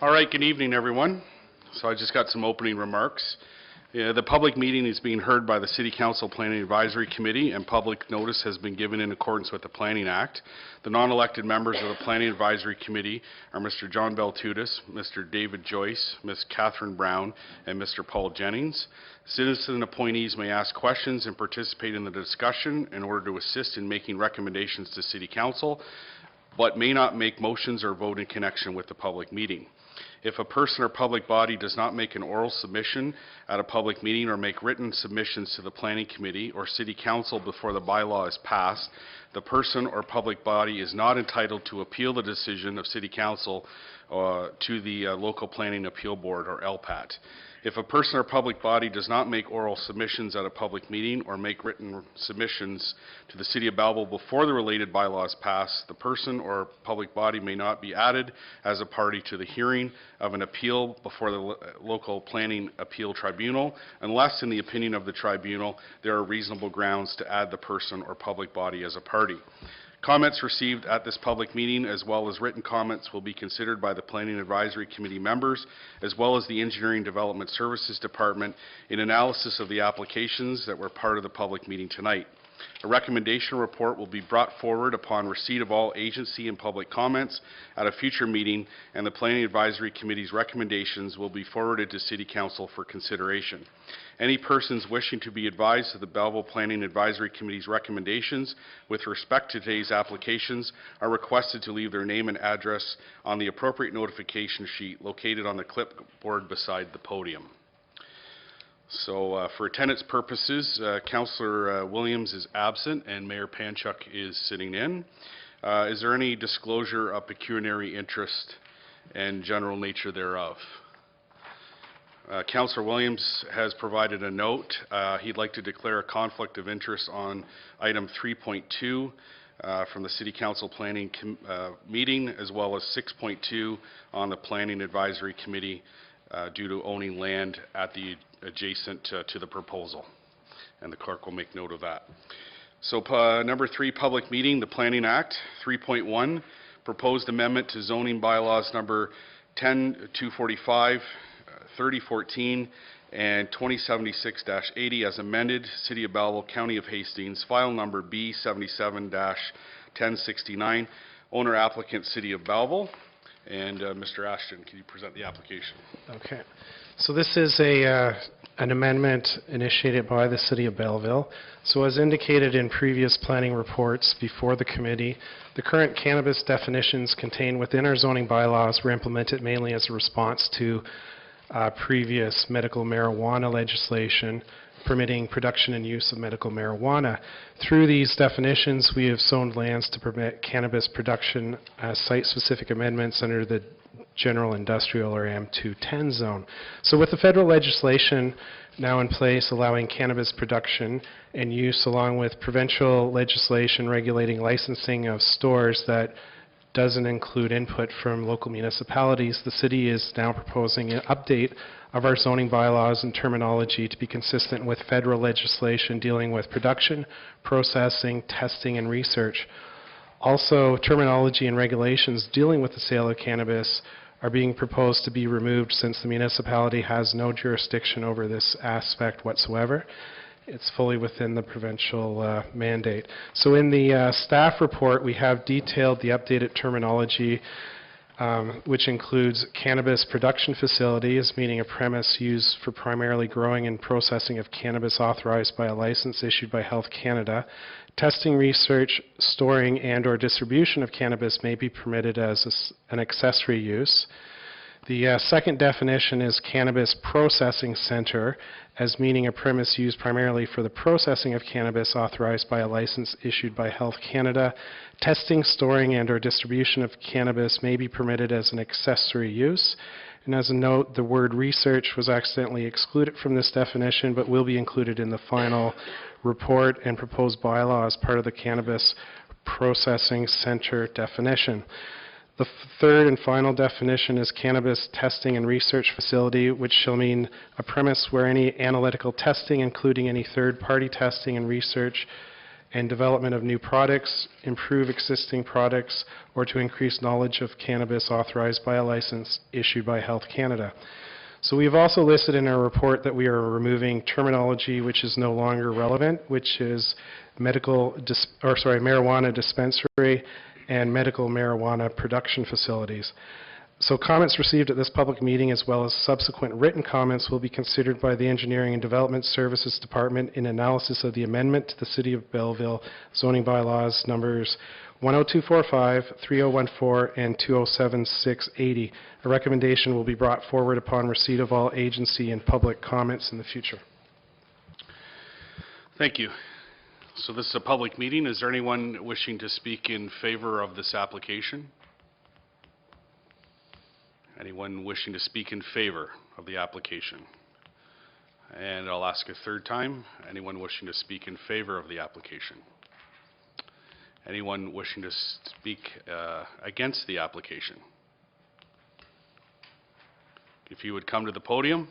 All right, good evening, everyone. So I just got some opening remarks. The public meeting is being heard by the City Council Planning Advisory Committee, and public notice has been given in accordance with the Planning Act. The non-elected members of the Planning Advisory Committee are Mr. John Beltudis, Mr. David Joyce, Ms. Catherine Brown, and Mr. Paul Jennings. Citizen appointees may ask questions and participate in the discussion in order to assist in making recommendations to City Council, but may not make motions or vote in connection with the public meeting. If a person or public body does not make an oral submission at a public meeting or make written submissions to the Planning Committee or City Council before the bylaw is passed, the person or public body is not entitled to appeal the decision of City Council to the Local Planning Appeal Board, or LPAT. If a person or public body does not make oral submissions at a public meeting or make written submissions to the City of Belleville before the related bylaw is passed, the person or public body may not be added as a party to the hearing of an appeal before the Local Planning Appeal Tribunal, unless, in the opinion of the tribunal, there are reasonable grounds to add the person or public body as a party. Comments received at this public meeting, as well as written comments, will be considered by the Planning Advisory Committee members, as well as the Engineering Development Services Department, in analysis of the applications that were part of the public meeting tonight. A recommendation report will be brought forward upon receipt of all agency and public comments at a future meeting, and the Planning Advisory Committee's recommendations will be forwarded to City Council for consideration. Any persons wishing to be advised of the Belleville Planning Advisory Committee's recommendations with respect to today's applications are requested to leave their name and address on the appropriate notification sheet located on the clipboard beside the podium. So for attendance purposes, Councillor Williams is absent and Mayor Panchuk is sitting in. Is there any disclosure of pecuniary interest and general nature thereof? Councillor Williams has provided a note. He'd like to declare a conflict of interest on item 3.2 from the City Council Planning meeting, as well as 6.2 on the Planning Advisory Committee due to owning land at the adjacent to the proposal. And the clerk will make note of that. So number 3, public meeting, the Planning Act. 3.1, proposed amendment to zoning bylaws number 10-245, 3014, and 2076-80 as amended, City of Belleville, County of Hastings, file number B77-1069, owner applicant City of Belleville. And Mr. Ashton, can you present the application? Okay. So this is an amendment initiated by the City of Belleville. So as indicated in previous planning reports before the committee, the current cannabis definitions contained within our zoning bylaws were implemented mainly as a response to previous medical marijuana legislation permitting production and use of medical marijuana. Through these definitions, we have zoned lands to permit cannabis production as site-specific amendments under the general industrial or M210 zone. So with the federal legislation now in place allowing cannabis production and use, along with provincial legislation regulating licensing of stores that doesn't include input from local municipalities, the city is now proposing an update of our zoning bylaws and terminology to be consistent with federal legislation dealing with production, processing, testing, and research. Also, terminology and regulations dealing with the sale of cannabis are being proposed to be removed since the municipality has no jurisdiction over this aspect whatsoever. It's fully within the provincial mandate. So in the staff report, we have detailed the updated terminology, which includes cannabis production facilities, meaning a premise used for primarily growing and processing of cannabis authorized by a license issued by Health Canada. Testing, research, storing, and/or distribution of cannabis may be permitted as an accessory use. The second definition is cannabis processing center, as meaning a premise used primarily for the processing of cannabis authorized by a license issued by Health Canada. Testing, storing, and/or distribution of cannabis may be permitted as an accessory use. And as a note, the word research was accidentally excluded from this definition, but will be included in the final report and proposed bylaw as part of the cannabis processing center definition. The third and final definition is cannabis testing and research facility, which shall mean a premise where any analytical testing, including any third-party testing and research, and development of new products, improve existing products, or to increase knowledge of cannabis authorized by a license issued by Health Canada. So we have also listed in our report that we are removing terminology which is no longer relevant, which is marijuana dispensary and medical marijuana production facilities. So comments received at this public meeting as well as subsequent written comments will be considered by the Engineering and Development Services Department in analysis of the amendment to the City of Belleville zoning bylaws numbers 10245, 3014, and 207680. A recommendation will be brought forward upon receipt of all agency and public comments in the future. Thank you. So this is a public meeting. Is there anyone wishing to speak in favor of this application? Anyone wishing to speak in favor of the application? And I'll ask a third time. Anyone wishing to speak in favor of the application? Anyone wishing to speak against the application? If you would come to the podium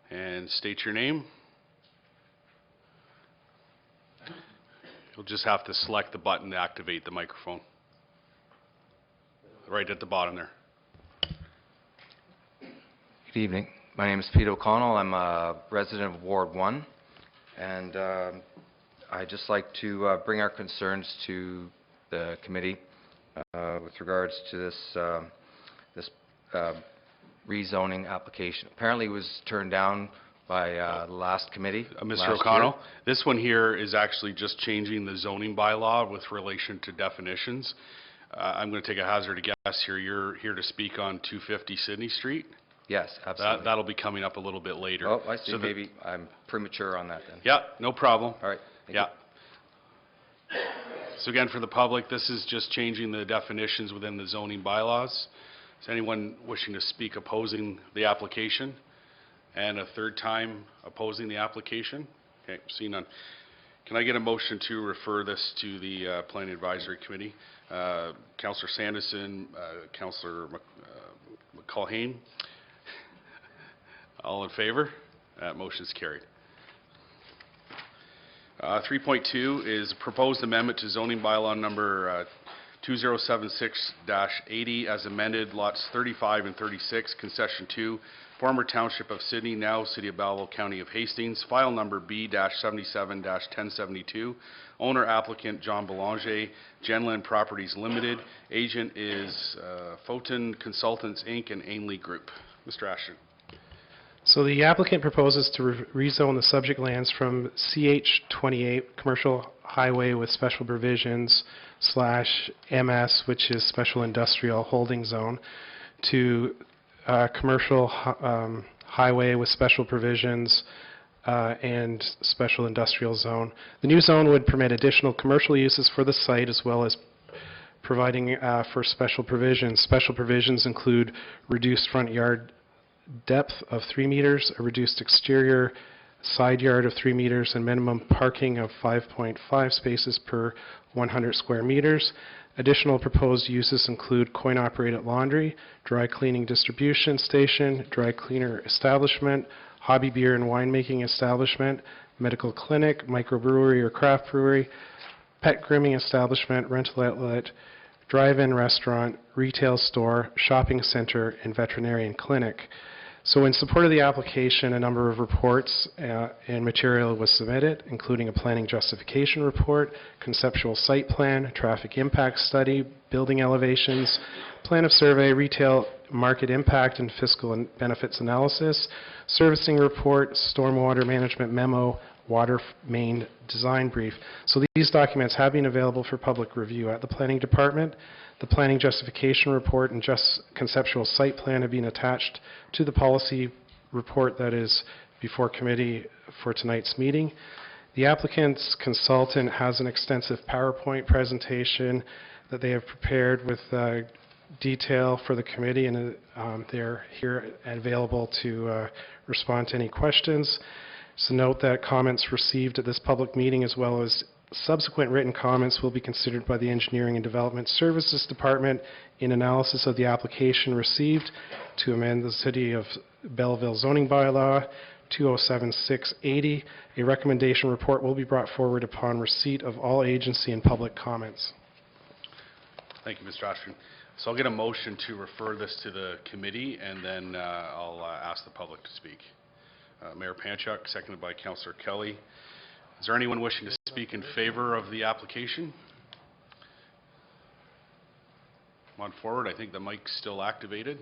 and state your name. You'll just have to select the button to activate the microphone. Right at the bottom there. Good evening. My name is Pete O'Connell. I'm a resident of Ward 1, and I'd just like to bring our concerns to the committee with regards to this rezoning application. Apparently it was turned down by the last committee. Mr. O'Connell, this one here is actually just changing the zoning bylaw with relation to definitions. I'm going to take a hazard guess here. You're here to speak on 250 Sydney Street? Yes, absolutely. That'll be coming up a little bit later. Oh, I see. So maybe I'm premature on that then. Yeah, no problem. All right. Yeah. So again, for the public, this is just changing the definitions within the zoning bylaws. Is anyone wishing to speak opposing the application? And a third time opposing the application? Okay, seeing none. Can I get a motion to refer this to the Planning Advisory Committee? Councillor Sanderson, Councillor McCulhane. All in favor? That motion is carried. 3.2 is proposed amendment to zoning bylaw number 2076-80 as amended, lots 35 and 36, concession 2, former Township of Sydney, now City of Belleville, County of Hastings, file number B-77-1072, owner applicant John Belanger, Genland Properties Limited, agent is Foten Consultants Inc. and Ainley Group. Mr. Ashton. So the applicant proposes to rezone the subject lands from CH28 Commercial Highway with Special Provisions /MS, which is Special Industrial Holding Zone, to Commercial Highway with Special Provisions and Special Industrial Zone. The new zone would permit additional commercial uses for the site as well as providing for special provisions. Special provisions include reduced front yard depth of 3 meters, a reduced exterior side yard of 3 meters, and minimum parking of 5.5 spaces per 100 square meters. Additional proposed uses include coin-operated laundry, dry cleaning distribution station, dry cleaner establishment, hobby beer and winemaking establishment, medical clinic, microbrewery or craft brewery, pet grooming establishment, rental outlet, drive-in restaurant, retail store, shopping center, and veterinarian clinic. So in support of the application, a number of reports and material was submitted, including a planning justification report, conceptual site plan, traffic impact study, building elevations, plan of survey, retail market impact and fiscal and benefits analysis, servicing report, stormwater management memo, water main design brief. So these documents have been available for public review at the Planning Department. The planning justification report and conceptual site plan have been attached to the policy report that is before committee for tonight's meeting. The applicant's consultant has an extensive PowerPoint presentation that they have prepared with detail for the committee, and they're here and available to respond to any questions. So note that comments received at this public meeting as well as subsequent written comments will be considered by the Engineering and Development Services Department in analysis of the application received to amend the City of Belleville zoning bylaw 207680. A recommendation report will be brought forward upon receipt of all agency and public comments. Thank you, Mr. Ashton. So I'll get a motion to refer this to the committee, and then I'll ask the public to speak. Mayor Panchuk, seconded by Councillor Kelly. Is there anyone wishing to speak in favor of the application? Come on forward. I think the mic's still activated.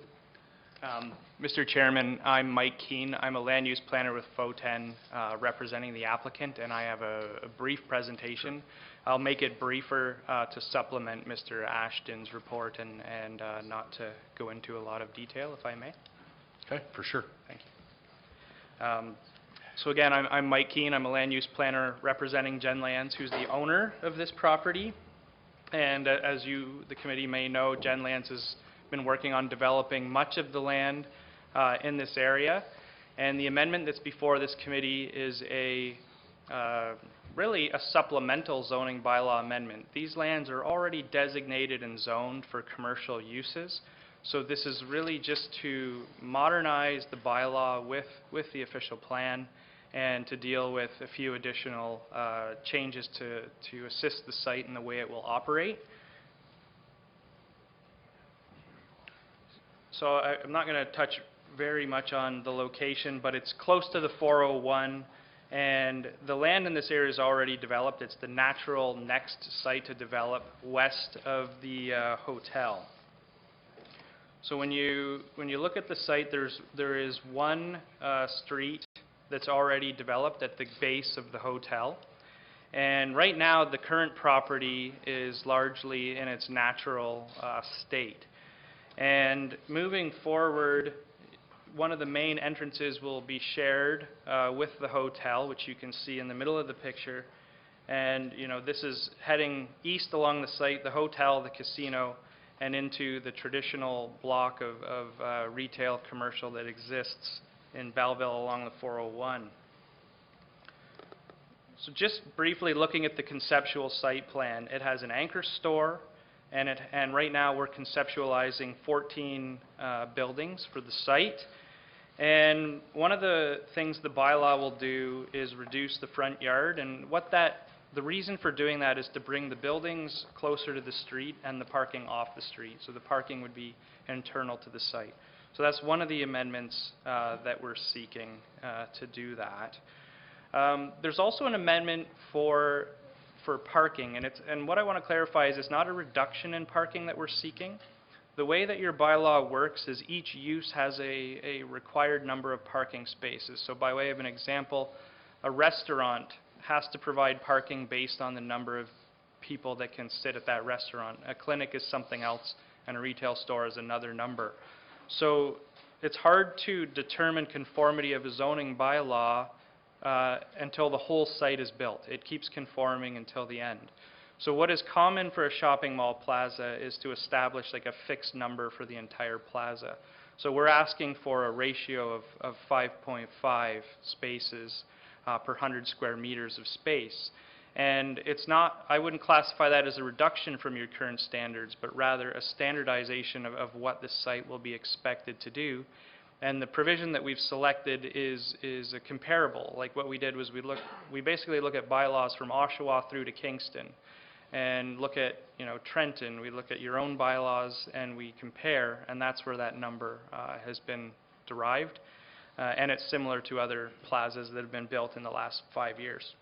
Mr. Chairman, I'm Mike Keane. I'm a land use planner with FOTEN representing the applicant, and I have a brief presentation. I'll make it briefer to supplement Mr. Ashton's report and not to go into a lot of detail, if I may. Okay, for sure. Thank you. So again, I'm Mike Keane. I'm a land use planner representing Gen Lands, who's the owner of this property. And as you, the committee, may know, Gen Lands has been working on developing much of the land in this area. And the amendment that's before this committee is really a supplemental zoning bylaw amendment. These lands are already designated and zoned for commercial uses. So this is really just to modernize the bylaw with the official plan and to deal with a few additional changes to assist the site in the way it will operate. So I'm not going to touch very much on the location, but it's close to the 401, and the land in this area is already developed. It's the natural next site to develop west of the hotel. So when you look at the site, there is one street that's already developed at the base of the hotel. And right now, the current property is largely in its natural state. And moving forward, one of the main entrances will be shared with the hotel, which you can see in the middle of the picture. And this is heading east along the site, the hotel, the casino, and into the traditional block of retail commercial that exists in Belleville along the 401. So just briefly looking at the conceptual site plan, it has an anchor store, and right now we're conceptualizing 14 buildings for the site. And one of the things the bylaw will do is reduce the front yard, and the reason for doing that is to bring the buildings closer to the street and the parking off the street. So the parking would be internal to the site. So that's one of the amendments that we're seeking to do that. There's also an amendment for parking, and what I want to clarify is it's not a reduction in parking that we're seeking. The way that your bylaw works is each use has a required number of parking spaces. So by way of an example, a restaurant has to provide parking based on the number of people that can sit at that restaurant. A clinic is something else, and a retail store is another number. So it's hard to determine conformity of a zoning bylaw until the whole site is built. It keeps conforming until the end. So what is common for a shopping mall plaza is to establish like a fixed number for the entire plaza. So we're asking for a ratio of 5.5 spaces per 100 square meters of space. And it's not, I wouldn't classify that as a reduction from your current standards, but rather a standardization of what the site will be expected to do. And the provision that we've selected is a comparable. Like what we did was we basically look at bylaws from Oshawa through to Kingston, and look at Trenton. We look at your own bylaws and we compare, and that's where that number has been derived. And it's similar to other plazas that have been built in the last 5 years.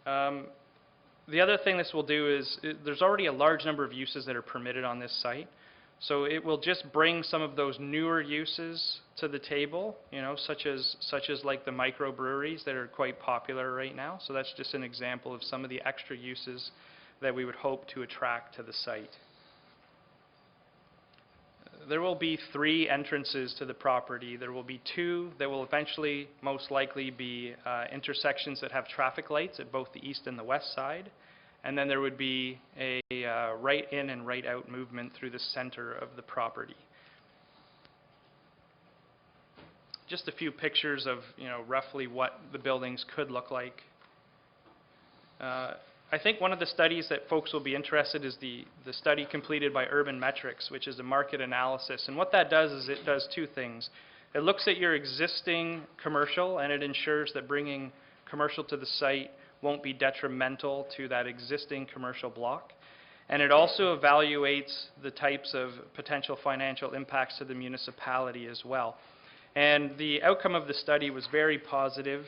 The other thing this will do is, there's already a large number of uses that are permitted on this site. So it will just bring some of those newer uses to the table, such as like the microbreweries that are quite popular right now. So that's just an example of some of the extra uses that we would hope to attract to the site. There will be 3 entrances to the property. There will be 2 that will eventually most likely be intersections that have traffic lights at both the east and the west side. And then there would be a right in and right out movement through the center of the property. Just a few pictures of roughly what the buildings could look like. I think one of the studies that folks will be interested is the study completed by Urban Metrics, which is a market analysis. And what that does is it does 2 things. It looks at your existing commercial, and it ensures that bringing commercial to the site won't be detrimental to that existing commercial block. And it also evaluates the types of potential financial impacts to the municipality as well. And the outcome of the study was very positive.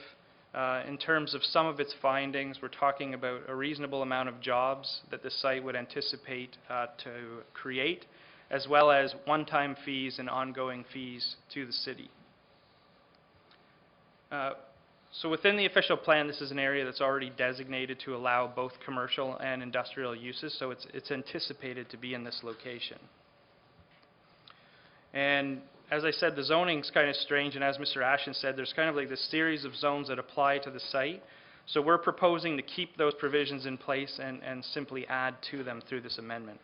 In terms of some of its findings, we're talking about a reasonable amount of jobs that the site would anticipate to create, as well as one-time fees and ongoing fees to the city. So within the official plan, this is an area that's already designated to allow both commercial and industrial uses, so it's anticipated to be in this location. And as I said, the zoning's kind of strange, and as Mr. Ashton said, there's kind of like this series of zones that apply to the site. So we're proposing to keep those provisions in place and simply add to them through this amendment.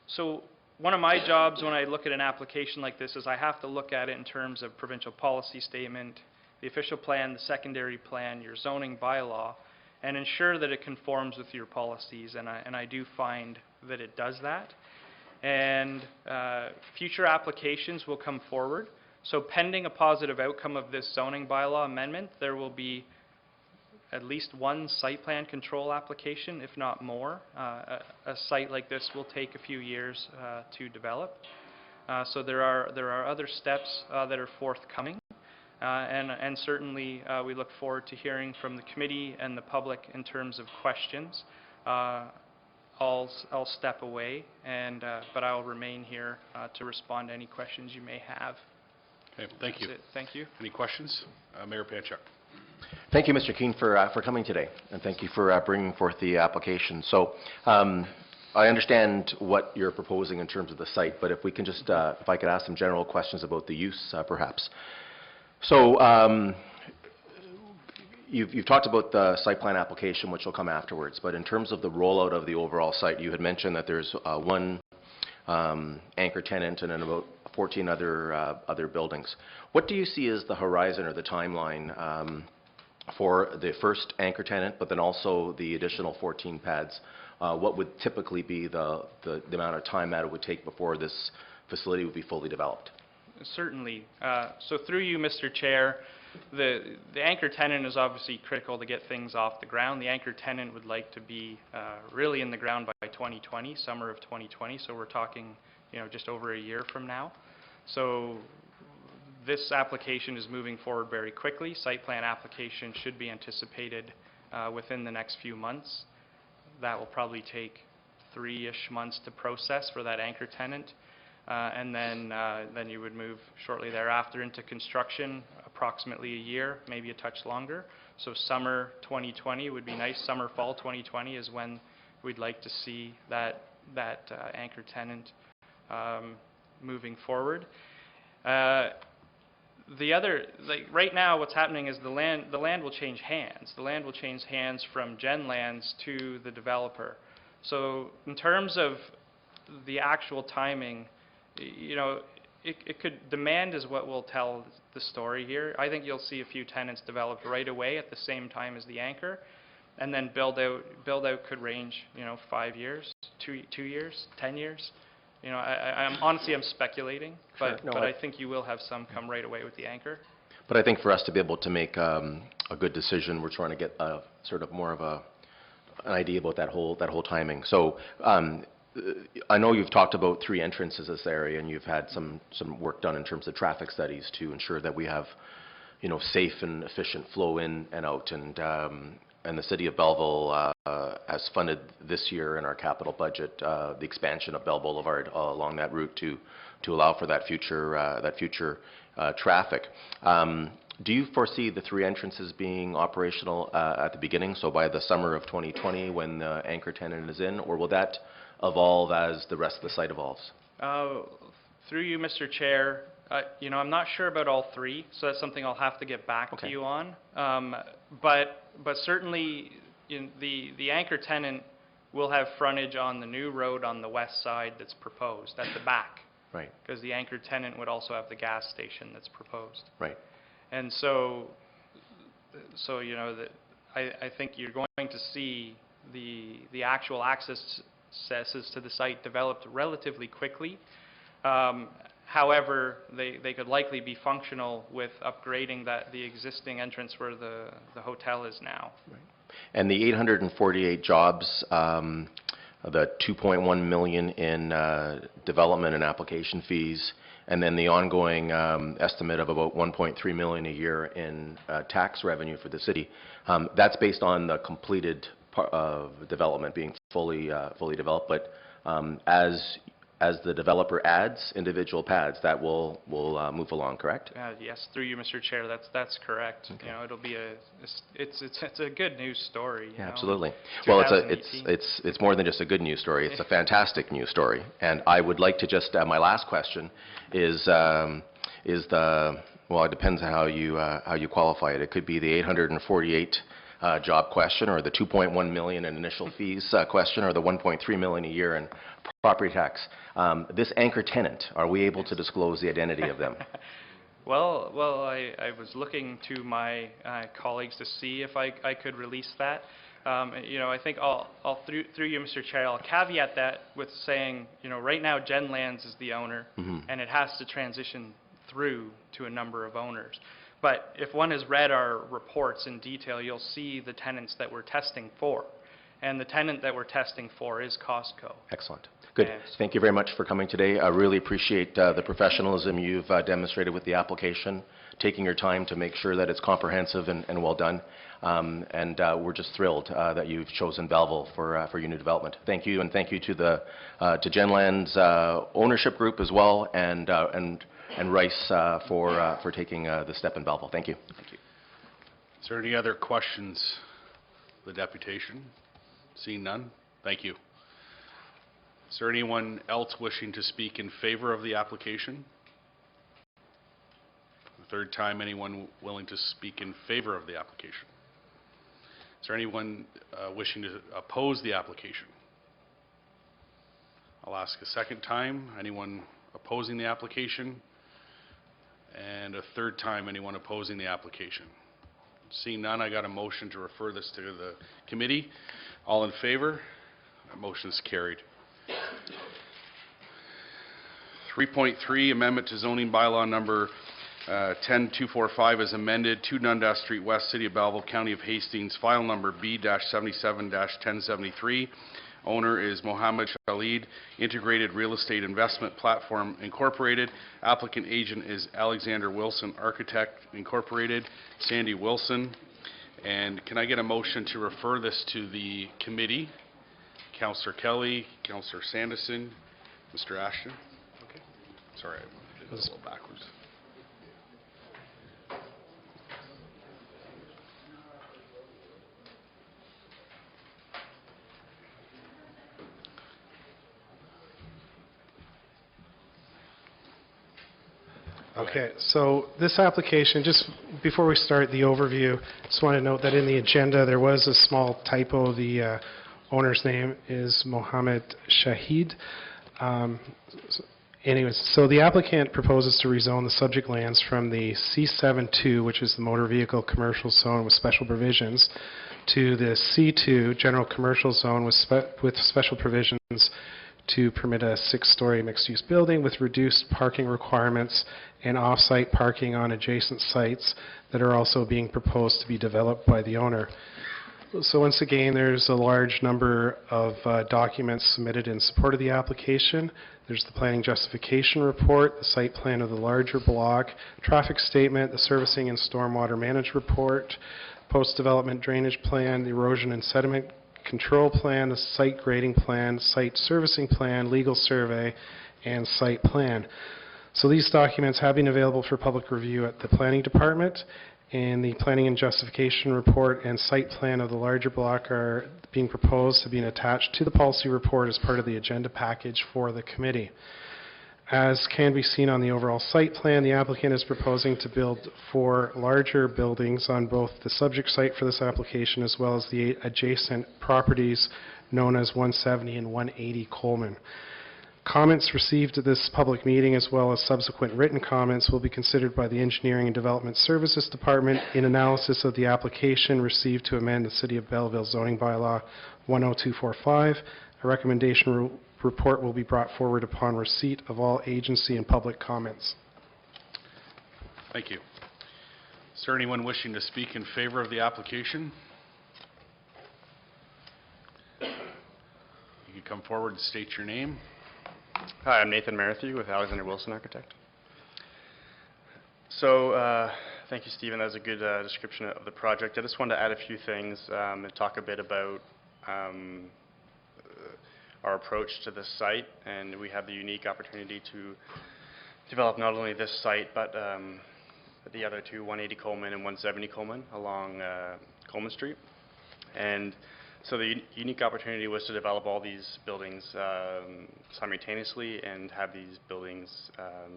So one of my jobs when I look at an application like this is I have to look at it in terms of provincial policy statement, the official plan, the secondary plan, your zoning bylaw, and ensure that it conforms with your policies, and I do find that it does that. And future applications will come forward. So pending a positive outcome of this zoning bylaw amendment, there will be at least one site plan control application, if not more. A site like this will take a few years to develop. So there are other steps that are forthcoming. And certainly we look forward to hearing from the committee and the public in terms of questions. I'll step away, but I'll remain here to respond to any questions you may have. Okay, thank you. That's it. Thank you. Any questions? Mayor Panchuk. Thank you, Mr. Keane, for coming today, and thank you for bringing forth the application. So I understand what you're proposing in terms of the site, but if we can just, if I could ask some general questions about the use, perhaps. So you've talked about the site plan application, which will come afterwards, but in terms of the rollout of the overall site, you had mentioned that there's one anchor tenant and then about 14 other buildings. What do you see as the horizon or the timeline for the first anchor tenant, but then also the additional 14 pads? What would typically be the amount of time that it would take before this facility would be fully developed? Certainly. So through you, Mr. Chair, the anchor tenant is obviously critical to get things off the ground. The anchor tenant would like to be really in the ground by 2020, summer of 2020. So we're talking, just over a year from now. So this application is moving forward very quickly. Site plan application should be anticipated within the next few months. That will probably take 3-ish months to process for that anchor tenant. And then you would move shortly thereafter into construction, approximately a year, maybe a touch longer. So summer 2020 would be nice. Summer, fall 2020 is when we'd like to see that anchor tenant moving forward. The other, right now what's happening is the land will change hands. The land will change hands from Gen Lands to the developer. So in terms of the actual timing, demand is what will tell the story here. I think you'll see a few tenants developed right away at the same time as the anchor, and then build out could range, 5 years, 2 years, 10 years. I'm honestly speculating, but Sure. No, I think you will have some come right away with the anchor. But I think for us to be able to make a good decision, we're trying to get sort of more of an idea about that whole timing. So I know you've talked about 3 entrances this area, and you've had some work done in terms of traffic studies to ensure that we have, safe and efficient flow in and out. And the City of Belleville has funded this year in our capital budget the expansion of Bell Boulevard along that route to allow for that future traffic. Do you foresee the 3 entrances being operational at the beginning, so by the summer of 2020 when the anchor tenant is in, or will that evolve as the rest of the site evolves? Through you, Mr. Chair, I'm not sure about all 3, so that's something I'll have to get back to you on. But certainly, the anchor tenant will have frontage on the new road on the west side that's proposed at the back. Right. Because the anchor tenant would also have the gas station that's proposed. Right. And so I think you're going to see the actual access accesses to the site developed relatively quickly. However, they could likely be functional with upgrading the existing entrance where the hotel is now. And the 848 jobs, the 2.1 million in development and application fees, and then the ongoing estimate of about 1.3 million a year in tax revenue for the city, that's based on the completed development being fully developed. But as the developer adds individual pads, that will move along, correct? Yes, through you, Mr. Chair, that's correct. Okay. You know, it'll be it's a good news story. You know, Absolutely. Well, 2018. it's more than just a good news story. It's a fantastic news story. And I would like to just my last question is the, well, it depends on how you qualify it. It could be the 848 job question, or the 2.1 million in initial fees question, or the 1.3 million a year in property tax. This anchor tenant, are we able to disclose the identity of them? Well, I was looking to my colleagues to see if I could release that. You know, I think through you, Mr. Chair, I'll caveat that with saying, you know, right now Genlands is the owner, and it has to transition through to a number of owners. But if one has read our reports in detail, you'll see the tenants that we're testing for. And the tenant that we're testing for is Costco. Excellent. Good. Yes. Thank you very much for coming today. I really appreciate the professionalism you've demonstrated with the application, taking your time to make sure that it's comprehensive and well done. And we're just thrilled that you've chosen Belleville for your new development. Thank you, and thank you to to Genland's ownership group as well, and Rice for taking the step in Belleville. Thank you. Thank you. Is there any other questions of the deputation? Seeing none, thank you. Is there anyone else wishing to speak in favor of the application? The third time, anyone willing to speak in favor of the application? Is there anyone wishing to oppose the application? I'll ask a second time. Anyone opposing the application? And a third time, anyone opposing the application? Seeing none, I got a motion to refer this to the committee. All in favor? That motion is carried. 3.3, amendment to zoning bylaw number 10245 as amended, 2 Dundas Street West, City of Belleville, County of Hastings, file number B-77-1073. Owner is Mohammed Khalid, Integrated Real Estate Investment Platform Incorporated. Applicant agent is Alexander Wilson Architect Incorporated, Sandy Wilson. And can I get a motion to refer this to the committee? Councillor Kelly, Councillor Sanderson, Mr. Ashton. Okay. Sorry, I did this a little backwards. Okay, so this application, just before we start the overview, just want to note that in the agenda there was a small typo. The owner's name is Mohammed Shahid. Anyways, so the applicant proposes to rezone the subject lands from the C7-2, which is the motor vehicle commercial zone with special provisions, to the C2 general commercial zone with special provisions to permit a 6-story mixed-use building with reduced parking requirements and off-site parking on adjacent sites that are also being proposed to be developed by the owner. So once again, there's a large number of documents submitted in support of the application. There's the planning justification report, the site plan of the larger block, traffic statement, the servicing and stormwater management report, post-development drainage plan, the erosion and sediment control plan, the site grading plan, site servicing plan, legal survey, and site plan. So these documents have been available for public review at the planning department, and the planning and justification report and site plan of the larger block are being proposed to be attached to the policy report as part of the agenda package for the committee. As can be seen on the overall site plan, the applicant is proposing to build 4 larger buildings on both the subject site for this application as well as the adjacent properties known as 170 and 180 Coleman. Comments received at this public meeting as well as subsequent written comments will be considered by the Engineering and Development Services Department in analysis of the application received to amend the City of Belleville zoning bylaw 10245, A recommendation report will be brought forward upon receipt of all agency and public comments. Thank you. Is there anyone wishing to speak in favor of the application? You can come forward and state your name. Hi, I'm Nathan Marathie with Alexander Wilson Architect. So, thank you, Stephen. That was a good description of the project. I just wanted to add a few things and talk a bit about our approach to this site. And we have the unique opportunity to develop not only this site, but the other two, 180 Coleman and 170 Coleman, along Coleman Street. And so the unique opportunity was to develop all these buildings simultaneously and have these buildings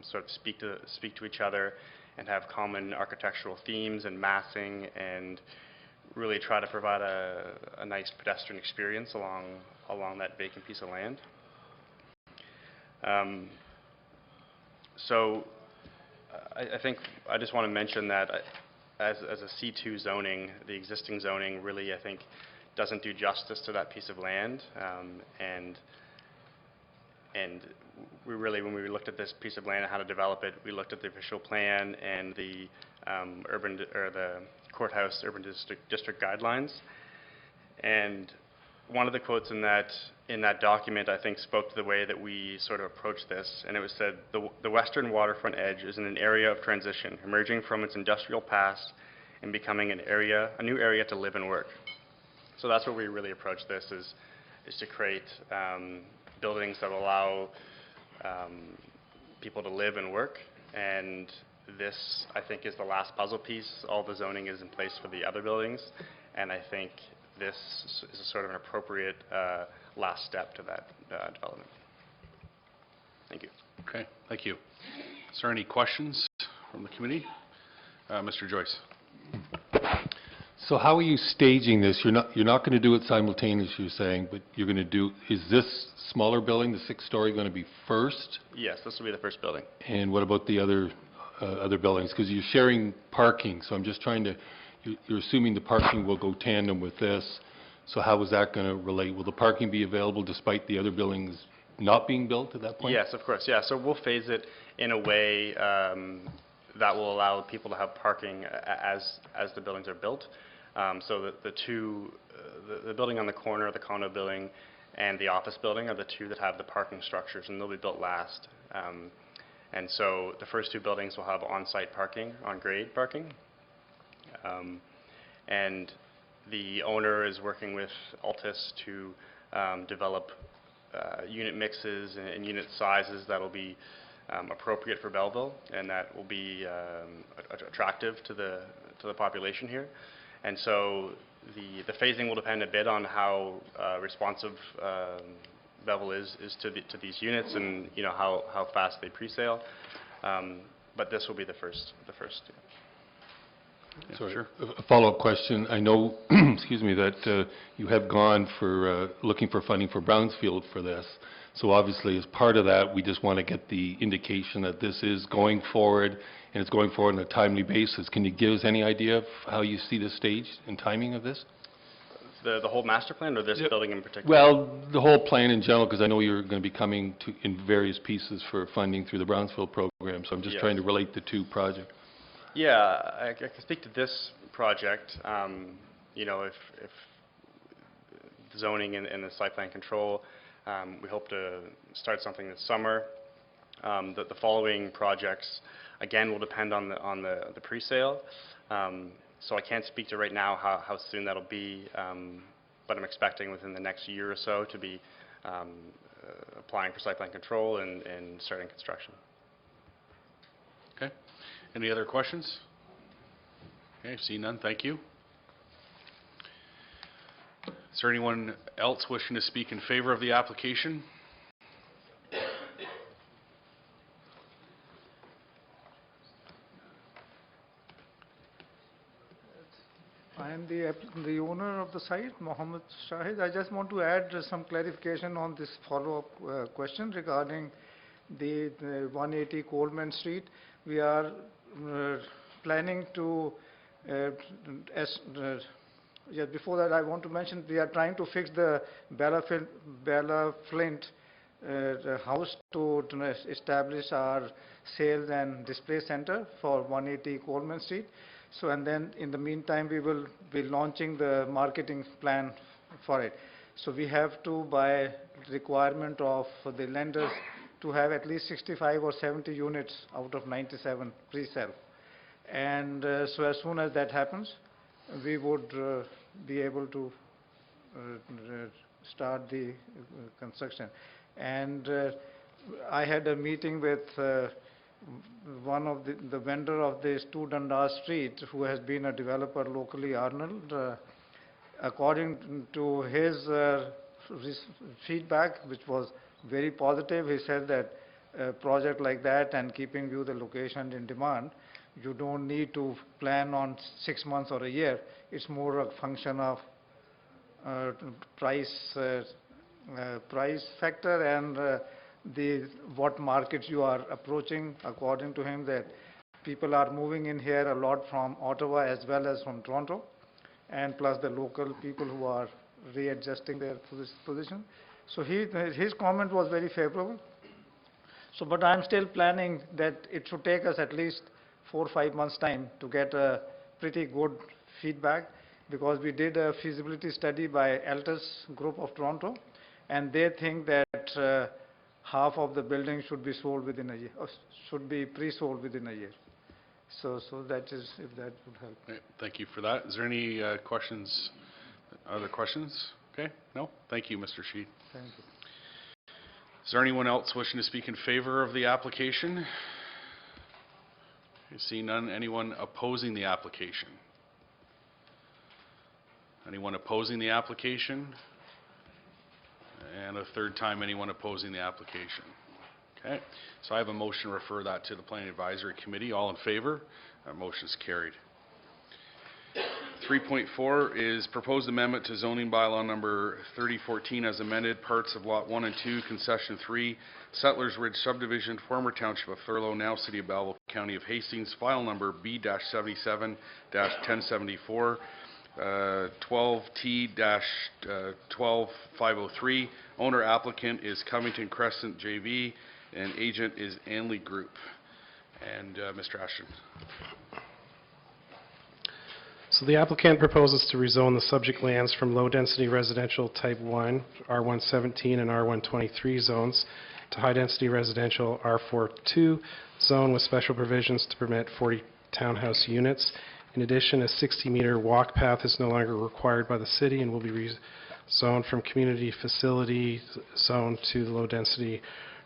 sort of speak to each other and have common architectural themes and massing, and really try to provide a nice pedestrian experience along that vacant piece of land. So I think I just want to mention that as a C2 zoning, the existing zoning really, I think, doesn't do justice to that piece of land, and we really, when we looked at this piece of land and how to develop it, we looked at the official plan and the the courthouse urban district guidelines. And one of the quotes in that document, I think, spoke to the way that we sort of approach this, and it was said, the western waterfront edge is in an area of transition, emerging from its industrial past and becoming a new area to live and work. So that's what we really approach this, is to create buildings that allow people to live and work. And this, I think, is the last puzzle piece. All the zoning is in place for the other buildings, and I think this is a sort of an appropriate last step to that development. Thank you. Okay, thank you. Is there any questions from the committee? Mr. Joyce. So how are you staging this? You're not going to do it simultaneously, you're saying, but you're going to do, is this smaller building, the 6-story, going to be first? Yes, this will be the first building. And what about the other buildings? Because you're sharing parking, so I'm just trying to, you're assuming the parking will go tandem with this, so how is that going to relate? Will the parking be available despite the other buildings not being built at that point? Yes, of course, yeah. So we'll phase it in a way that will allow people to have parking as the buildings are built. So the building on the corner, the condo building, and the office building are the two that have the parking structures, and they'll be built last. And so the first two buildings will have on-site parking, on-grade parking. And the owner is working with Altus to develop unit mixes and unit sizes that will be appropriate for Belleville, and that will be attractive to the population here. And so the phasing will depend a bit on how responsive Belleville is to these units, and how fast they pre-sale. But this will be the first. Yeah, Sorry, sure. a follow-up question. I know, excuse me, that you have gone for looking for funding for Brownsfield for this. So obviously, as part of that, we just want to get the indication that this is going forward, and it's going forward on a timely basis. Can you give us any idea of how you see the stage and timing of this? The whole master plan, or this building in particular? Well, the whole plan in general, because I know you're going to be coming to in various pieces for funding through the Brownsfield program. So I'm just trying to relate the two projects. Yeah, I can speak to this project. If zoning and the site plan control, we hope to start something this summer. The following projects, again, will depend on the pre-sale. So I can't speak to right now how soon that'll be, but I'm expecting within the next year or so to be applying for site plan control and starting construction. Okay. Any other questions? Okay, see none. Thank you. Is there anyone else wishing to speak in favor of the application? I am the owner of the site, Mohammed Shahid. I just want to add some clarification on this follow-up question regarding the 180 Coleman Street. We are planning to before that, I want to mention, we are trying to fix the Bella Flint the house to establish our sales and display center for 180 Coleman Street. So, and then in the meantime, we will be launching the marketing plan for it. So we have to, by requirement of the lenders, to have at least 65 or 70 units out of 97 pre-sale. And so as soon as that happens, we would be able to start the construction. And I had a meeting with one of the vendor of this 2 Dundas Street, who has been a developer locally, Arnold. According to his feedback, which was very positive, he said that a project like that, and keeping you the location in demand, you don't need to plan on 6 months or a year. It's more a function of price factor and what markets you are approaching. According to him, that people are moving in here a lot from Ottawa as well as from Toronto, and plus the local people who are readjusting their position. So his comment was very favorable. So, but I'm still planning that it should take us at least 4 or 5 months' time to get a pretty good feedback, because we did a feasibility study by Altus Group of Toronto, and they think that half of the building should be sold within a year, or should be pre-sold within a year. So that is, if that would help. Okay, thank you for that. Is there any questions? Other questions? Okay, no? Thank you, Mr. Sheed. Thank you. Is there anyone else wishing to speak in favor of the application? I see none. Anyone opposing the application? Anyone opposing the application? And a third time, anyone opposing the application? Okay, so I have a motion to refer that to the Planning Advisory Committee. All in favor? That motion is carried. 3.4 is proposed amendment to zoning bylaw number 3014 as amended, parts of lot 1 and 2, concession 3, Settlers Ridge subdivision, former township of Thurlow, now city of Belleville, county of Hastings, file number B-77-1074, 12T-12503. Owner applicant is Covington Crescent JV, and agent is Anley Group. And Mr. Ashton. So the applicant proposes to rezone the subject lands from low-density residential type 1, R117 and R123 zones, to high-density residential R42 zone with special provisions to permit 40 townhouse units. In addition, a 60-meter walk path is no longer required by the city and will be rezoned from community facility zone to the low-density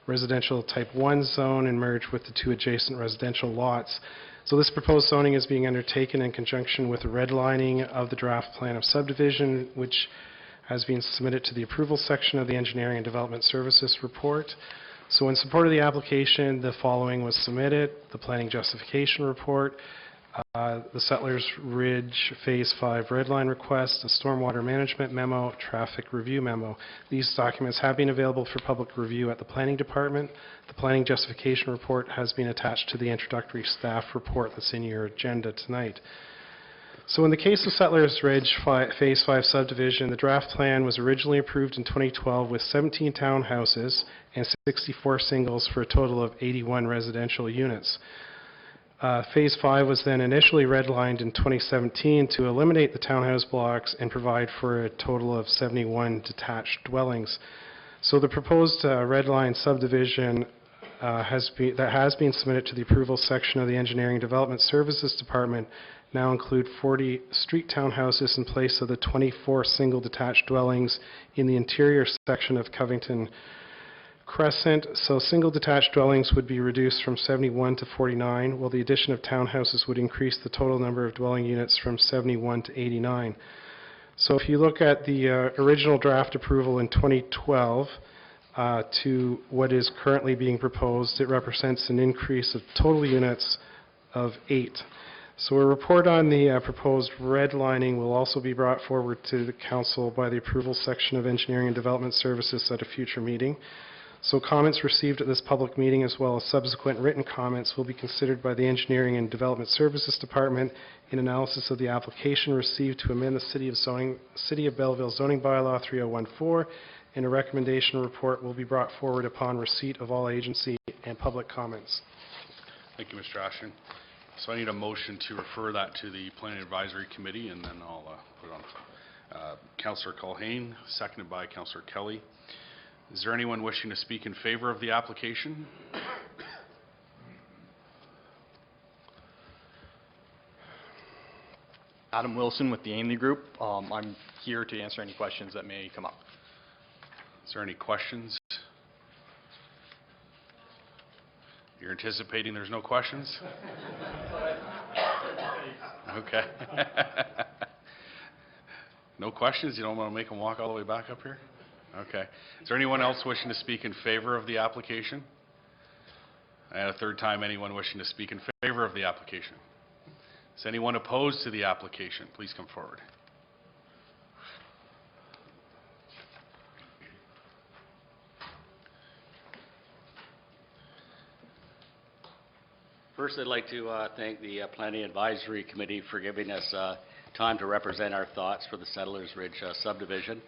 residential type 1 zone and merge with the 2 adjacent residential lots. So this proposed zoning is being undertaken in conjunction with the redlining of the draft plan of subdivision, which has been submitted to the approval section of the Engineering and Development Services report. So in support of the application, the following was submitted: the planning justification report, the Settlers Ridge Phase 5 redline request, a stormwater management memo, traffic review memo. These documents have been available for public review at the planning department. The planning justification report has been attached to the introductory staff report that's in your agenda tonight. So in the case of Settlers Ridge Phase 5 subdivision, the draft plan was originally approved in 2012 with 17 townhouses and 64 singles for a total of 81 residential units. Phase 5 was then initially redlined in 2017 to eliminate the townhouse blocks and provide for a total of 71 detached dwellings. So the proposed redline subdivision that has been submitted to the approval section of the Engineering and Development Services Department now include 40 street townhouses in place of the 24 single detached dwellings in the interior section of Covington Crescent. So single detached dwellings would be reduced from 71 to 49, while the addition of townhouses would increase the total number of dwelling units from 71 to 89. So if you look at the original draft approval in 2012 to what is currently being proposed, it represents an increase of total units of 8. So a report on the proposed redlining will also be brought forward to the Council by the approval section of Engineering and Development Services at a future meeting. So comments received at this public meeting as well as subsequent written comments will be considered by the Engineering and Development Services Department in analysis of the application received to amend the City of Belleville zoning bylaw 3014, and a recommendation report will be brought forward upon receipt of all agency and public comments. Thank you, Mr. Ashton. So I need a motion to refer that to the Planning Advisory Committee, and then I'll put it on. Councillor Culhane, seconded by Councillor Kelly. Is there anyone wishing to speak in favor of the application? Adam Wilson with the Ainley Group. I'm here to answer any questions that may come up. Is there any questions? You're anticipating there's no questions? Okay. No questions? You don't want to make them walk all the way back up here? Okay. Is there anyone else wishing to speak in favor of the application? And a third time, anyone wishing to speak in favor of the application? Is anyone opposed to the application? Please come forward. First, I'd like to thank the Planning Advisory Committee for giving us time to represent our thoughts for the Settlers Ridge subdivision.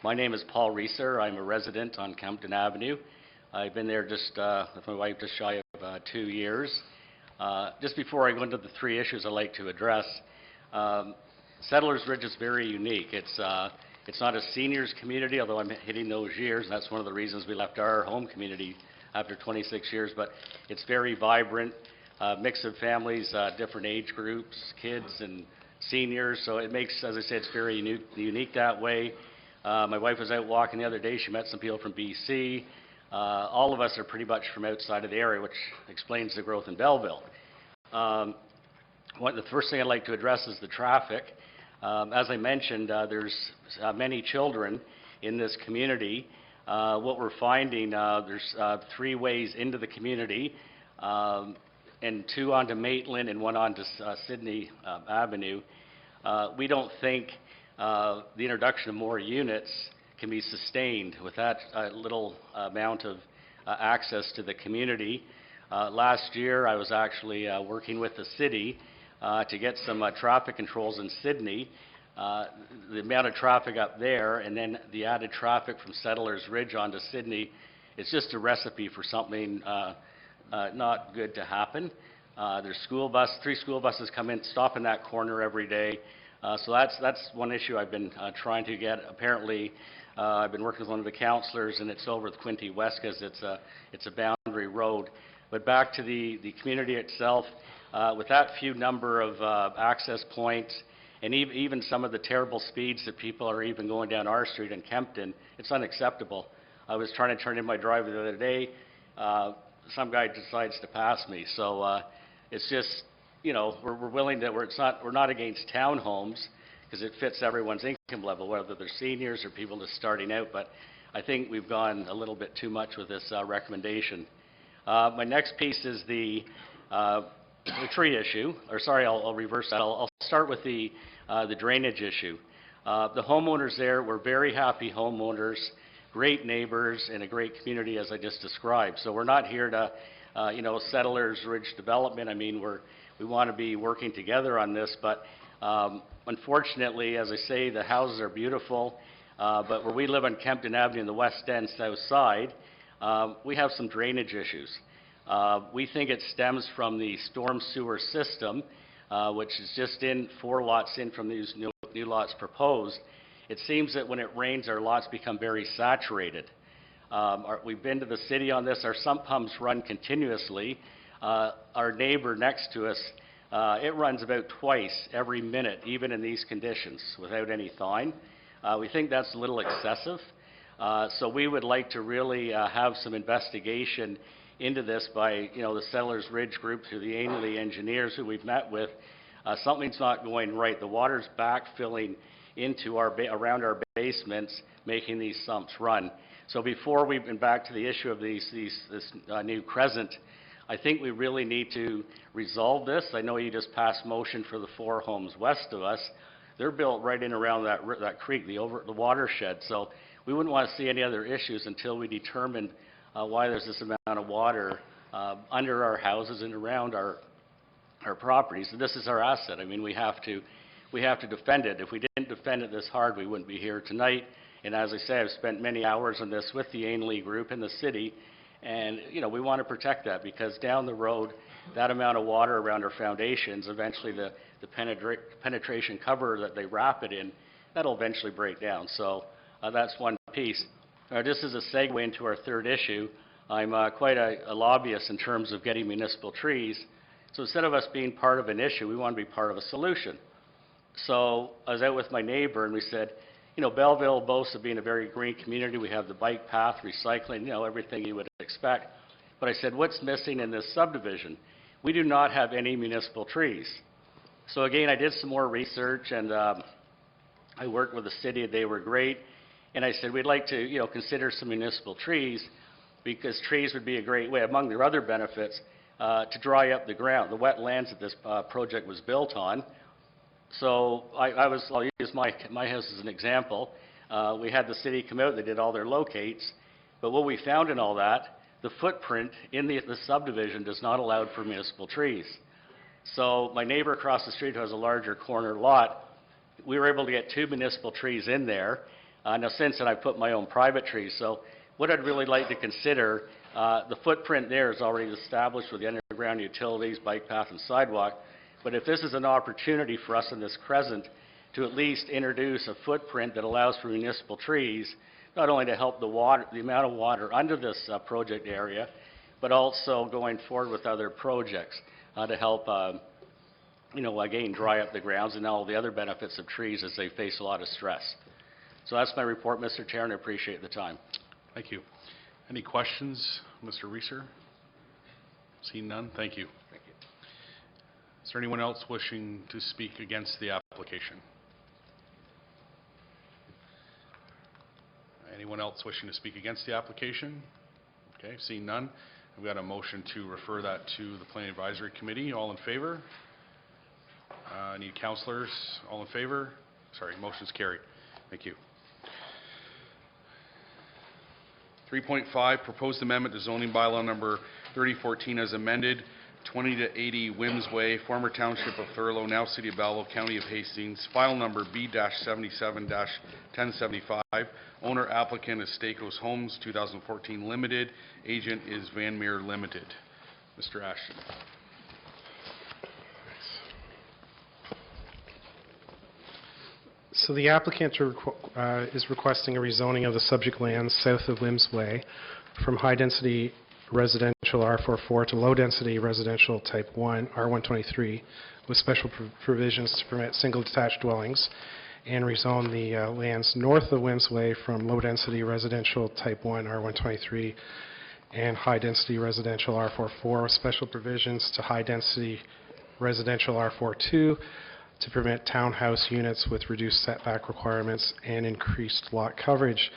My name is Paul Reeser. I'm a resident on Kempton Avenue. I've been there just with my wife just shy of 2 years. Just before I go into the three issues I'd like to address, Settlers Ridge is very unique. It's not a seniors community, although I'm hitting those years, and that's one of the reasons we left our home community after 26 years, but it's very vibrant, mix of families, different age groups, kids and seniors, so it makes, as I said, it's very unique that way. My wife was out walking the other day. She met some people from BC. All of us are pretty much from outside of the area, which explains the growth in Belleville. The first thing I'd like to address is the traffic. As I mentioned, there's many children in this community. What we're finding, there's 3 ways into the community, and 2 onto Maitland and 1 onto Sydney Avenue. We don't think the introduction of more units can be sustained with that little amount of access to the community. Last year, I was actually working with the city to get some traffic controls in Sydney. The amount of traffic up there and then the added traffic from Settlers Ridge onto Sydney, it's just a recipe for something not good to happen. There's 3 school buses come in, stop in that corner every day. So that's one issue I've been trying to get. Apparently, I've been working with one of the councillors, and it's over with Quinte West because it's a boundary road. But back to the community itself, with that few number of access points, and even some of the terrible speeds that people are even going down our street in Kempton, it's unacceptable. I was trying to turn in my driveway the other day. Some guy decides to pass me. So it's just, you know, we're willing to, we're not against townhomes because it fits everyone's income level, whether they're seniors or people just starting out. But I think we've gone a little bit too much with this recommendation. My next piece is the tree issue, or sorry, I'll reverse that. I'll start with the drainage issue. The homeowners there were very happy homeowners, great neighbors, and a great community as I just described. So we're not here to, Settlers Ridge development. I mean, we want to be working together on this, but unfortunately, as I say, the houses are beautiful, but where we live on Kempton Avenue in the west end, south side, we have some drainage issues. We think it stems from the storm sewer system, which is just 4 lots in from these new lots proposed. It seems that when it rains, our lots become very saturated. We've been to the city on this. Our sump pumps run continuously. Our neighbor next to us, it runs about twice every minute, even in these conditions, without any thawing. We think that's a little excessive. So we would like to really have some investigation into this by, the Settlers Ridge group through the Ainley engineers who we've met with. Something's not going right. The water's backfilling into around our basements, making these sumps run. So before we've been back to the issue of this new crescent, I think we really need to resolve this. I know you just passed motion for the 4 homes west of us. They're built right in around that creek, the watershed. So we wouldn't want to see any other issues until we determine why there's this amount of water under our houses and around our properties. And this is our asset. I mean, we have to defend it. If we didn't defend it this hard, we wouldn't be here tonight. And as I say, I've spent many hours on this with the Ainley Group and the city. And, you know, we want to protect that because down the road, that amount of water around our foundations, eventually the penetration cover that they wrap it in, that'll eventually break down. So that's one piece. This is a segue into our third issue. I'm quite a lobbyist in terms of getting municipal trees. So instead of us being part of an issue, we want to be part of a solution. So I was out with my neighbor and we said, you know, Belleville boasts of being a very green community. We have the bike path, recycling, you know, everything you would expect. But I said, what's missing in this subdivision? We do not have any municipal trees. So again, I did some more research and I worked with the city. They were great. And I said, we'd like to, you know, consider some municipal trees because trees would be a great way, among their other benefits, to dry up the ground, the wetlands that this project was built on. So I'll use my house as an example. We had the city come out, they did all their locates, but what we found in all that, the footprint in the subdivision does not allow for municipal trees. So my neighbor across the street who has a larger corner lot, we were able to get 2 municipal trees in there. Now since then I've put my own private trees. So what I'd really like to consider, the footprint there is already established with the underground utilities, bike path and sidewalk. But if this is an opportunity for us in this crescent to at least introduce a footprint that allows for municipal trees, not only to help the amount of water under this project area, but also going forward with other projects to help, you know, again, dry up the grounds and all the other benefits of trees as they face a lot of stress. So that's my report, Mr. Chair, and I appreciate the time. Thank you. Any questions, Mr. Reeser? Seeing none, thank you. Thank you. Is there anyone else wishing to speak against the application? Anyone else wishing to speak against the application? Okay, seeing none, I've got a motion to refer that to the Planning Advisory Committee. All in favor? Need councillors? All in favor? Sorry, motion's carried. Thank you. 3.5, proposed amendment to zoning bylaw number 3014 as amended, 20 to 80 Whims Way, former township of Thurlow, now city of Belleville, county of Hastings, file number B-77-1075. Owner applicant is Stakos Homes 2014 Limited. Agent is Van Meer Limited. Mr. Ashton. So the applicant is requesting a rezoning of the subject lands south of Whims Way from high-density residential R44 to low-density residential type 1, R123, with special provisions to permit single detached dwellings, and rezone the lands north of Whims Way from low-density residential type 1, R123, and high-density residential R44, with special provisions to high-density residential R42, to permit townhouse units with reduced setback requirements and increased lot coverage.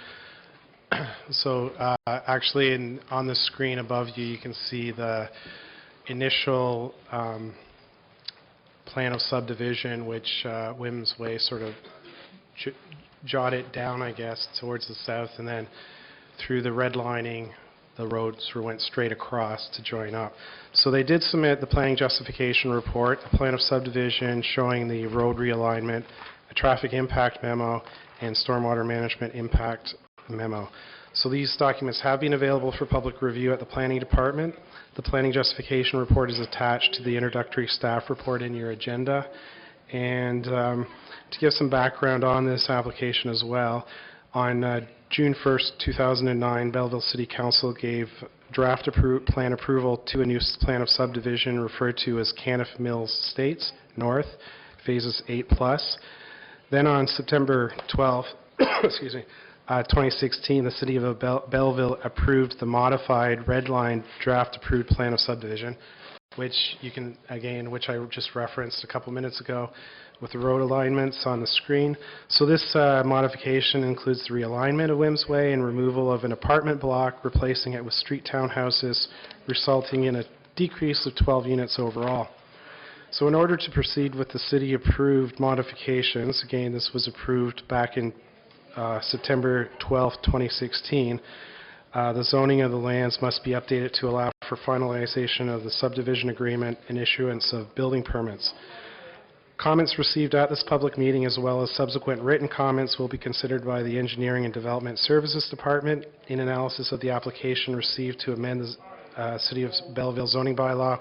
So actually on the screen above you, you can see the initial plan of subdivision, which Whims Way sort of jotted down, I guess, towards the south, and then through the redlining, the road sort of went straight across to join up. So they did submit the planning justification report, a plan of subdivision showing the road realignment, a traffic impact memo, and stormwater management impact memo. So these documents have been available for public review at the planning department. The planning justification report is attached to the introductory staff report in your agenda. And to give some background on this application as well, on June 1st, 2009, Belleville City Council gave draft plan approval to a new plan of subdivision referred to as Cannabis Mills Estates North, phases 8+. Then on September 12th, excuse me, 2016, the City of Belleville approved the modified red line draft approved plan of subdivision, which you can, again, which I just referenced a couple minutes ago, with the road alignments on the screen. So this modification includes the realignment of Whims Way and removal of an apartment block, replacing it with street townhouses, resulting in a decrease of 12 units overall. So in order to proceed with the city-approved modifications, again, this was approved back in September 12, 2016, The zoning of the lands must be updated to allow for finalization of the subdivision agreement and issuance of building permits. Comments received at this public meeting, as well as subsequent written comments, will be considered by the Engineering and Development Services Department in analysis of the application received to amend the City of Belleville zoning bylaw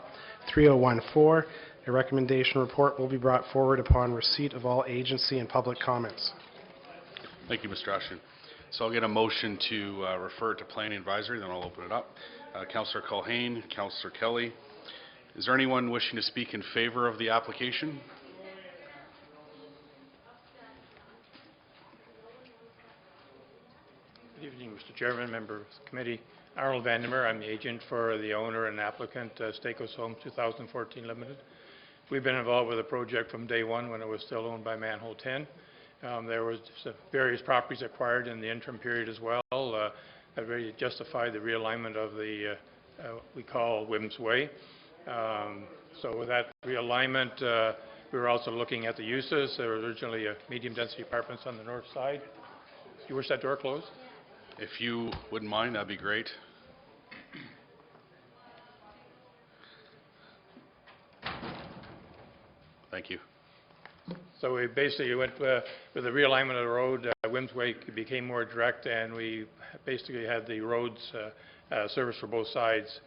3014. A recommendation report will be brought forward upon receipt of all agency and public comments. Thank you, Mr. Ashton. So I'll get a motion to refer it to Planning Advisory, then I'll open it up. Councillor Culhane, Councillor Kelly. Is there anyone wishing to speak in favor of the application? Good evening, Mr. Chairman, member of the committee. Arnold Vandemer, I'm the agent for the owner and applicant, Stakos Homes 2014 Limited. We've been involved with the project from day one when it was still owned by Manhole 10. There was various properties acquired in the interim period as well that really justified the realignment of the, we call Whims Way. So with that realignment, we were also looking at the uses. There were originally medium-density apartments on the north side. You wish that door closed? If you wouldn't mind, that'd be great. Thank you. So we basically went with the realignment of the road. Whims Way became more direct, and we basically had the roads service for both sides.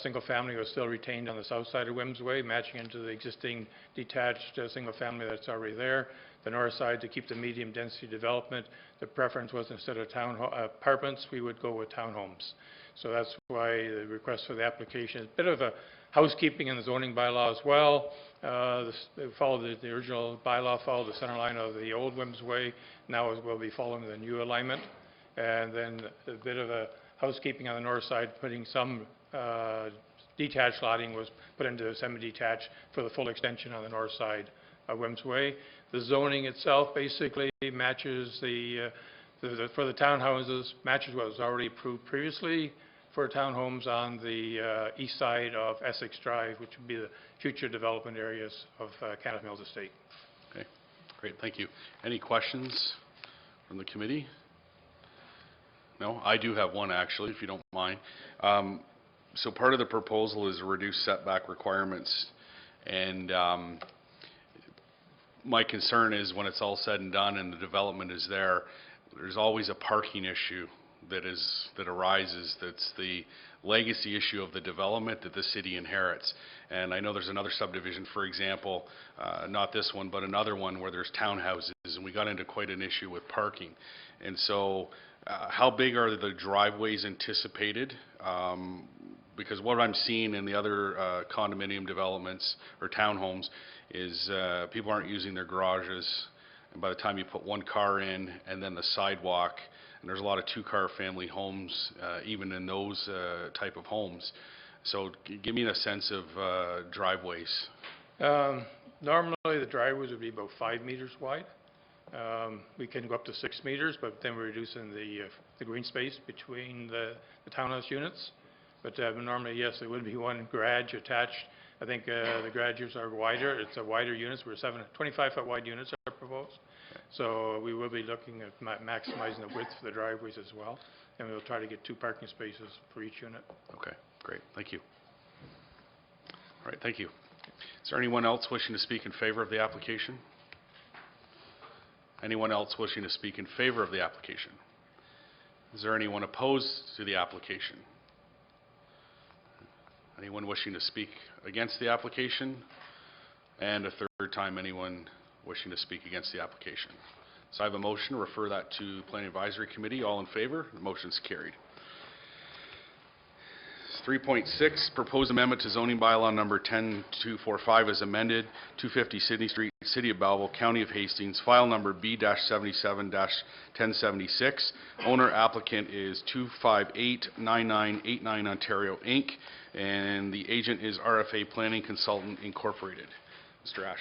Single family was still retained on the south side of Whims Way, matching into the existing detached single family that's already there. The north side, to keep the medium density development, the preference was instead of apartments, we would go with townhomes. So that's why the request for the application is a bit of a housekeeping in the zoning bylaw as well. The original bylaw followed the center line of the old Whims Way. Now we'll be following the new alignment. And then a bit of a housekeeping on the north side, putting some detached lotting was put into semi-detached for the full extension on the north side of Whims Way. The zoning itself basically matches for the townhouses, matches what was already approved previously for townhomes on the east side of Essex Drive, which would be the future development areas of Kenneth Mills Estate. Okay, great, thank you. Any questions from the committee? No, I do have one actually, if you don't mind. So part of the proposal is to reduce setback requirements, and my concern is when it's all said and done and the development is there, there's always a parking issue that arises. That's the legacy issue of the development that the city inherits. And I know there's another subdivision, for example, not this one, but another one where there's townhouses, and we got into quite an issue with parking. And so how big are the driveways anticipated? Because what I'm seeing in the other condominium developments or townhomes is people aren't using their garages, and by the time you put one car in and then the sidewalk, and there's a lot of two-car family homes even in those type of homes. So give me a sense of driveways. Normally the driveways would be about 5 meters wide. We can go up to 6 meters, but then we're reducing the green space between the townhouse units. But normally, yes, there would be one garage attached. I think the garages are wider. It's a wider units. We're 25-foot wide units are proposed. So we will be looking at maximizing the width for the driveways as well. And we'll try to get 2 parking spaces for each unit. Okay, great. Thank you. All right, thank you. Is there anyone else wishing to speak in favor of the application? Anyone else wishing to speak in favor of the application? Is there anyone opposed to the application? Anyone wishing to speak against the application? And a third time, anyone wishing to speak against the application? So I have a motion to refer that to Planning Advisory Committee. All in favor? The motion is carried. 3.6, proposed amendment to zoning bylaw number 10245 as amended, 250 Sydney Street, City of Belleville, County of Hastings, file number B-77-1076. Owner applicant is 2589989 Ontario Inc. and the agent is RFA Planning Consultant Incorporated. Mr. Ash.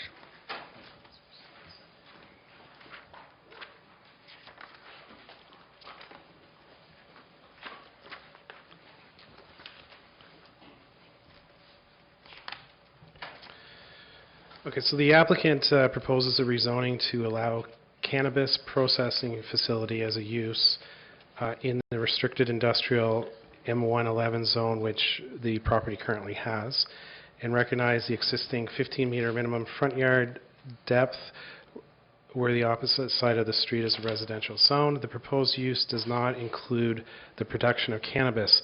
Okay, so the applicant proposes a rezoning to allow cannabis processing facility as a use in the restricted industrial M111 zone, which the property currently has, and recognize the existing 15-meter minimum front yard depth where the opposite side of the street is a residential zone. The proposed use does not include the production of cannabis.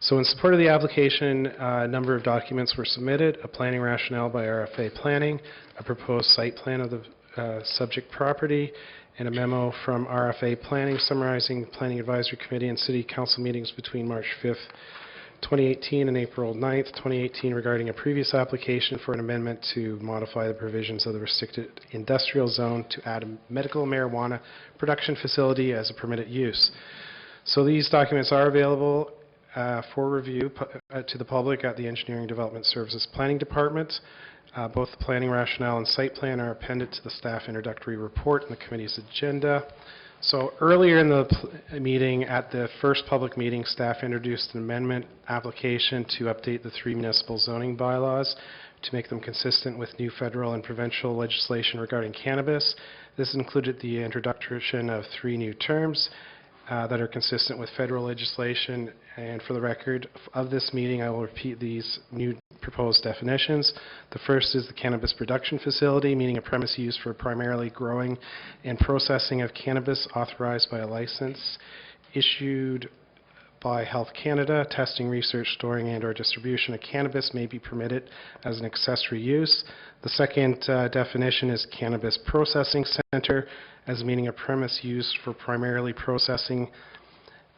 So in support of the application, a number of documents were submitted: a planning rationale by RFA Planning, a proposed site plan of the subject property, and a memo from RFA Planning summarizing the Planning Advisory Committee and City Council meetings between March 5th, 2018 and April 9th, 2018 regarding a previous application for an amendment to modify the provisions of the restricted industrial zone to add a medical marijuana production facility as a permitted use. So these documents are available for review to the public at the Engineering Development Services Planning Department. Both the planning rationale and site plan are appended to the staff introductory report in the committee's agenda. So earlier in the meeting, at the first public meeting, staff introduced an amendment application to update the 3 municipal zoning bylaws to make them consistent with new federal and provincial legislation regarding cannabis. This included the introduction of 3 new terms that are consistent with federal legislation. And for the record of this meeting, I will repeat these new proposed definitions. The first is the cannabis production facility, meaning a premise used for primarily growing and processing of cannabis authorized by a license issued by Health Canada. Testing, research, storing, and/or distribution of cannabis may be permitted as an accessory use. The second definition is cannabis processing center, as meaning a premise used for primarily processing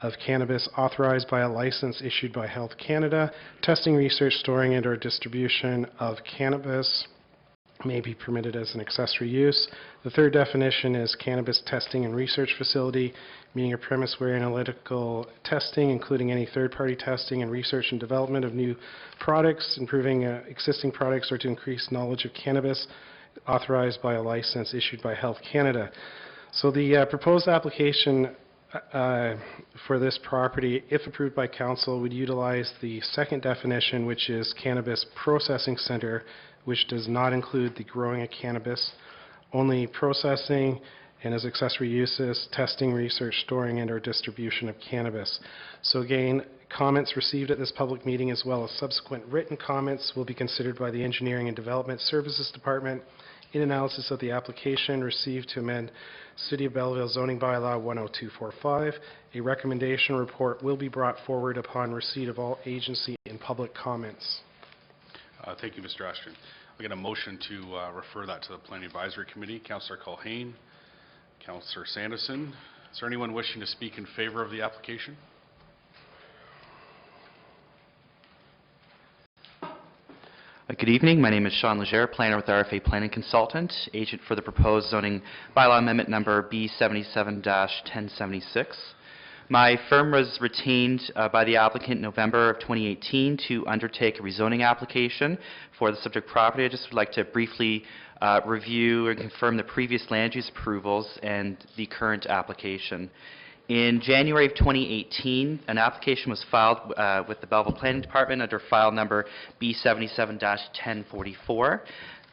of cannabis authorized by a license issued by Health Canada. Testing, research, storing, and/or distribution of cannabis may be permitted as an accessory use. The third definition is cannabis testing and research facility, meaning a premise where analytical testing, including any third-party testing and research and development of new products, improving existing products, or to increase knowledge of cannabis authorized by a license issued by Health Canada. So the proposed application for this property, if approved by council, would utilize the second definition, which is cannabis processing center, which does not include the growing of cannabis, only processing and as accessory uses, testing, research, storing, and/or distribution of cannabis. So again, comments received at this public meeting as well as subsequent written comments will be considered by the Engineering and Development Services Department in analysis of the application received to amend City of Belleville Zoning Bylaw 10245. A recommendation report will be brought forward upon receipt of all agency and public comments. Thank you, Mr. Ashton. I'll get a motion to refer that to the Planning Advisory Committee. Councillor Culhane, Councillor Sanderson. Is there anyone wishing to speak in favor of the application? Good evening. My name is Sean Legere, planner with RFA Planning Consultant, agent for the proposed zoning bylaw amendment number B77-1076. My firm was retained by the applicant in November of 2018 to undertake a rezoning application for the subject property. I just would like to briefly review and confirm the previous land use approvals and the current application. In January of 2018, an application was filed with the Belleville Planning Department under file number B77-1044.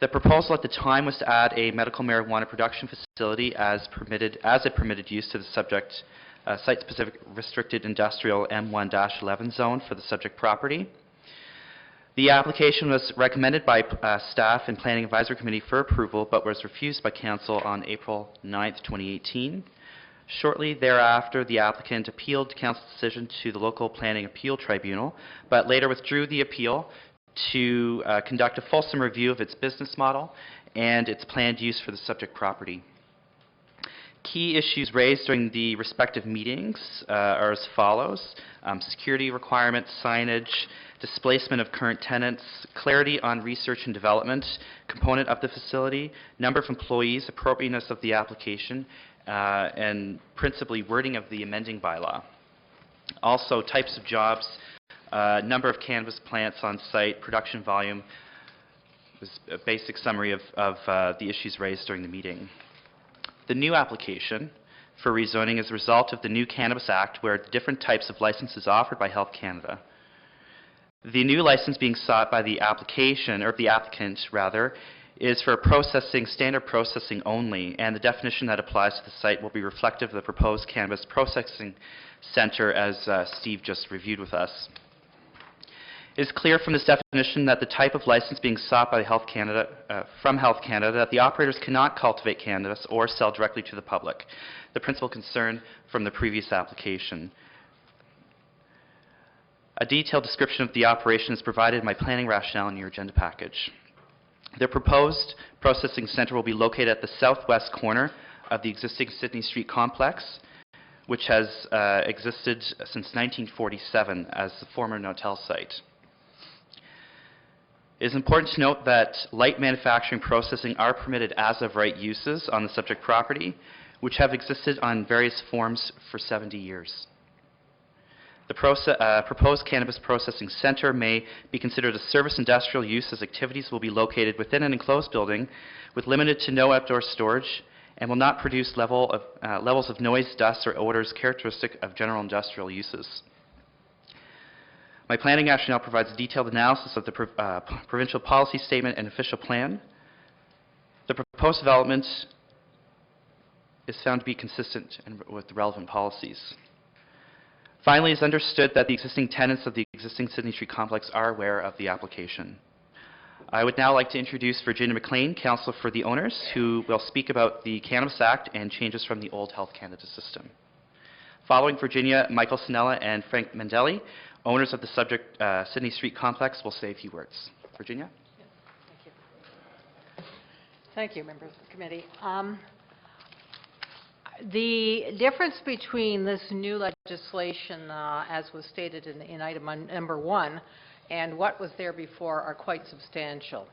The proposal at the time was to add a medical marijuana production facility as a permitted use to the subject site-specific restricted industrial M1-11 zone for the subject property. The application was recommended by staff and Planning Advisory Committee for approval, but was refused by Council on April 9th, 2018. Shortly thereafter, the applicant appealed Council's decision to the local planning appeal tribunal, but later withdrew the appeal to conduct a fulsome review of its business model and its planned use for the subject property. Key issues raised during the respective meetings are as follows: security requirements, signage, displacement of current tenants, clarity on research and development component of the facility, number of employees, appropriateness of the application, and principally wording of the amending bylaw. Also, types of jobs, number of cannabis plants on site, production volume. Was a basic summary of the issues raised during the meeting. The new application for rezoning is a result of the new Cannabis Act, where different types of licenses offered by Health Canada. The new license being sought by the application, or the applicant rather, is for processing, standard processing only, and the definition that applies to the site will be reflective of the proposed cannabis processing center as Steve just reviewed with us. It is clear from this definition that the type of license being sought by Health Canada, from Health Canada, that the operators cannot cultivate cannabis or sell directly to the public, the principal concern from the previous application. A detailed description of the operation is provided in my planning rationale in your agenda package. The proposed processing center will be located at the southwest corner of the existing Sydney Street complex, which has existed since 1947 as the former Notel site. It is important to note that light manufacturing processing are permitted as of right uses on the subject property, which have existed on various forms for 70 years. The proposed cannabis processing center may be considered a service industrial use, as activities will be located within an enclosed building with limited to no outdoor storage and will not produce levels of noise, dust, or odors characteristic of general industrial uses. My planning rationale provides a detailed analysis of the provincial policy statement and official plan. The proposed development is found to be consistent with the relevant policies. Finally, it is understood that the existing tenants of the existing Sydney Street complex are aware of the application. I would now like to introduce Virginia McLean, Counsel for the owners, who will speak about the Cannabis Act and changes from the old Health Canada system. Following Virginia, Michael Sinella and Frank Mandelli, owners of the subject Sydney Street complex, will say a few words. Virginia? Thank you. Thank you, members of the committee. The difference between this new legislation, as was stated in item number 1, and what was there before are quite substantial.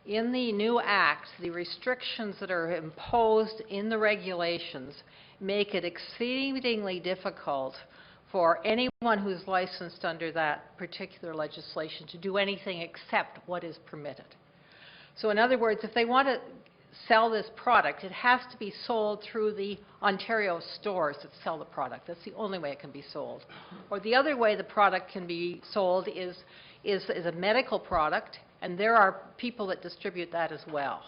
In the new Act, the restrictions that are imposed in the regulations make it exceedingly difficult for anyone who's licensed under that particular legislation to do anything except what is permitted. So in other words, if they want to sell this product, it has to be sold through the Ontario stores that sell the product. That's the only way it can be sold. Or the other way the product can be sold is a medical product, and there are people that distribute that as well.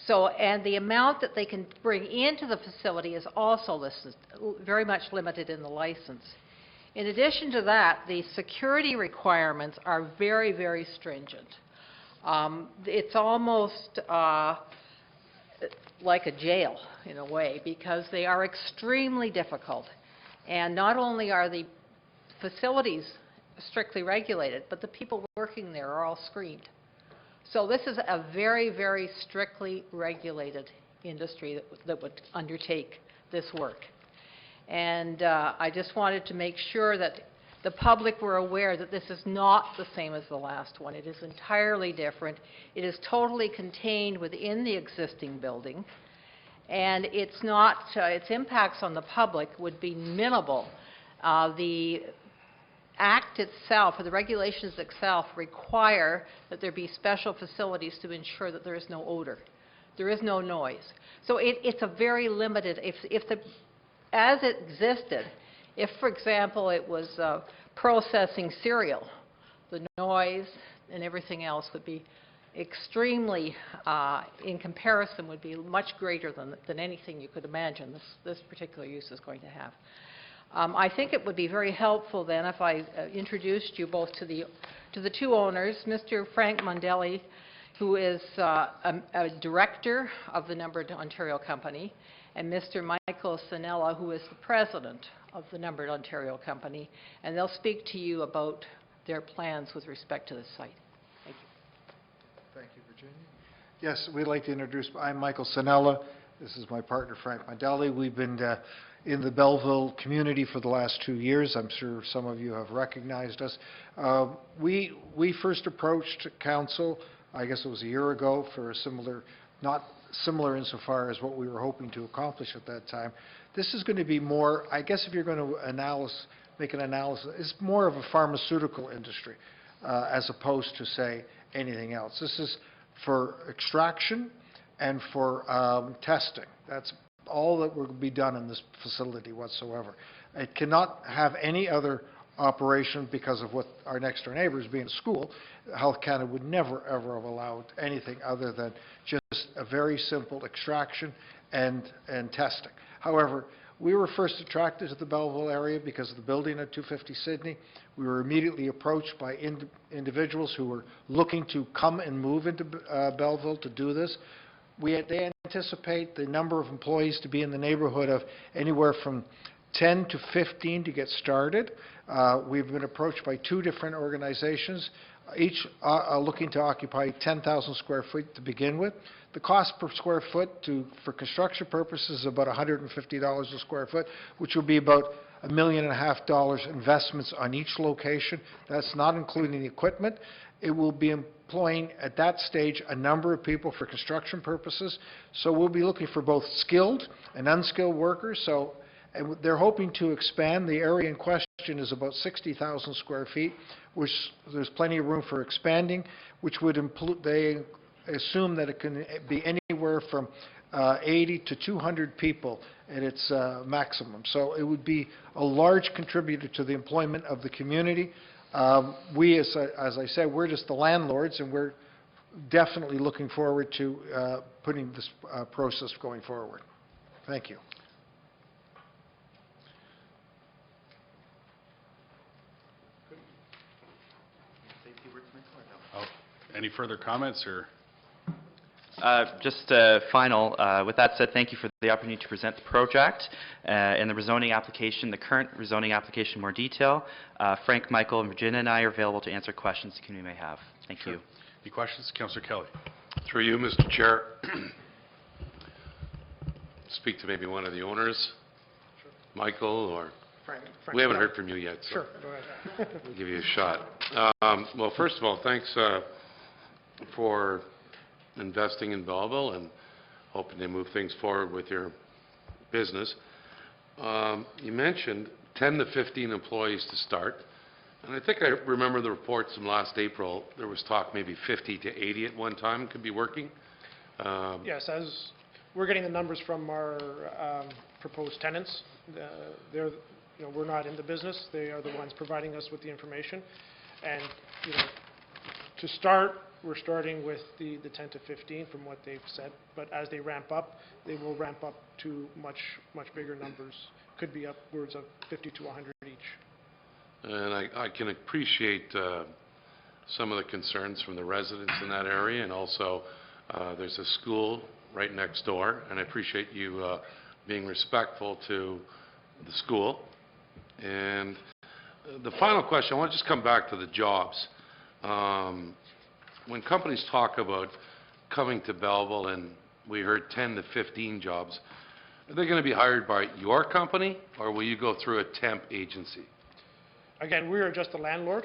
So, and the amount that they can bring into the facility is also listed, very much limited in the license. In addition to that, the security requirements are very, very stringent. It's almost like a jail in a way, because they are extremely difficult. And not only are the facilities strictly regulated, but the people working there are all screened. So this is a very, very strictly regulated industry that would undertake this work. And I just wanted to make sure that the public were aware that this is not the same as the last one. It is entirely different. It is totally contained within the existing building, and it's not, its impacts on the public would be minimal. The Act itself, or the regulations itself, require that there be special facilities to ensure that there is no odor. There is no noise. So it's a very limited, as it existed, if, for example, it was processing cereal, the noise and everything else would be extremely, in comparison, would be much greater than anything you could imagine this particular use is going to have. I think it would be very helpful then if I introduced you both to the two owners, Mr. Frank Mandelli, who is a director of the Numbered Ontario Company, and Mr. Michael Sinella, who is the president of the Numbered Ontario Company, and they'll speak to you about their plans with respect to this site. Thank you. Thank you, Virginia. Yes, we'd like to introduce, I'm Michael Sinella. This is my partner, Frank Mandelli. We've been in the Belleville community for the last 2 years. I'm sure some of you have recognized us. We first approached council, I guess it was a year ago, for a similar, not similar insofar as what we were hoping to accomplish at that time. This is going to be more, I guess if you're going to make an analysis, it's more of a pharmaceutical industry as opposed to, say, anything else. This is for extraction and for testing. That's all that will be done in this facility whatsoever. It cannot have any other operation because of what our next door neighbors being a school, Health Canada would never, ever have allowed anything other than just a very simple extraction and testing. However, we were first attracted to the Belleville area because of the building at 250 Sydney. We were immediately approached by individuals who were looking to come and move into Belleville to do this. They anticipate the number of employees to be in the neighborhood of anywhere from 10 to 15 to get started. We've been approached by 2 different organizations, each looking to occupy 10,000 square feet to begin with. The cost per square foot for construction purposes is about $150 a square foot, which will be about $1.5 million investments on each location. That's not including the equipment. It will be employing, at that stage, a number of people for construction purposes. So we'll be looking for both skilled and unskilled workers. And they're hoping to expand. The area in question is about 60,000 square feet, which there's plenty of room for expanding, which would include, they assume that it can be anywhere from 80 to 200 people at its maximum. So it would be a large contributor to the employment of the community. We, as I said, we're just the landlords, and we're definitely looking forward to putting this process going forward. Thank you. Any further comments, or? Just final, with that said, thank you for the opportunity to present the project and the rezoning application, the current rezoning application in more detail. Frank, Michael, and Virginia and I are available to answer questions the community may have. Thank you. Any questions? Councillor Kelly. Through you, Mr. Chair. Speak to maybe one of the owners, Michael, or Frank, we haven't heard from you yet. So sure, go ahead. I'll give you a shot. Well, first of all, thanks for investing in Belleville and hoping to move things forward with your business. You mentioned 10 to 15 employees to start, and I think I remember the reports from last April. There was talk maybe 50 to 80 at one time could be working. Yes, as we're getting the numbers from our proposed tenants. We're not in the business. They are the ones providing us with the information, and to start, we're starting with the 10 to 15 from what they've said, but as they ramp up, they will ramp up to much bigger numbers. Could be upwards of 50 to 100 each. And I can appreciate some of the concerns from the residents in that area, and also there's a school right next door, and I appreciate you being respectful to the school. And the final question, I want to just come back to the jobs. When companies talk about coming to Belleville, and we heard 10 to 15 jobs, are they going to be hired by your company, or will you go through a temp agency? Again, we are just a landlord,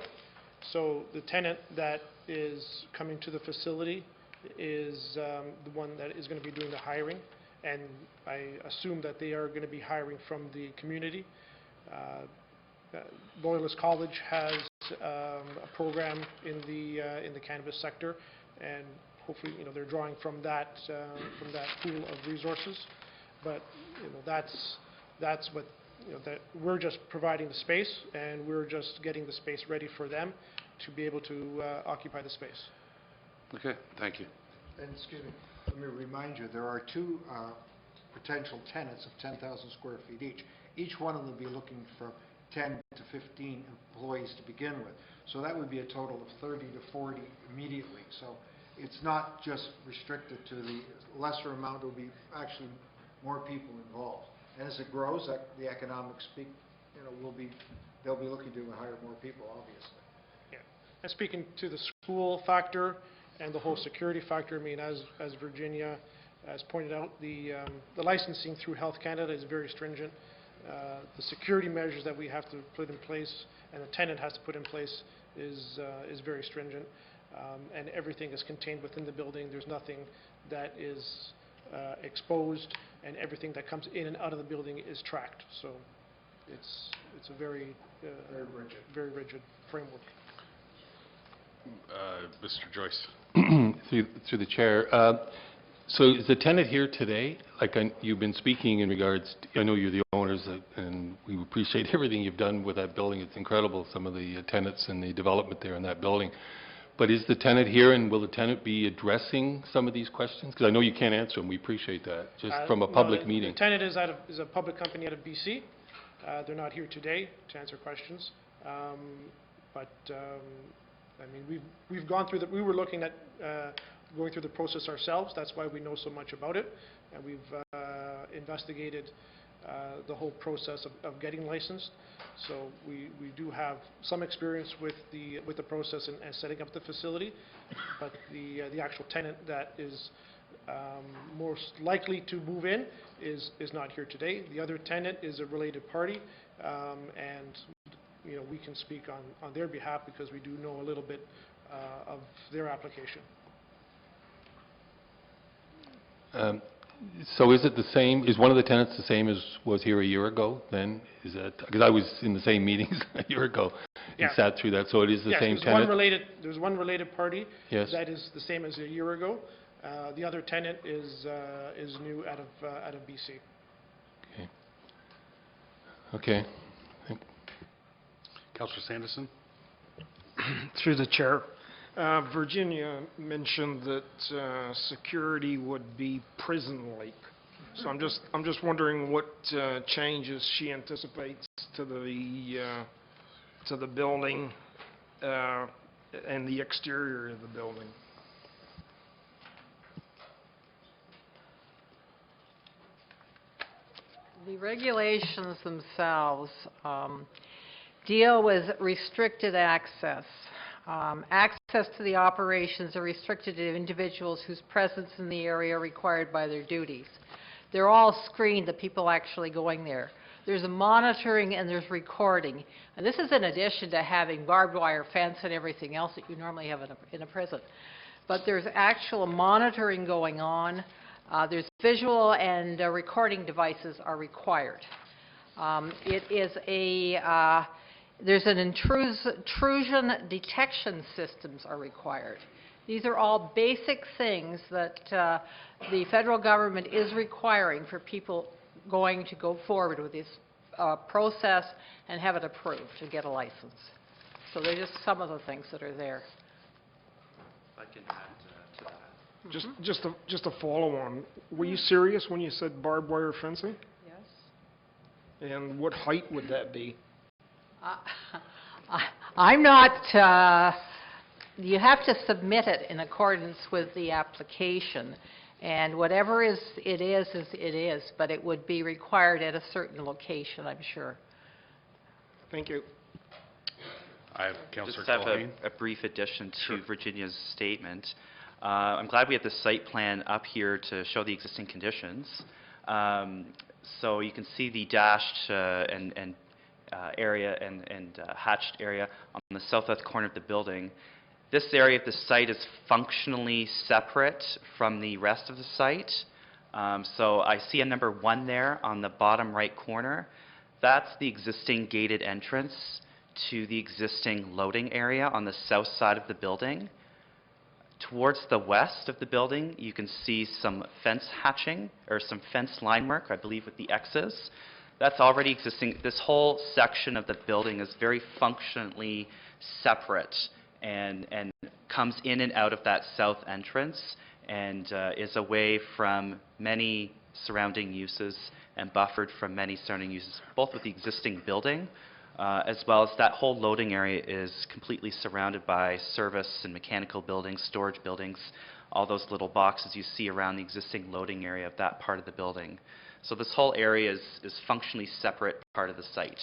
so the tenant that is coming to the facility is the one that is going to be doing the hiring, and I assume that they are going to be hiring from the community. Loyalist College has a program in the cannabis sector, and hopefully, they're drawing from that pool of resources. But that's what that we're just providing the space, and we're just getting the space ready for them to be able to occupy the space. Okay, thank you. And excuse me, let me remind you, there are 2 potential tenants of 10,000 square feet each. Each one of them will be looking for 10 to 15 employees to begin with. So that would be a total of 30 to 40 immediately. So it's not just restricted to the lesser amount. It will be actually more people involved. And as it grows, the economics speak, they'll be looking to hire more people, obviously. Yeah. And speaking to the school factor and the whole security factor, I mean, as Virginia has pointed out, the licensing through Health Canada is very stringent. The security measures that we have to put in place and the tenant has to put in place is very stringent, and everything is contained within the building. There's nothing that is exposed, and everything that comes in and out of the building is tracked. So it's a very rigid framework. Mr. Joyce. Through the chair. So is the tenant here today? Like, you've been speaking in regards, I know you're the owners, and we appreciate everything you've done with that building. It's incredible, some of the tenants and the development there in that building. But is the tenant here, and will the tenant be addressing some of these questions? Because I know you can't answer them, we appreciate that, just from a public meeting. The tenant is a public company out of BC. They're not here today to answer questions. I mean, we've gone through we were looking at going through the process ourselves. That's why we know so much about it. And we've investigated the whole process of getting licensed. So we do have some experience with the process and setting up the facility. But the actual tenant that is most likely to move in is not here today. The other tenant is a related party, and we can speak on their behalf because we do know a little bit of their application. So is it the same, is one of the tenants the same as was here a year ago then? Is that, because I was in the same meetings a year ago and sat through that, so it is the same tenant? There's one related party that is the same as a year ago. The other tenant is new out of BC. Okay. Councillor Sanderson? Through the chair. Virginia mentioned that security would be prison-like. So I'm just wondering what changes she anticipates to the building and the exterior of the building. The regulations themselves deal with restricted access. Access to the operations are restricted to individuals whose presence in the area are required by their duties. They're all screened, the people actually going there. There's a monitoring and there's recording. And this is in addition to having barbed wire fence and everything else that you normally have in a prison. But there's actual monitoring going on. There's visual and recording devices are required. There's an intrusion detection systems are required. These are all basic things that the federal government is requiring for people going to go forward with this process and have it approved to get a license. So they're just some of the things that are there. If I can add to that. Just a follow-on. Were you serious when you said barbed wire fencing? Yes. And what height would that be? I'm not, you have to submit it in accordance with the application, and whatever it is, but it would be required at a certain location, I'm sure. Thank you. I have Councillor Just have Culhane. a brief addition to Virginia's statement. I'm glad we have the site plan up here to show the existing conditions. So you can see the dashed area and hatched area on the southwest corner of the building. This area of the site is functionally separate from the rest of the site. So I see a number 1 there on the bottom right corner. That's the existing gated entrance to the existing loading area on the south side of the building. Towards the west of the building, you can see some fence hatching, or some fence line work, I believe with the X's. That's already existing. This whole section of the building is very functionally separate and comes in and out of that south entrance and is away from many surrounding uses and buffered from many surrounding uses, both with the existing building as well as that whole loading area is completely surrounded by service and mechanical buildings, storage buildings, all those little boxes you see around the existing loading area of that part of the building. So this whole area is functionally separate part of the site.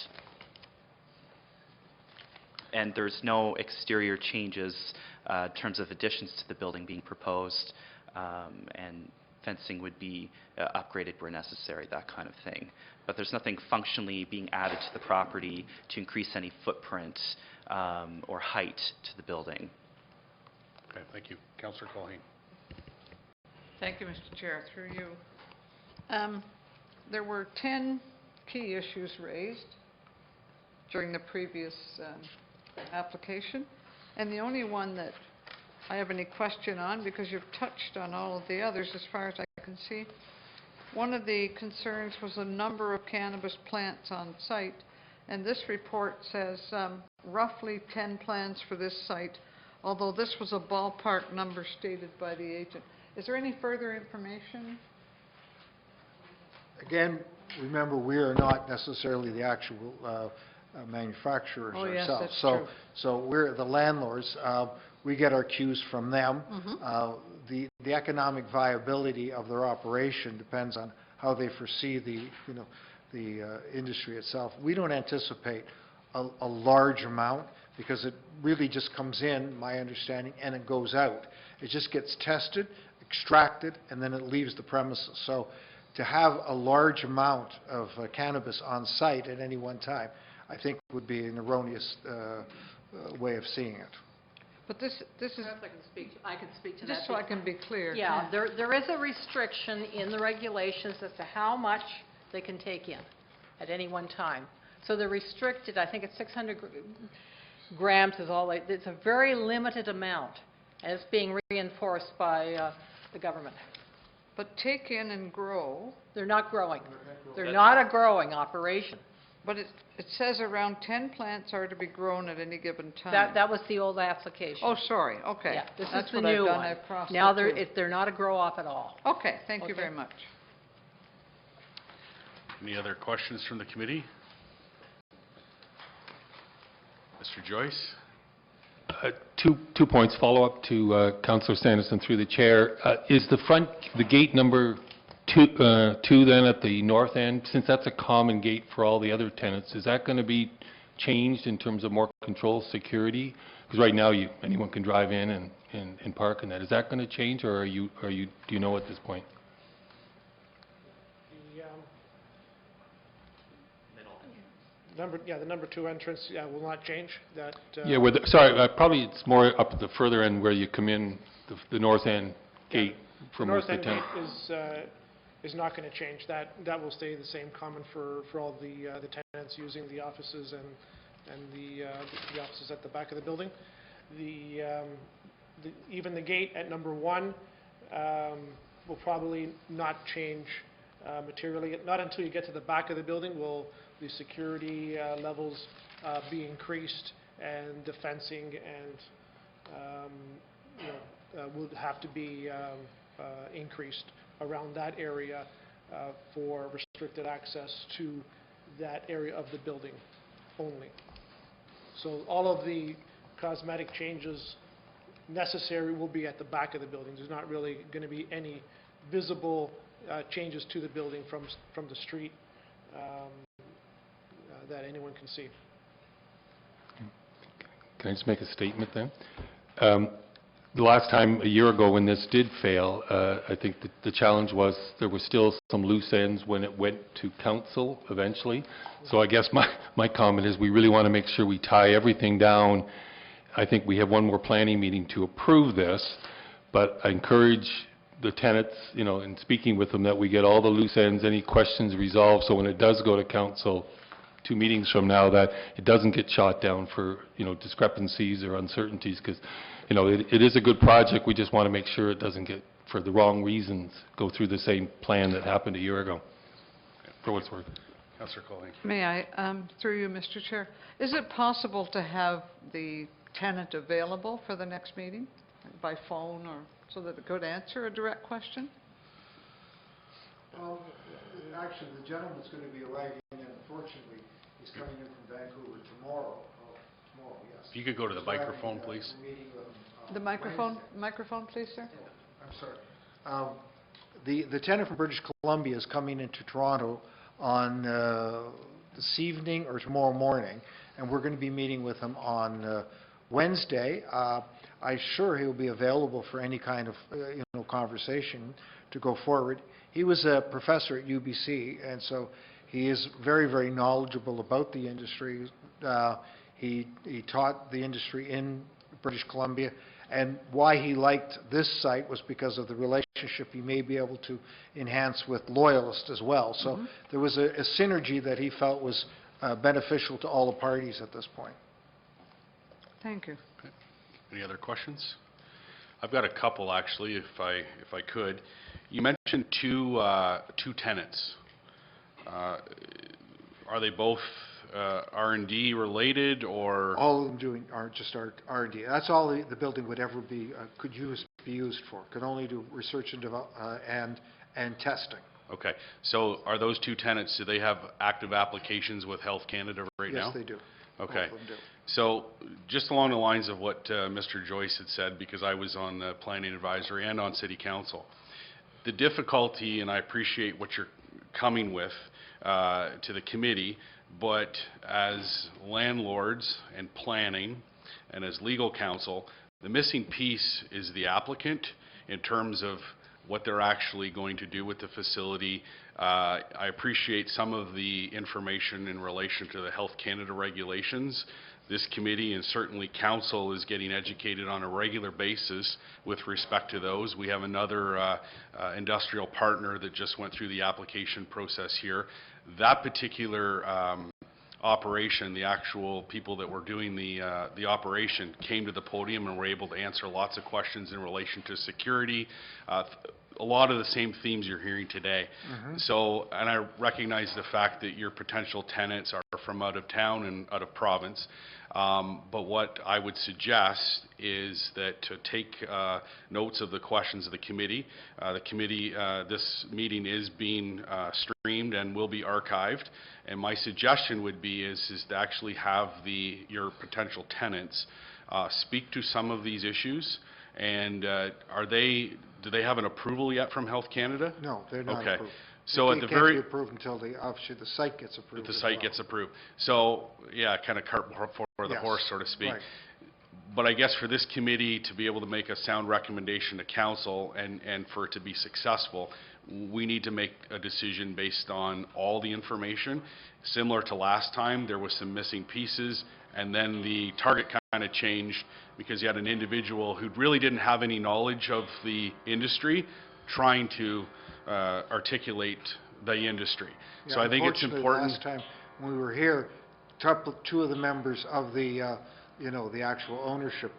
And there's no exterior changes in terms of additions to the building being proposed, and fencing would be upgraded where necessary, that kind of thing. But there's nothing functionally being added to the property to increase any footprint or height to the building. Okay, thank you. Councillor Culhane. Thank you, Mr. Chair. Through you. There were 10 key issues raised during the previous application, and the only one that I have any question on, because you've touched on all of the others as far as I can see. One of the concerns was the number of cannabis plants on site, and this report says roughly 10 plants for this site, although this was a ballpark number stated by the agent. Is there any further information? Again, remember, we are not necessarily the actual manufacturers Oh, yes, ourselves. that's So, true. so we're the landlords. We get our cues from them. The economic viability of their operation depends on how they foresee the industry itself. We don't anticipate a large amount, because it really just comes in, my understanding, and it goes out. It just gets tested, extracted, and then it leaves the premises. So to have a large amount of cannabis on site at any one time, I think would be an erroneous way of seeing it. But this is, Perhaps I can speak to that. just so I can be clear. Yeah, there is a restriction in the regulations as to how much they can take in at any one time. So they're restricted, I think it's 600 grams is all, it's a very limited amount, and it's being reinforced by the government. But take in and grow. They're not growing. They're not a growing operation. But it says around 10 plants are to be grown at any given time. That was the old application. Oh, sorry, okay. Yeah, this That's is the what I've new done. one. I've crossed Now it too. they're not a grow-off at all. Okay, thank you Okay. very much. Any other questions from the committee? Mr. Joyce? Two points, follow-up to Councillor Sanderson through the chair. Is the gate number two then at the north end, since that's a common gate for all the other tenants, is that going to be changed in terms of more control security? Because right now anyone can drive in and park in that. Is that going to change, or do you know at this point? The number 2 entrance, will not change. That, Yeah, sorry, probably it's more up at the further end where you come in, the north end gate for most of the tenants. The north end gate is not going to change. That will stay the same, common for all the tenants using the offices and the offices at the back of the building. Even the gate at number 1 will probably not change materially. Not until you get to the back of the building will the security levels be increased, and the fencing and will have to be increased around that area for restricted access to that area of the building only. So all of the cosmetic changes necessary will be at the back of the building. There's not really going to be any visible changes to the building from the street that anyone can see. Can I just make a statement then? The last time, a year ago, when this did fail, I think the challenge was there were still some loose ends when it went to council eventually. So I guess my comment is we really want to make sure we tie everything down. I think we have one more planning meeting to approve this, but I encourage the tenants, in speaking with them, that we get all the loose ends, any questions resolved, so when it does go to council 2 meetings from now, that it doesn't get shot down for, discrepancies or uncertainties, because, it is a good project. We just want to make sure it doesn't get, for the wrong reasons, go through the same plan that happened a year ago. For what's worth. Councillor Cole, thank May I, through you, Mr. Chair, is it possible to have the tenant available for the next meeting by phone, or so that it could answer a direct question? Well, actually, the gentleman's going to be arriving, and unfortunately, he's coming in from Vancouver tomorrow. Tomorrow, yes. If you could go to the microphone, please. The microphone, please, sir. I'm sorry. The tenant from British Columbia is coming into Toronto on this evening or tomorrow morning, and we're going to be meeting with him on Wednesday. I'm sure he'll be available for any kind of conversation to go forward. He was a professor at UBC, and so he is very, very knowledgeable about the industry. He taught the industry in British Columbia, and why he liked this site was because of the relationship he may be able to enhance with Loyalist as well. So there was a synergy that he felt was beneficial to all the parties at this point. Thank you. Okay. Any other questions? I've got a couple, actually, if I could. You mentioned two tenants. Are they both R&D related, or? All of them are just R&D. That's all the building would ever be, be used for. Could only do research and and testing. Okay. So are those two tenants, do they have active applications with Health Canada right now? Yes, they do. Okay. Both of them do. So just along the lines of what Mr. Joyce had said, because I was on the Planning Advisory and on City Council, the difficulty, and I appreciate what you're coming with to the committee, but as landlords and planning and as legal counsel, the missing piece is the applicant in terms of what they're actually going to do with the facility. I appreciate some of the information in relation to the Health Canada regulations. This committee and certainly council is getting educated on a regular basis with respect to those. We have another industrial partner that just went through the application process here. That particular operation, the actual people that were doing the operation came to the podium and were able to answer lots of questions in relation to security, a lot of the same themes you're hearing today. So, and I recognize the fact that your potential tenants are from out of town and out of province, but what I would suggest is that to take notes of the questions of the committee. This meeting is being streamed and will be archived, and my suggestion would be is to actually have your potential tenants speak to some of these issues. And do they have an approval yet from Health Canada? No, they're not approved. So It can't be approved until obviously the site gets approved. The site gets approved. So, yeah, kind of cart before the horse, so to speak. Right. But I guess for this committee to be able to make a sound recommendation to council and for it to be successful, we need to make a decision based on all the information. Similar to last time, there was some missing pieces, and then the target kind of changed because you had an individual who really didn't have any knowledge of the industry trying to articulate the industry. Yeah, so I think it's important. Last time when we were here, two of the members of the the actual ownership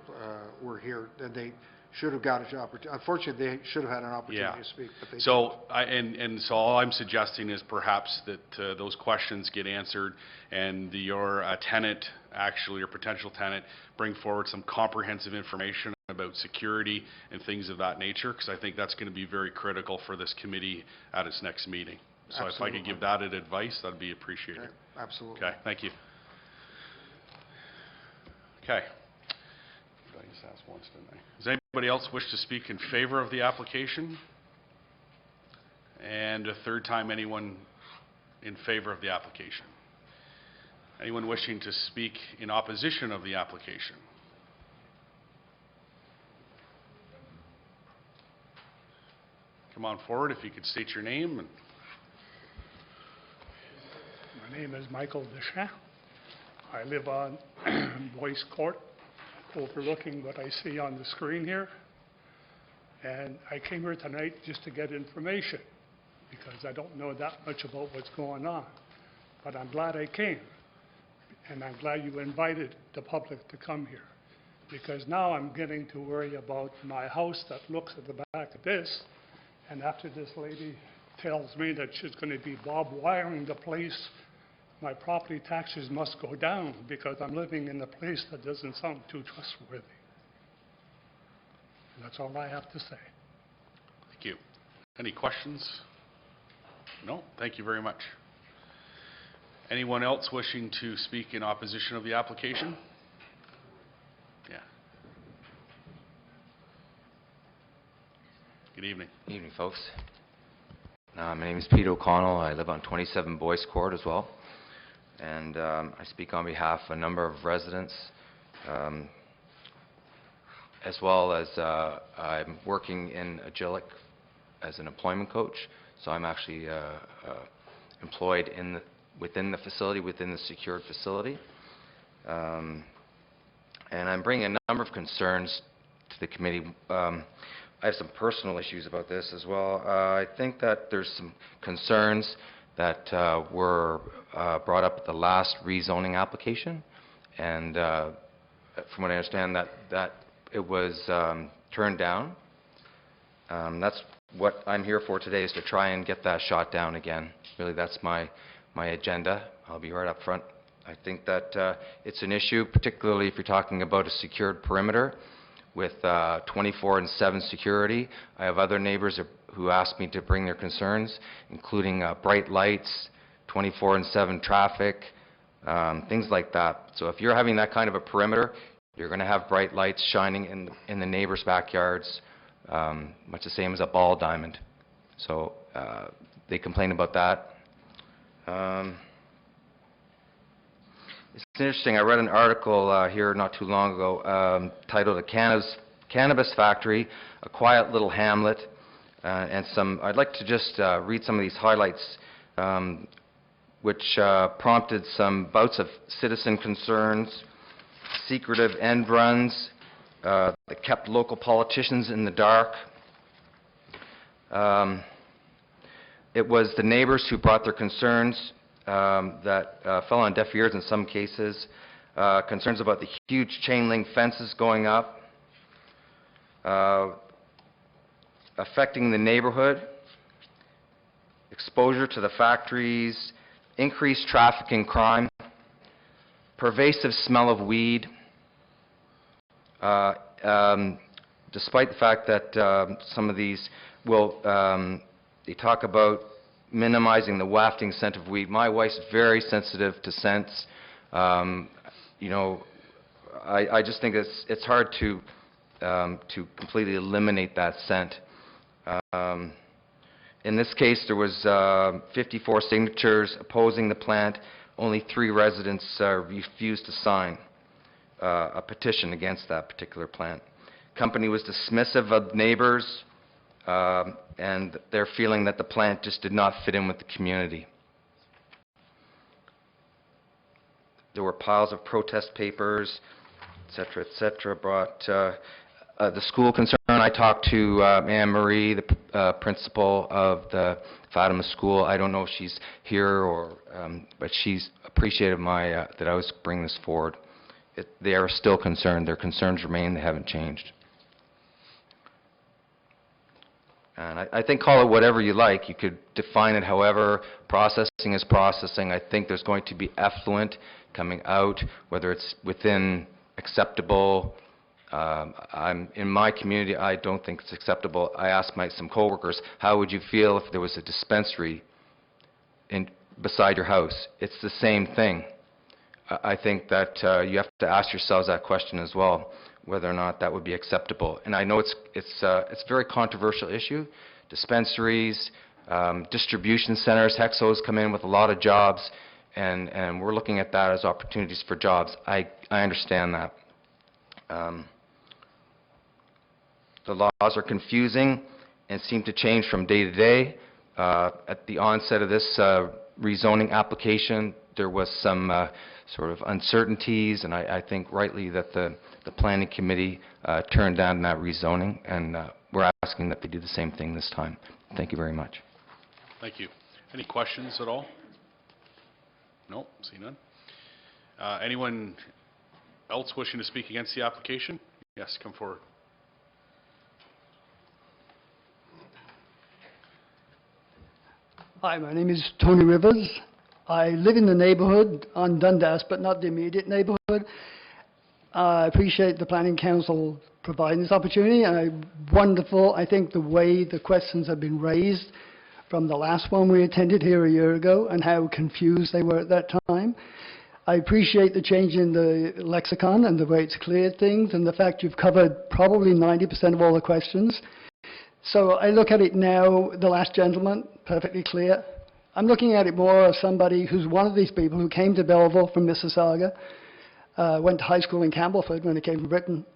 were here, and they should have got an opportunity. Unfortunately, they should have had an opportunity to speak, but they didn't. So all I'm suggesting is perhaps that those questions get answered, and your tenant, actually your potential tenant, bring forward some comprehensive information about security and things of that nature, because I think that's going to be very critical for this committee at its next meeting. So if I could give that advice, that'd be appreciated. Okay, absolutely. Okay, thank you. Okay. I just asked once, didn't I? Does anybody else wish to speak in favor of the application? And a third time, anyone in favor of the application? Anyone wishing to speak in opposition of the application? Come on forward if you could state your name. My name is Michael Deschamps. I live on Boyce Court, overlooking what I see on the screen here. And I came here tonight just to get information, because I don't know that much about what's going on. But I'm glad I came, and I'm glad you invited the public to come here, because now I'm getting to worry about my house that looks at the back of this, and after this lady tells me that she's going to be barbed wiring the place, my property taxes must go down, because I'm living in a place that doesn't sound too trustworthy. And that's all I have to say. Thank you. Any questions? No? Thank you very much. Anyone else wishing to speak in opposition of the application? Yeah. Good evening. Good evening, folks. My name is Pete O'Connell. I live on 27 Boyce Court as well. And I speak on behalf of a number of residents, as well as I'm working in Agilic as an employment coach. So I'm actually employed within the facility, within the secured facility. And I'm bringing a number of concerns to the committee. I have some personal issues about this as well. I think that there's some concerns that were brought up at the last rezoning application, and from what I understand, that it was turned down. That's what I'm here for today, is to try and get that shot down again. Really, that's my agenda. I'll be right up front. I think that it's an issue, particularly if you're talking about a secured perimeter with 24/7 security. I have other neighbors who asked me to bring their concerns, including bright lights, 24/7 traffic, things like that. So if you're having that kind of a perimeter, you're going to have bright lights shining in the neighbors' backyards, much the same as a ball diamond. So they complain about that. It's interesting, I read an article here not too long ago titled "A Cannabis Factory, a Quiet Little Hamlet," and I'd like to just read some of these highlights which prompted some bouts of citizen concerns, secretive end runs that kept local politicians in the dark. It was the neighbors who brought their concerns that fell on deaf ears in some cases, concerns about the huge chain link fences going up, affecting the neighborhood, exposure to the factories, increased traffic and crime, pervasive smell of weed, despite the fact that some of these will, they talk about minimizing the wafting scent of weed. My wife's very sensitive to scents. You know, I just think it's hard to completely eliminate that scent. In this case, there was 54 signatures opposing the plant. Only 3 residents refused to sign a petition against that particular plant. Company was dismissive of neighbors, and they're feeling that the plant just did not fit in with the community. There were piles of protest papers, et cetera, brought. The school concern, I talked to Anne Marie, the principal of the Fatima School. I don't know if she's here, but she's appreciated that I was bringing this forward. They are still concerned. Their concerns remain. They haven't changed. And I think call it whatever you like. You could define it however. Processing is processing. I think there's going to be effluent coming out, whether it's within acceptable. In my community, I don't think it's acceptable. I asked some coworkers, how would you feel if there was a dispensary beside your house? It's the same thing. I think that you have to ask yourselves that question as well, whether or not that would be acceptable. And I know it's a very controversial issue. Dispensaries, distribution centers, Hexos come in with a lot of jobs, and we're looking at that as opportunities for jobs. I understand that. The laws are confusing and seem to change from day to day. At the onset of this rezoning application, there was some sort of uncertainties, and I think rightly that the planning committee turned down that rezoning, and we're asking that they do the same thing this time. Thank you very much. Thank you. Any questions at all? No, see none. Anyone else wishing to speak against the application? Yes, come forward. Hi, my name is Tony Rivers. I live in the neighbourhood on Dundas, but not the immediate neighbourhood. I appreciate the Planning Council providing this opportunity, and wonderful, I think, the way the questions have been raised from the last one we attended here a year ago and how confused they were at that time. I appreciate the change in the lexicon and the way it's cleared things, and the fact you've covered probably 90% of all the questions. So I look at it now, the last gentleman, perfectly clear. I'm looking at it more as somebody who's one of these people who came to Belleville from Mississauga, went to high school in Campbellford when he came from Britain.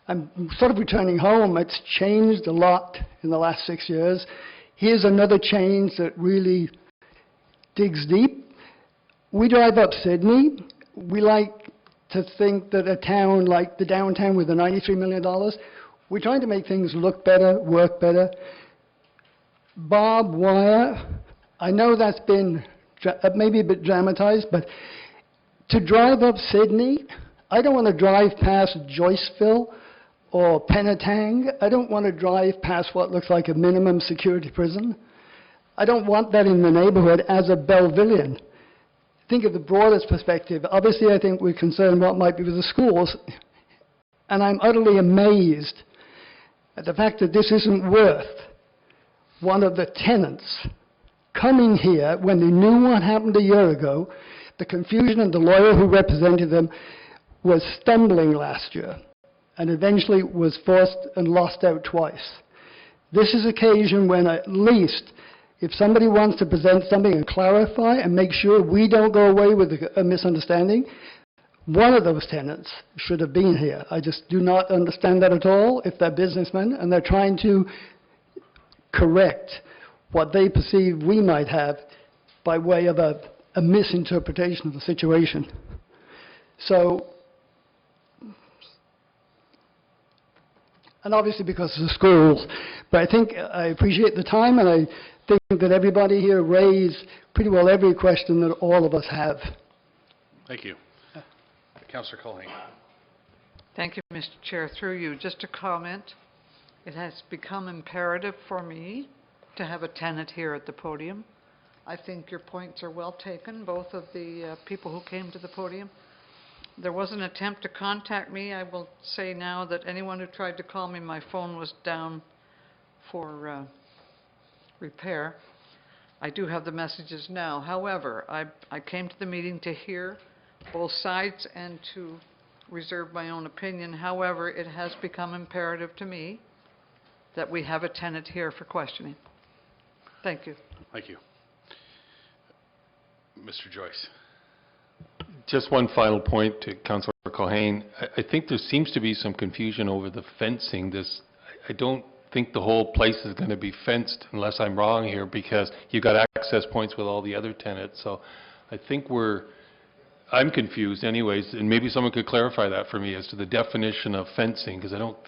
I'm sort of returning home. It's changed a lot in the last 6 years. Here's another change that really digs deep. We drive up Sydney. We like to think that a town like the downtown with the $93 million, we're trying to make things look better, work better. Barbed wire, I know that's been maybe a bit dramatized, but to drive up Sydney, I don't want to drive past Joyceville or Penetang. I don't want to drive past what looks like a minimum security prison. I don't want that in the neighborhood as a Bellevillian. Think of the broadest perspective. Obviously, I think we're concerned what might be with the schools, and I'm utterly amazed at the fact that this isn't worth one of the tenants coming here when they knew what happened a year ago. The confusion, and the lawyer who represented them was stumbling last year and eventually was forced and lost out twice. This is occasion when at least if somebody wants to present something and clarify and make sure we don't go away with a misunderstanding, one of those tenants should have been here. I just do not understand that at all if they're businessmen and they're trying to correct what they perceive we might have by way of a misinterpretation of the situation. So, and obviously because of the schools, but I appreciate the time, and I think that everybody here raised pretty well every question that all of us have. Thank you. Councillor Culhane. Thank you, Mr. Chair. Through you, just a comment. It has become imperative for me to have a tenant here at the podium. I think your points are well taken, both of the people who came to the podium. There was an attempt to contact me. I will say now that anyone who tried to call me, my phone was down for repair. I do have the messages now. However, I came to the meeting to hear both sides and to reserve my own opinion. However, it has become imperative to me that we have a tenant here for questioning. Thank you. Thank you. Mr. Joyce. Just one final point to Councillor Culhane. I think there seems to be some confusion over the fencing. I don't think the whole place is going to be fenced, unless I'm wrong here, because you've got access points with all the other tenants. So I think I'm confused anyways, and maybe someone could clarify that for me as to the definition of fencing, because I don't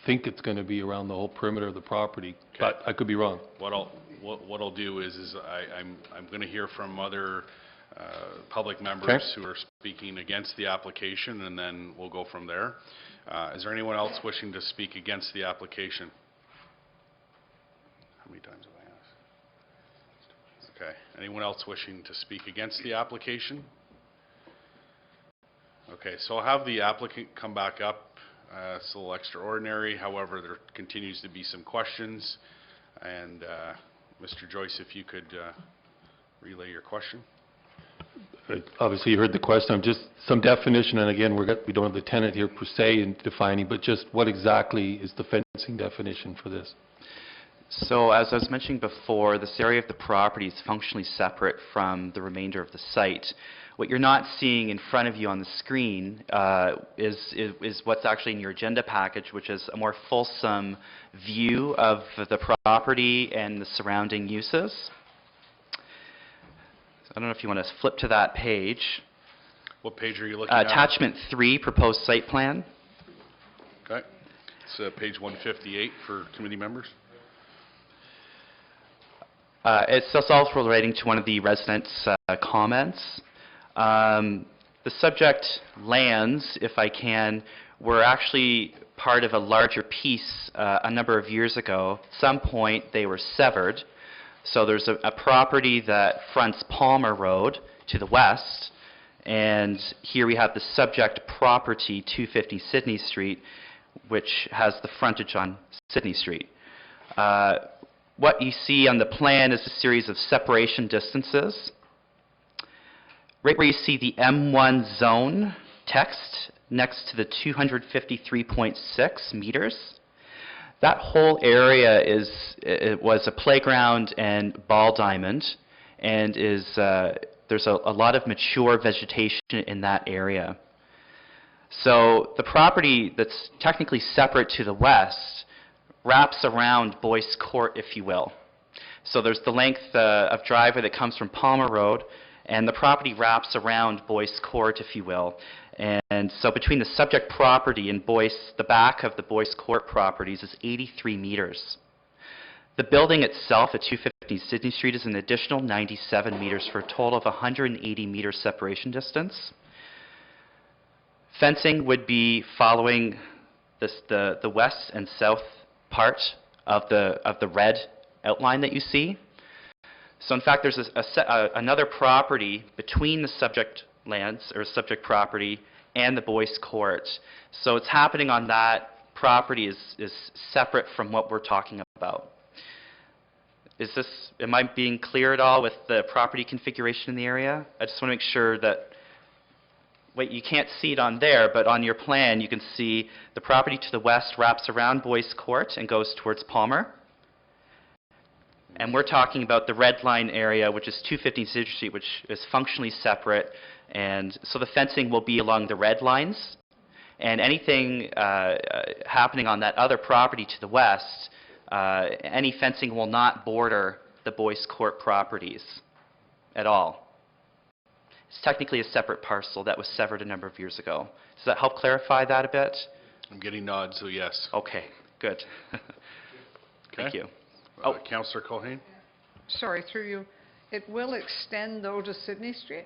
think it's going to be around the whole perimeter of the property, but I could be wrong. What I'll do is I'm going to hear from other public members who are speaking against the application, and then we'll go from there. Is there anyone else wishing to speak against the application? How many times have I asked? Okay. Anyone else wishing to speak against the application? Okay, so I'll have the applicant come back up. It's a little extraordinary. However, there continues to be some questions. And Mr. Joyce, if you could relay your question. Obviously, you heard the question. Just some definition, and again, we don't have the tenant here per se in defining, but just what exactly is the fencing definition for this? So as I was mentioning before, this area of the property is functionally separate from the remainder of the site. What you're not seeing in front of you on the screen is what's actually in your agenda package, which is a more fulsome view of the property and the surrounding uses. I don't know if you want to flip to that page. What page are you looking at? Attachment 3, proposed site plan. Okay. It's page 158 for committee members. It's also relating to one of the residents' comments. The subject lands, if I can, were actually part of a larger piece a number of years ago. At some point, they were severed. So there's a property that fronts Palmer Road to the west, and here we have the subject property, 250 Sydney Street, which has the frontage on Sydney Street. What you see on the plan is a series of separation distances. Right where you see the M1 zone text next to the 253.6 meters, that whole area was a playground and ball diamond, and there's a lot of mature vegetation in that area. So the property that's technically separate to the west wraps around Boyce Court, if you will. So there's the length of driveway that comes from Palmer Road, and the property wraps around Boyce Court, if you will. And so between the subject property and Boyce, the back of the Boyce Court properties is 83 meters. The building itself at 250 Sydney Street is an additional 97 meters for a total of 180 meter separation distance. Fencing would be following the west and south part of the red outline that you see. So in fact, there's another property between the subject lands or subject property and the Boyce Court. So it's happening on that property is separate from what we're talking about. Am I being clear at all with the property configuration in the area? I just want to make sure that, wait, you can't see it on there, but on your plan you can see the property to the west wraps around Boyce Court and goes towards Palmer. And we're talking about the red line area, which is 215 Citrus Street, which is functionally separate. And so the fencing will be along the red lines. And anything happening on that other property to the west, any fencing will not border the Boyce Court properties at all. It's technically a separate parcel that was severed a number of years ago. Does that help clarify that a bit? I'm getting nods, so yes. Okay, good. Thank you. Councillor Culhane? Sorry, through you. It will extend, though, to Sydney Street?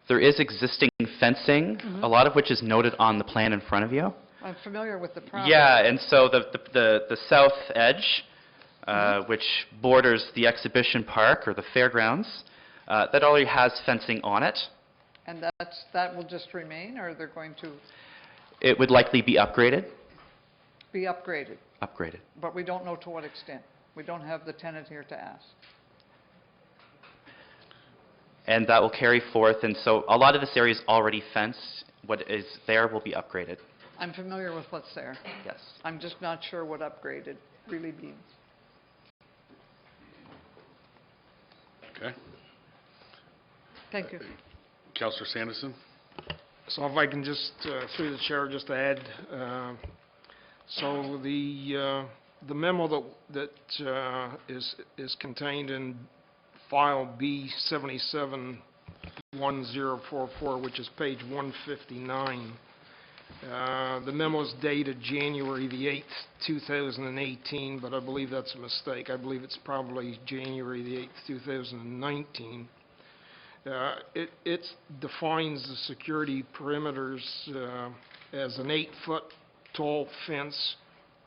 There is existing fencing, a lot of which is noted on the plan in front of you. I'm familiar with the property. Yeah, and so the south edge, which borders the exhibition park or the fairgrounds, that already has fencing on it. And that will just remain, or they're going to It would likely be upgraded. be upgraded? Upgraded. But we don't know to what extent. We don't have the tenant here to ask. And that will carry forth, and so a lot of this area is already fenced. What is there will be upgraded. I'm familiar with what's there. Yes. I'm just not sure what upgraded really means. Okay. Thank you. Councillor Sanderson? So if I can just, through the chair, just add, so the memo that is contained in file B771044, which is page 159. The memo is dated January the 8th, 2018, but I believe that's a mistake. I believe it's probably January the 8th, 2019. It defines the security perimeters as an 8-foot tall fence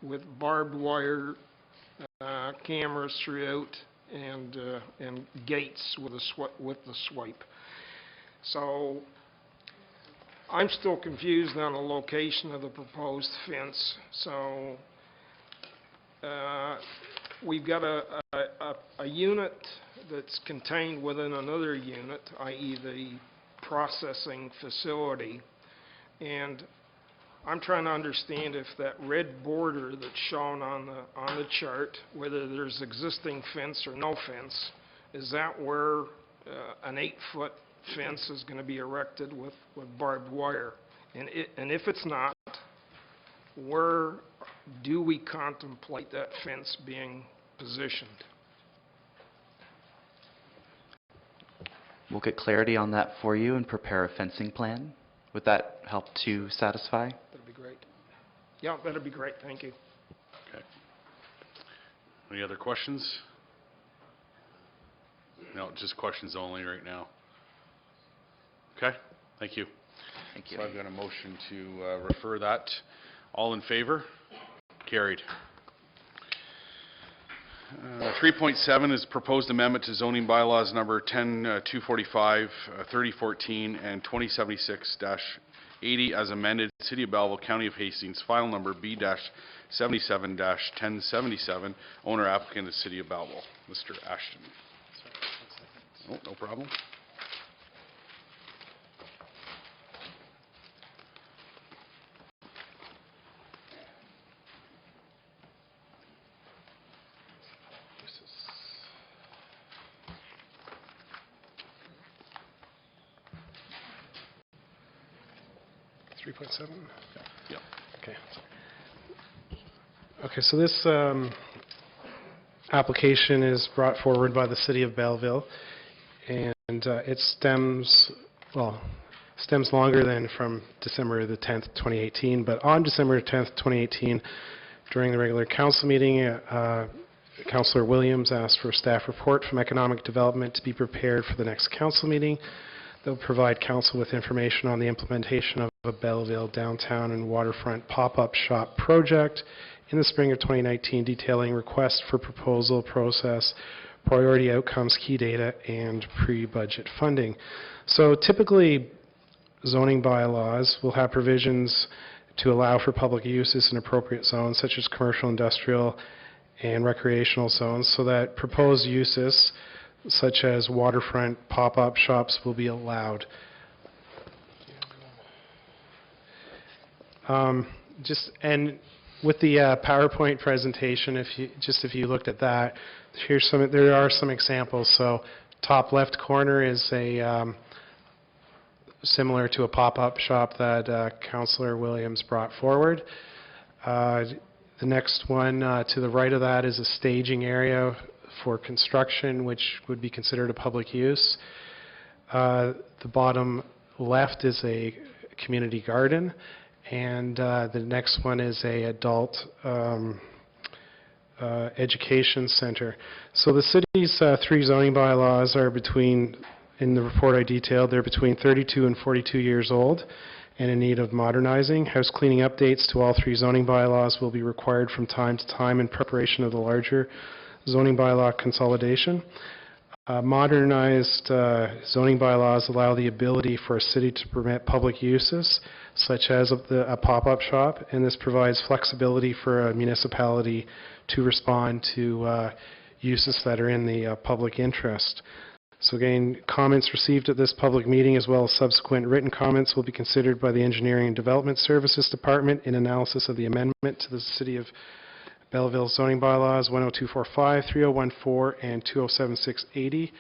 with barbed wire cameras throughout and gates with the swipe. So I'm still confused on the location of the proposed fence. So we've got a unit that's contained within another unit, i.e. the processing facility, and I'm trying to understand if that red border that's shown on the chart, whether there's existing fence or no fence, is that where an 8-foot fence is going to be erected with barbed wire? And if it's not, where do we contemplate that fence being positioned? We'll get clarity on that for you and prepare a fencing plan. Would that help to satisfy? That'd be great. Yeah, that'd be great. Thank you. Okay. Any other questions? No, just questions only right now. Okay, thank you. Thank you. So I've got a motion to refer that. All in favor? Carried. 3.7 is proposed amendment to zoning bylaws number 10-245, 3014, and 2076-80 as amended, City of Belleville, County of Hastings, file number B-77-1077, owner applicant is City of Belleville. Mr. Ashton. Oh, no problem. Yeah. Okay. Okay, so this application is brought forward by the City of Belleville, and it stems longer than from December the 10th, 2018, but on December 10th, 2018, during the regular council meeting, Councillor Williams asked for a staff report from Economic Development to be prepared for the next council meeting. They'll provide council with information on the implementation of a Belleville downtown and waterfront pop-up shop project in the spring of 2019, detailing request for proposal process, priority outcomes, key data, and pre-budget funding. So typically, zoning bylaws will have provisions to allow for public uses in appropriate zones, such as commercial, industrial, and recreational zones, so that proposed uses, such as waterfront pop-up shops, will be allowed. And with the PowerPoint presentation, if you looked at that, there are some examples. So top left corner is a similar to a pop-up shop that Councillor Williams brought forward. The next one to the right of that is a staging area for construction, which would be considered a public use. The bottom left is a community garden, and the next one is a adult education center. So the city's three zoning bylaws are between, in the report I detailed, they're between 32 and 42 years old and in need of modernizing. House cleaning updates to all three zoning bylaws will be required from time to time in preparation of the larger zoning bylaw consolidation. Modernized zoning bylaws allow the ability for a city to permit public uses, such as a pop-up shop, and this provides flexibility for a municipality to respond to uses that are in the public interest. So again, comments received at this public meeting as well as subsequent written comments will be considered by the Engineering and Development Services Department in analysis of the amendment to the City of Belleville zoning bylaws 10245, 3014, and 207680.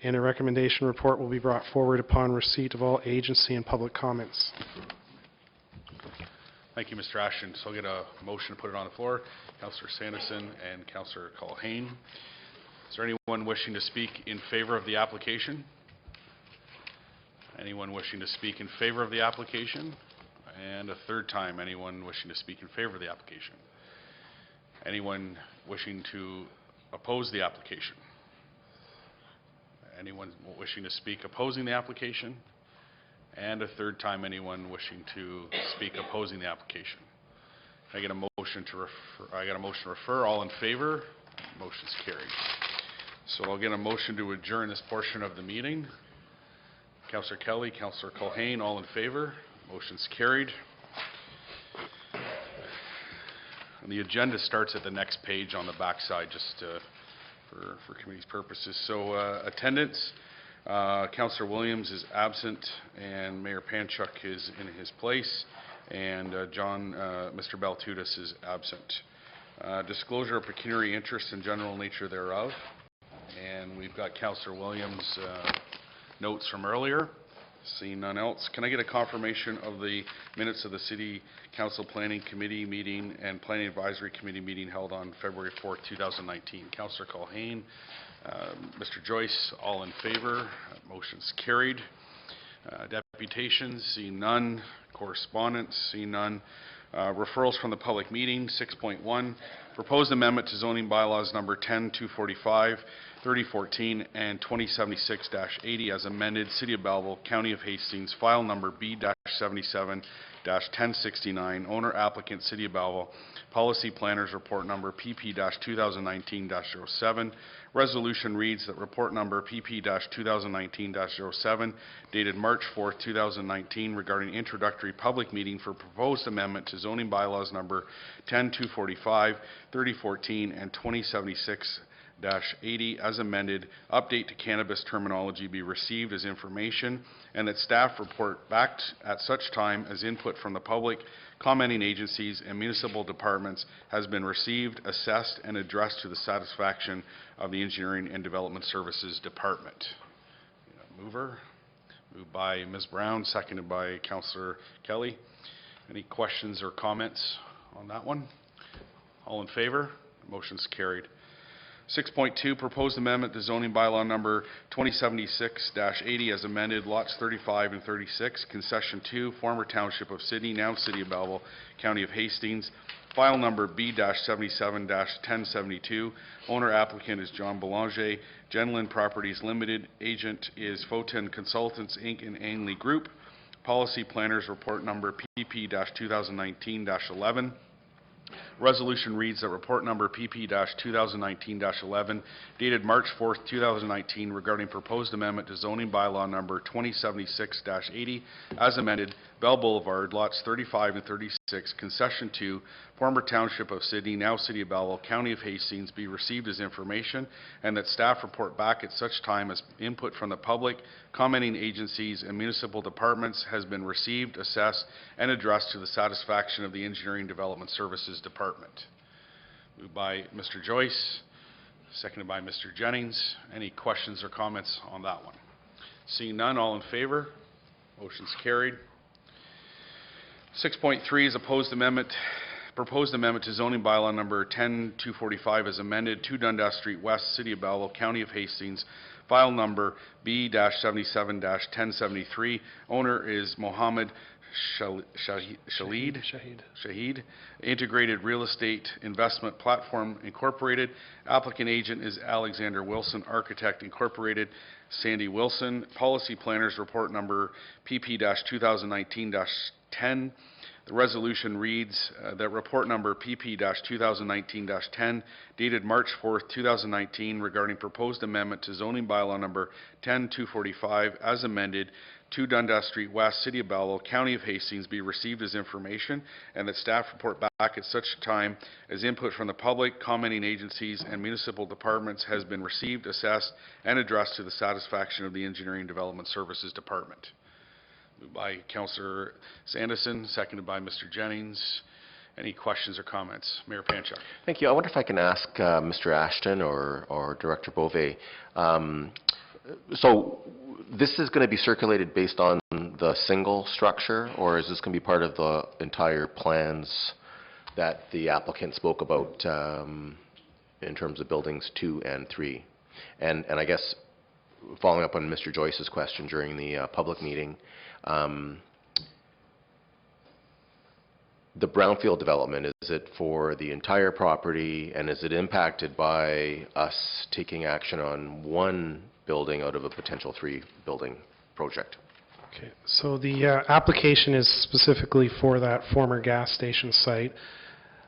And a recommendation report will be brought forward upon receipt of all agency and public comments. Thank you, Mr. Ashton. So I'll get a motion to put it on the floor. Councillor Sanderson and Councillor Culhane. Is there anyone wishing to speak in favor of the application? Anyone wishing to speak in favor of the application? And a third time, anyone wishing to speak in favor of the application? Anyone wishing to oppose the application? Anyone wishing to speak opposing the application? And a third time, anyone wishing to speak opposing the application? I get a motion to refer. I got a motion to refer. All in favor? Motion's carried. So I'll get a motion to adjourn this portion of the meeting. Councillor Kelly, Councillor Culhane, all in favor? Motion's carried. And the agenda starts at the next page on the back side, just for committee's purposes. So attendance, Councillor Williams is absent and Mayor Panchuk is in his place, and Mr. Baltutis is absent. Disclosure of pecuniary interest and general nature thereof. And we've got Councillor Williams' notes from earlier. Seeing none else, can I get a confirmation of the minutes of the City Council Planning Committee meeting and Planning Advisory Committee meeting held on February 4th, 2019? Councillor Culhane, Mr. Joyce, all in favor. Motion's carried. Deputations, seeing none. Correspondence, seeing none. Referrals from the public meeting, 6.1. Proposed amendment to zoning bylaws number 10-245, 3014, and 2076-80 as amended, City of Belleville, County of Hastings, file number B-77-1069, owner applicant, City of Belleville, policy planners report number PP-2019-07. Resolution reads that report number PP-2019-07 dated March 4th, 2019 regarding introductory public meeting for proposed amendment to zoning bylaws number 10-245, 3014, and 2076-80 as amended, update to cannabis terminology be received as information, and that staff report back at such time as input from the public, commenting agencies, and municipal departments has been received, assessed, and addressed to the satisfaction of the Engineering and Development Services Department. Mover. Moved by Ms. Brown, seconded by Councillor Kelly. Any questions or comments on that one? All in favor? Motion's carried. 6.2, proposed amendment to zoning bylaw number 2076-80 as amended, lots 35 and 36, concession 2, former township of Sydney, now city of Belleville, county of Hastings, file number B-77-1072. Owner applicant is John Belanger. Genlin Properties Limited. Agent is Foten Consultants, Inc. and Ainley Group. Policy Planners Report number PP-2019-11. Resolution reads that report number PP-2019-11 dated March 4th, 2019 regarding proposed amendment to zoning bylaw number 2076-80 as amended, Bell Boulevard, lots 35 and 36, concession 2, former township of Sydney, now city of Belleville, county of Hastings, be received as information, and that staff report back at such time as input from the public, commenting agencies, and municipal departments has been received, assessed, and addressed to the satisfaction of the Engineering Development Services Department. Moved by Mr. Joyce, seconded by Mr. Jennings. Any questions or comments on that one? Seeing none, all in favor? Motion's carried. 6.3 is proposed amendment to zoning bylaw number 10-245 as amended, 2 Dundas Street West, City of Belleville, County of Hastings, file number B-77-1073. Owner is Mohammed Shahid, Integrated Real Estate Investment Platform Incorporated. Applicant agent is Alexander Wilson, Architect Incorporated, Sandy Wilson. Policy Planners Report number PP-2019-10. The resolution reads that report number PP-2019-10 dated March 4th, 2019 regarding proposed amendment to zoning bylaw number 10-245 as amended, 2 Dundas Street West, City of Belleville, County of Hastings be received as information, and that staff report back at such time as input from the public, commenting agencies, and municipal departments has been received, assessed, and addressed to the satisfaction of the Engineering Development Services Department. Moved by Councillor Sanderson, seconded by Mr. Jennings. Any questions or comments? Mayor Panchuk. Thank you. I wonder if I can ask Mr. Ashton or Director Beauvais. So this is going to be circulated based on the single structure, or is this going to be part of the entire plans that the applicant spoke about in terms of buildings 2 and 3? And I guess following up on Mr. Joyce's question during the public meeting, the brownfield development, is it for the entire property, and is it impacted by us taking action on one building out of a potential 3-building project? Okay, so the application is specifically for that former gas station site.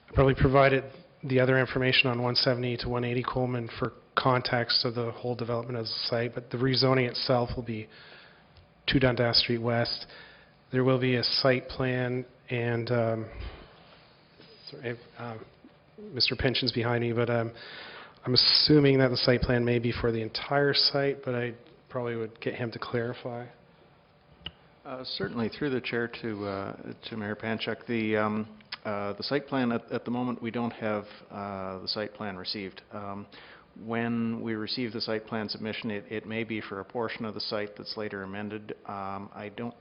I probably provided the other information on 170 to 180 Coleman for context of the whole development of the site, but the rezoning itself will be 2 Dundas Street West. There will be a site plan, and Mr. Pinchin's behind me, but I'm assuming that the site plan may be for the entire site, but I probably would get him to clarify. Certainly, through the chair to Mayor Panchuk, the site plan at the moment, we don't have the site plan received. When we receive the site plan submission, it may be for a portion of the site that's later amended. I don't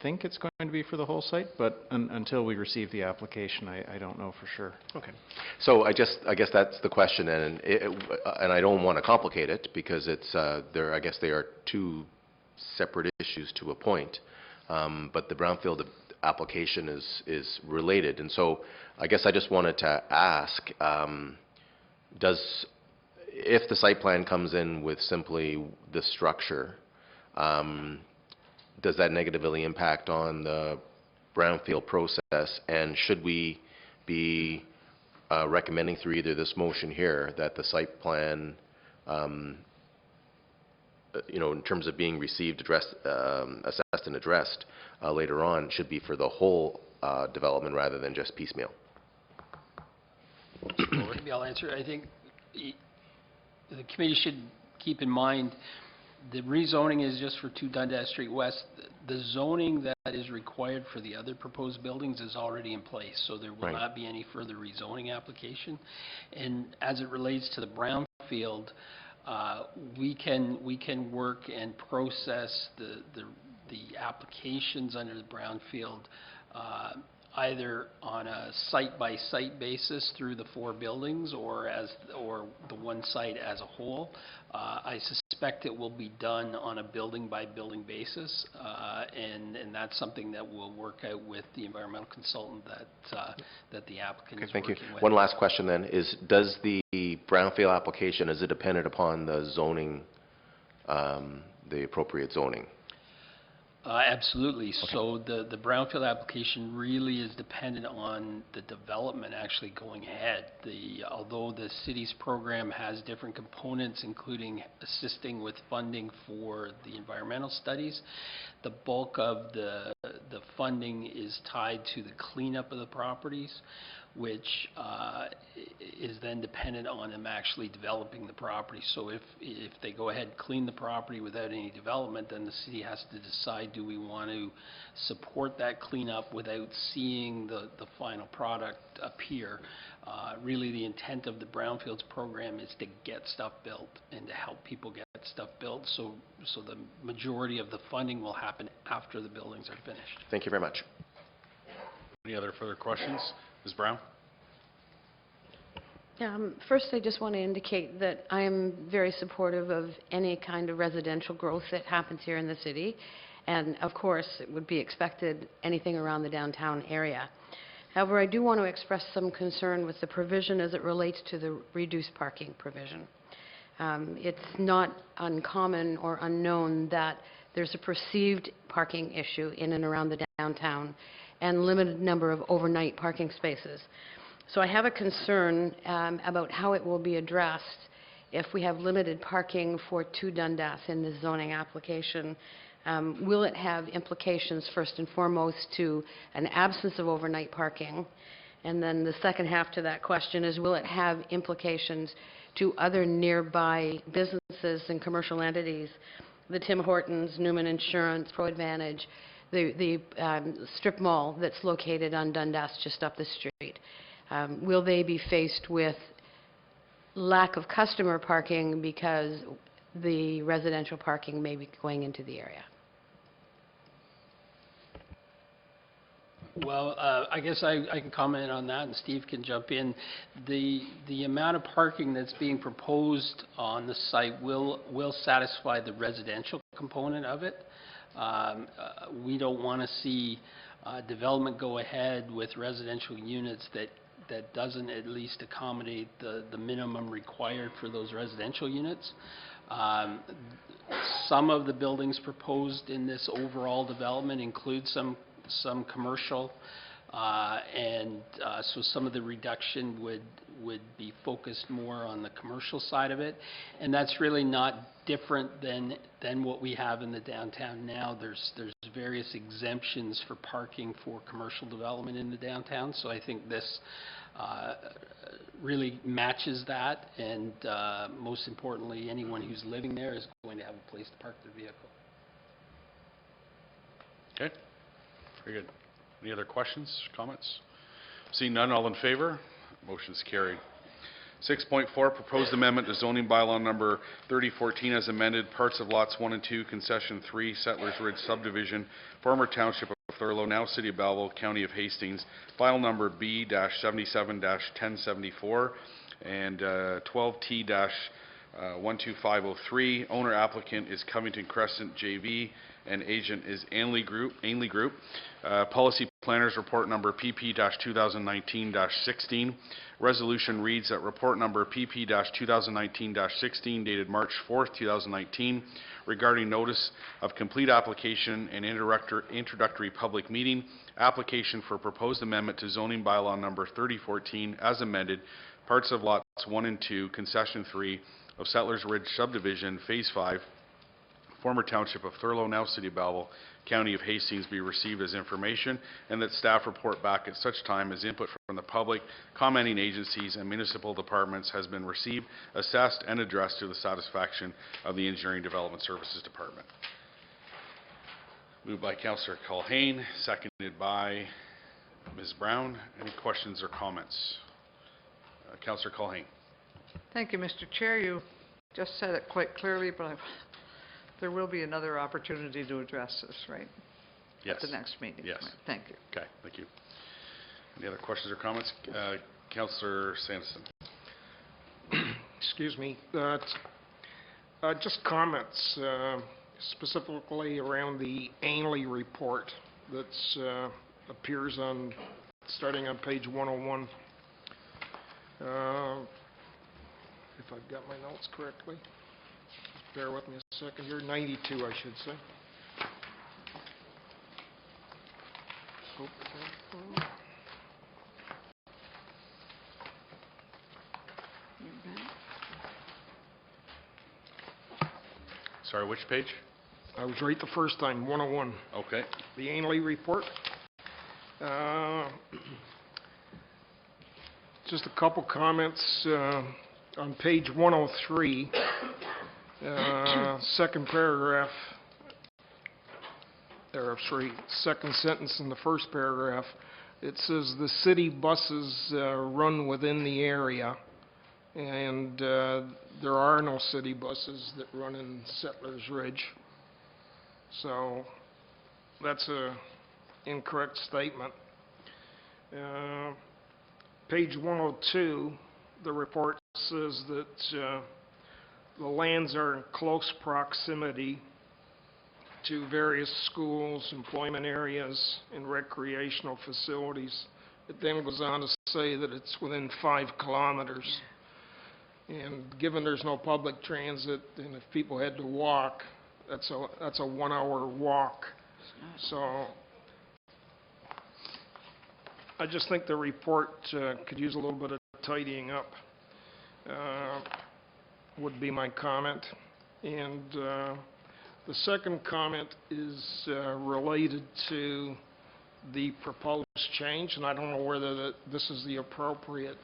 think it's going to be for the whole site, but until we receive the application, I don't know for sure. Okay. So I guess that's the question, and I don't want to complicate it because it's I guess they are 2 separate issues to a point, but the brownfield application is related, and so I guess I just wanted to ask, if the site plan comes in with simply the structure, does that negatively impact on the brownfield process, and should we be recommending through either this motion here that the site plan, in terms of being received, assessed and addressed later on, should be for the whole development rather than just piecemeal? Well, maybe I'll answer. I think the committee should keep in mind the rezoning is just for 2 Dundas Street West. The zoning that is required for the other proposed buildings is already in place, so there will not be any further rezoning application. And as it relates to the brownfield, we can work and process the applications under the brownfield either on a site-by-site basis through the 4 buildings or the one site as a whole. I suspect it will be done on a building-by-building basis, and that's something that we'll work out with the environmental consultant that the applicant is Thank you. working with. One last question then is, does the brownfield application, is it dependent upon the zoning, the appropriate zoning? Absolutely. So the brownfield application really is dependent on the development actually going ahead. Although the city's program has different components, including assisting with funding for the environmental studies, the bulk of the funding is tied to the cleanup of the properties, which is then dependent on them actually developing the property. So if they go ahead and clean the property without any development, then the city has to decide, do we want to support that cleanup without seeing the final product appear? Really the intent of the Brownfields program is to get stuff built and to help people get stuff built. So the majority of the funding will happen after the buildings are finished. Thank you very much. Any other further questions? Ms. Brown? First, I just want to indicate that I am very supportive of any kind of residential growth that happens here in the city. And of course, it would be expected anything around the downtown area. However, I do want to express some concern with the provision as it relates to the reduced parking provision. It's not uncommon or unknown that there's a perceived parking issue in and around the downtown and limited number of overnight parking spaces. So I have a concern about how it will be addressed if we have limited parking for 2 Dundas in the zoning application. Will it have implications, first and foremost, to an absence of overnight parking? And then the second half to that question is, will it have implications to other nearby businesses and commercial entities, the Tim Hortons, Newman Insurance, Pro Advantage, the strip mall that's located on Dundas just up the street? Will they be faced with lack of customer parking because the residential parking may be going into the area? Well, I guess I can comment on that, and Steve can jump in. The amount of parking that's being proposed on the site will satisfy the residential component of it. We don't want to see development go ahead with residential units that doesn't at least accommodate the minimum required for those residential units. Some of the buildings proposed in this overall development include some commercial, so some of the reduction would be focused more on the commercial side of it, and that's really not different than what we have in the downtown now. There's various exemptions for parking for commercial development in the downtown, so I think this really matches that, and most importantly, anyone who's living there is going to have a place to park their vehicle. Okay. Very good. Any other questions, comments? Seeing none, all in favor? Motion's carried. 6.4, proposed amendment to zoning bylaw number 3014 as amended, parts of lots 1 and 2, concession 3, Settlers Ridge subdivision, former township of Thurlow, now city of Belleville, county of Hastings, file number B-77-1074 and 12T-12503. Owner applicant is Covington Crescent JV and agent is Ainley Group. Policy Planners Report Number PP-2019-16. Resolution reads that Report Number PP-2019-16 dated March 4th, 2019, regarding notice of complete application and introductory public meeting, application for proposed amendment to zoning bylaw number 3014 as amended, parts of lots 1 and 2, concession 3 of Settlers Ridge subdivision, phase 5, former township of Thurlow, now city of Belleville, county of Hastings, be received as information, and that staff report back at such time as input from the public, commenting agencies, and municipal departments has been received, assessed, and addressed to the satisfaction of the Engineering Development Services Department. Moved by Councillor Culhane, seconded by Ms. Brown. Any questions or comments? Councillor Culhane. Thank you, Mr. Chair. You just said it quite clearly, but there will be another opportunity to address this, right? Yes. At the next meeting. Yes. Right. Thank you. Okay, thank you. Any other questions or comments? Councillor Sanderson. Excuse me. Just comments specifically around the Ainley report that appears on, starting on page 101. If I've got my notes correctly. Just bear with me a second here. 92, I should say. Sorry, which page? I was right the first time, 101. Okay. The Ainley report. Just a couple comments on page 103, second paragraph, second sentence in the first paragraph. It says the city buses run within the area, and there are no city buses that run in Settlers Ridge. So that's a incorrect statement. Page 102, the report says that the lands are in close proximity to various schools, employment areas, and recreational facilities. It then goes on to say that it's within 5 kilometers. And given there's no public transit, and if people had to walk, that's a 1-hour walk. So I just think the report could use a little bit of tidying up, would be my comment. And the second comment is related to the proposed change, and I don't know whether this is the appropriate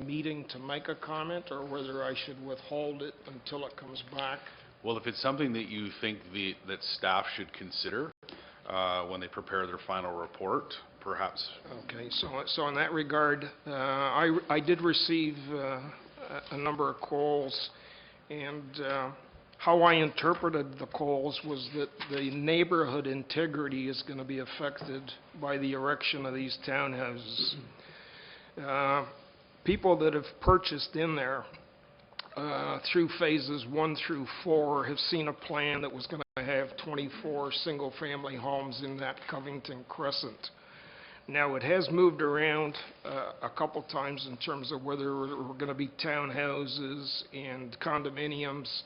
meeting to make a comment or whether I should withhold it until it comes back. Well, if it's something that you think that staff should consider when they prepare their final report, perhaps. Okay, so in that regard, I did receive a number of calls, and how I interpreted the calls was that the neighborhood integrity is going to be affected by the erection of these townhouses. People that have purchased in there through phases 1 through 4 have seen a plan that was going to have 24 single-family homes in that Covington Crescent. Now, it has moved around a couple times in terms of whether we're going to be townhouses and condominiums,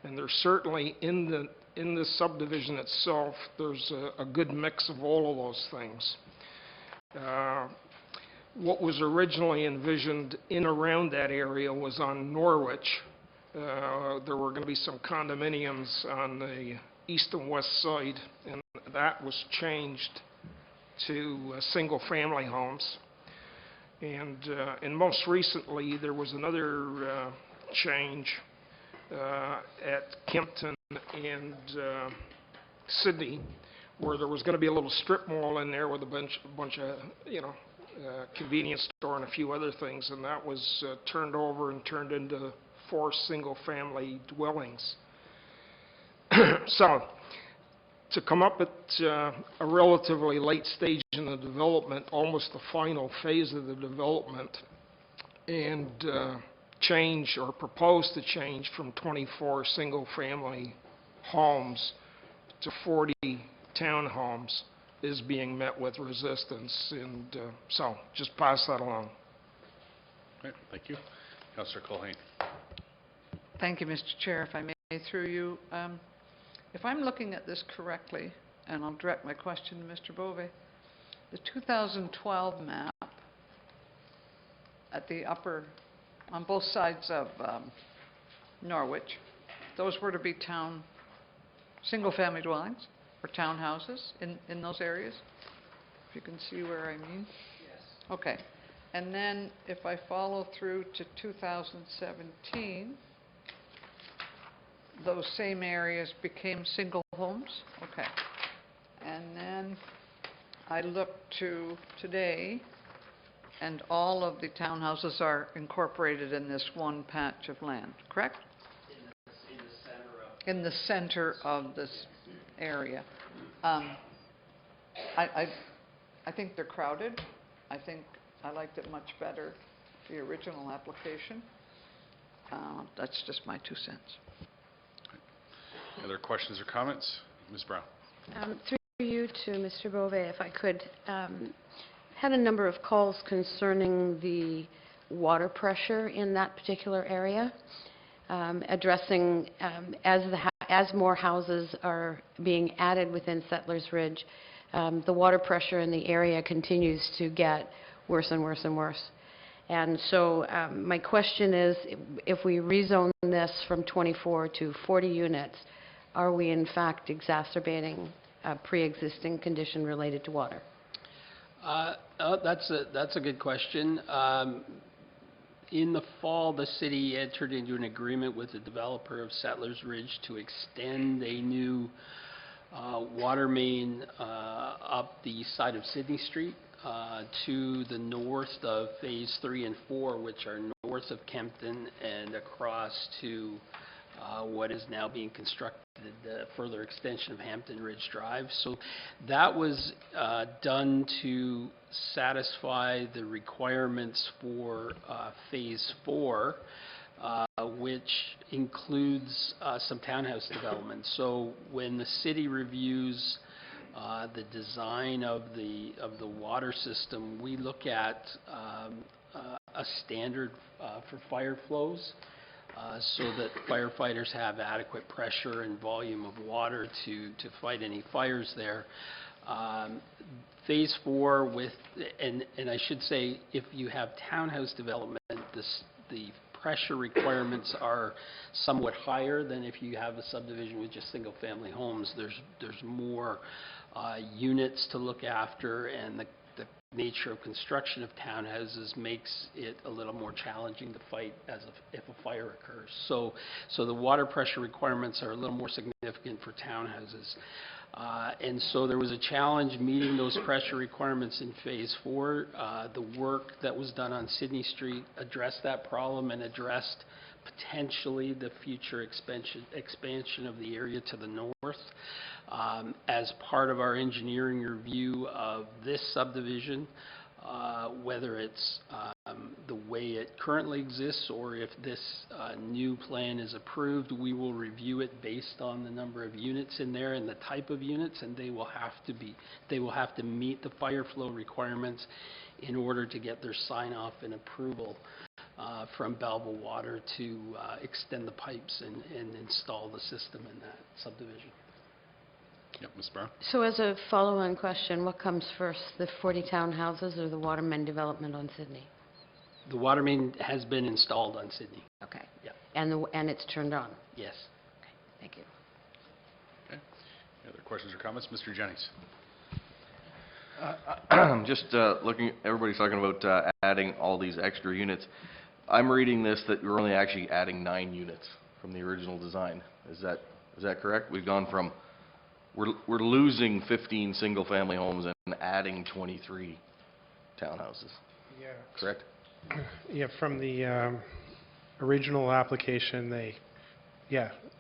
and there's certainly in the subdivision itself, there's a good mix of all of those things. What was originally envisioned in around that area was on Norwich. There were going to be some condominiums on the east and west side, and that was changed to single-family homes. And most recently, there was another change at Kempton and Sydney, where there was going to be a little strip mall in there with a bunch of, convenience store and a few other things, and that was turned over and turned into 4 single-family dwellings. So, to come up at a relatively late stage in the development, almost the final phase of the development, and change or propose to change from 24 single-family homes to 40 townhomes is being met with resistance, and so just pass that along. Okay, thank you. Councillor Culhane. Thank you, Mr. Chair. If I may, through you, if I'm looking at this correctly, and I'll direct my question to Mr. Bove, the 2012 map at the upper, on both sides of Norwich, those were to be single-family dwellings or townhouses in those areas? If you can see where I mean? Yes. Okay. And then if I follow through to 2017, those same areas became single homes? Okay. And then I look to today, and all of the townhouses are incorporated in this one patch of land, correct? In the center of this area. I think they're crowded. I think I liked it much better, the original application. That's just my 2 cents. Other questions or comments? Ms. Brown? Through you to Mr. Beauvais, if I could. Had a number of calls concerning the water pressure in that particular area, addressing as more houses are being added within Settlers Ridge, the water pressure in the area continues to get worse and worse and worse. And so my question is, if we rezone this from 24 to 40 units, are we in fact exacerbating a pre-existing condition related to water? That's a good question. In the fall, the city entered into an agreement with the developer of Settlers Ridge to extend a new water main up the side of Sydney Street to the north of Phase 3 and 4, which are north of Kempton and across to what is now being constructed, the further extension of Hampton Ridge Drive. So that was done to satisfy the requirements for Phase 4, which includes some townhouse development. So when the city reviews the design of the water system, we look at a standard for fire flows, so that firefighters have adequate pressure and volume of water to fight any fires there. Phase 4 with, and I should say, if you have townhouse development, the pressure requirements are somewhat higher than if you have a subdivision with just single-family homes. There's more units to look after, and the nature of construction of townhouses makes it a little more challenging to fight if a fire occurs. So the water pressure requirements are a little more significant for townhouses. And so there was a challenge meeting those pressure requirements in Phase 4. The work that was done on Sydney Street addressed that problem and addressed potentially the future expansion of the area to the north. As part of our engineering review of this subdivision, whether it's the way it currently exists or if this new plan is approved, we will review it based on the number of units in there and the type of units, and they will have to meet the fire flow requirements in order to get their sign-off and approval from Belleville Water to extend the pipes and install the system in that subdivision. Yep, Ms. Brown? So as a follow-on question, what comes first, the 40 townhouses or the water main development on Sydney? The water main has been installed on Sydney. Okay. Yeah. And it's turned on? Yes. Okay, thank you. Okay. Any other questions or comments? Mr. Jennings? Just looking, everybody's talking about adding all these extra units. I'm reading this that we're only actually adding 9 units from the original design. Is that correct? We've gone from, we're losing 15 single-family homes and adding 23 townhouses. Yeah. Correct? Yeah, from the original application, they,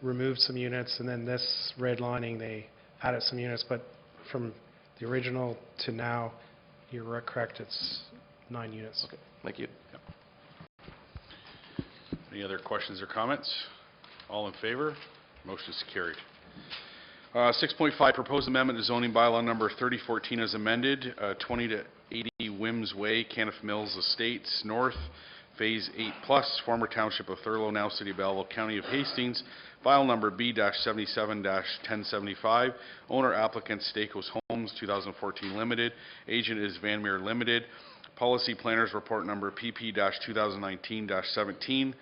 removed some units, and then this redlining, they added some units, but from the original to now, you're correct, it's 9 units. Okay, thank you. Yep. Any other questions or comments? All in favor? Motion is carried. 6.5, proposed amendment to zoning bylaw number 3014 as amended, 20 to 80 Whims Way, Cannabis Mills Estates North, Phase 8+, former Township of Thurlow, now City of Belleville, County of Hastings, file number B-77-1075, owner applicant Stakos Homes 2014 Limited, agent is Van Meer Limited, policy planners report number PP-2019-17,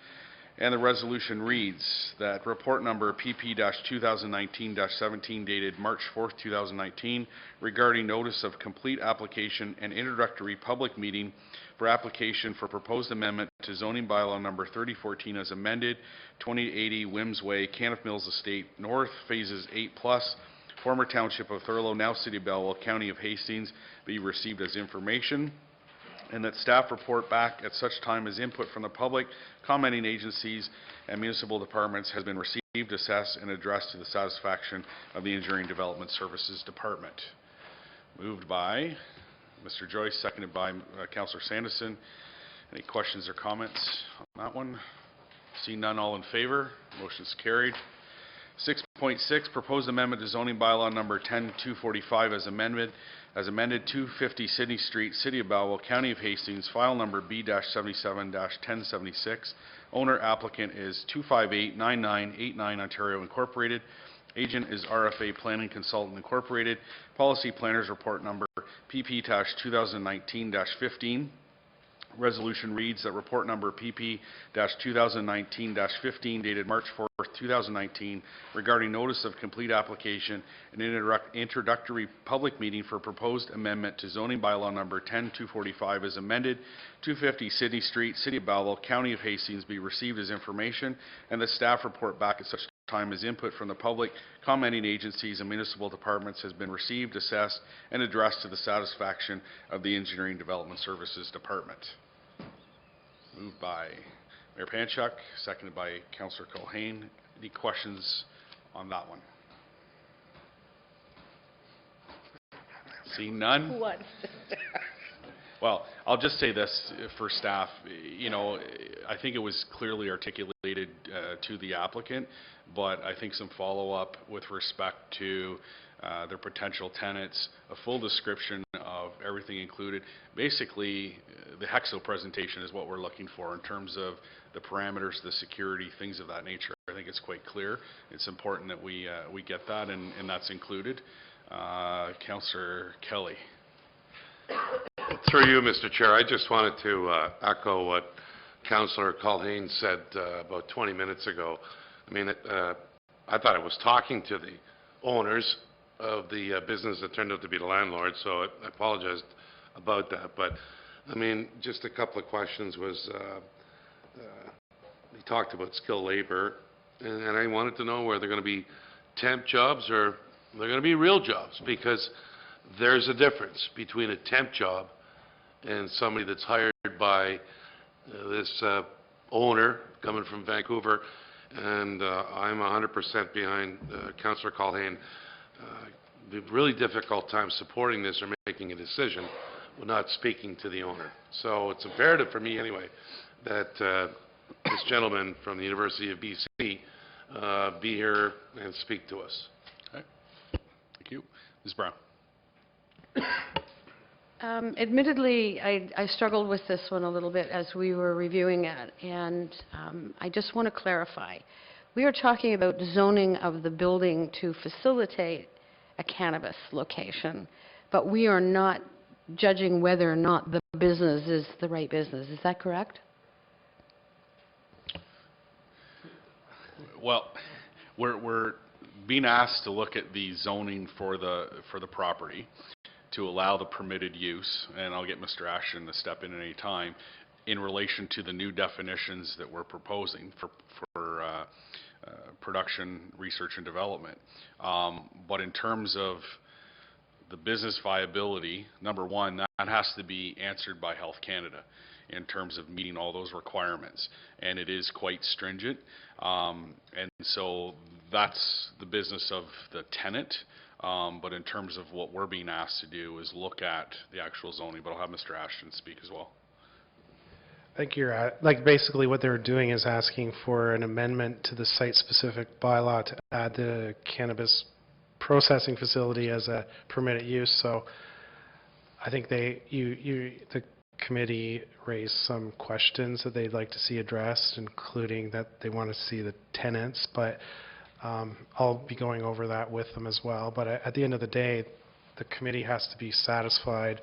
and the resolution reads that report number PP-2019-17 dated March 4th, 2019 regarding notice of complete application and introductory public meeting for application for proposed amendment to zoning bylaw number 3014 as amended, 2080 Whims Way, Cannabis Mills Estate North, Phases 8+, former Township of Thurlow, now City of Belleville, County of Hastings, be received as information, and that staff report back at such time as input from the public, commenting agencies, and municipal departments has been received, assessed, and addressed to the satisfaction of the Engineering Development Services Department. Moved by Mr. Joyce, seconded by Councillor Sanderson. Any questions or comments on that one? Seeing none, all in favor? Motion's carried. 6.6, proposed amendment to zoning bylaw number 10245 as amended 250 Sydney Street, City of Belleville, County of Hastings, file number B-77-1076. Owner applicant is 2589989 Ontario Incorporated. Agent is RFA Planning Consultant Incorporated. Policy Planners Report number PP-2019-15. Resolution reads that report number PP-2019-15 dated March 4th, 2019 regarding notice of complete application and introductory public meeting for proposed amendment to zoning bylaw number 10245 as amended 250 Sydney Street, City of Belleville, County of Hastings be received as information and the staff report back at such time as input from the public, commenting agencies and municipal departments has been received, assessed, and addressed to the satisfaction of the Engineering Development Services Department. Moved by Mayor Panchuk, seconded by Councillor Culhane. Any questions on that one? Seeing none? What? Well, I'll just say this for staff. You know, I think it was clearly articulated to the applicant, but I think some follow-up with respect to their potential tenants, a full description of everything included. Basically, the Hexo presentation is what we're looking for in terms of the parameters, the security, things of that nature. I think it's quite clear. It's important that we get that, and that's included. Councillor Kelly. Through you, Mr. Chair, I just wanted to echo what Councillor Culhane said about 20 minutes ago. I mean, I thought I was talking to the owners of the business that turned out to be the landlord, so I apologized about that. But, I mean, just a couple of questions was, we talked about skilled labor, and I wanted to know where they're going to be temp jobs or they're going to be real jobs, because there's a difference between a temp job and somebody that's hired by this owner coming from Vancouver, and I'm 100% behind Councillor Culhane. It'd be a really difficult time supporting this or making a decision when not speaking to the owner. So it's imperative for me anyway that this gentleman from the University of BC be here and speak to us. Okay. Thank you. Ms. Brown. Admittedly, I struggled with this one a little bit as we were reviewing it, and I just want to clarify. We are talking about zoning of the building to facilitate a cannabis location, but we are not judging whether or not the business is the right business. Is that correct? Well, we're being asked to look at the zoning for the property to allow the permitted use, and I'll get Mr. Ashton to step in at any time, in relation to the new definitions that we're proposing for production, research, and development. But in terms of the business viability, number one, that has to be answered by Health Canada in terms of meeting all those requirements, and it is quite stringent. And so that's the business of the tenant. But in terms of what we're being asked to do is look at the actual zoning, but I'll have Mr. Ashton speak as well. I think you're like basically what they're doing is asking for an amendment to the site-specific bylaw to add the cannabis processing facility as a permitted use. So I think the committee raised some questions that they'd like to see addressed, including that they want to see the tenants, but I'll be going over that with them as well. But at the end of the day, the committee has to be satisfied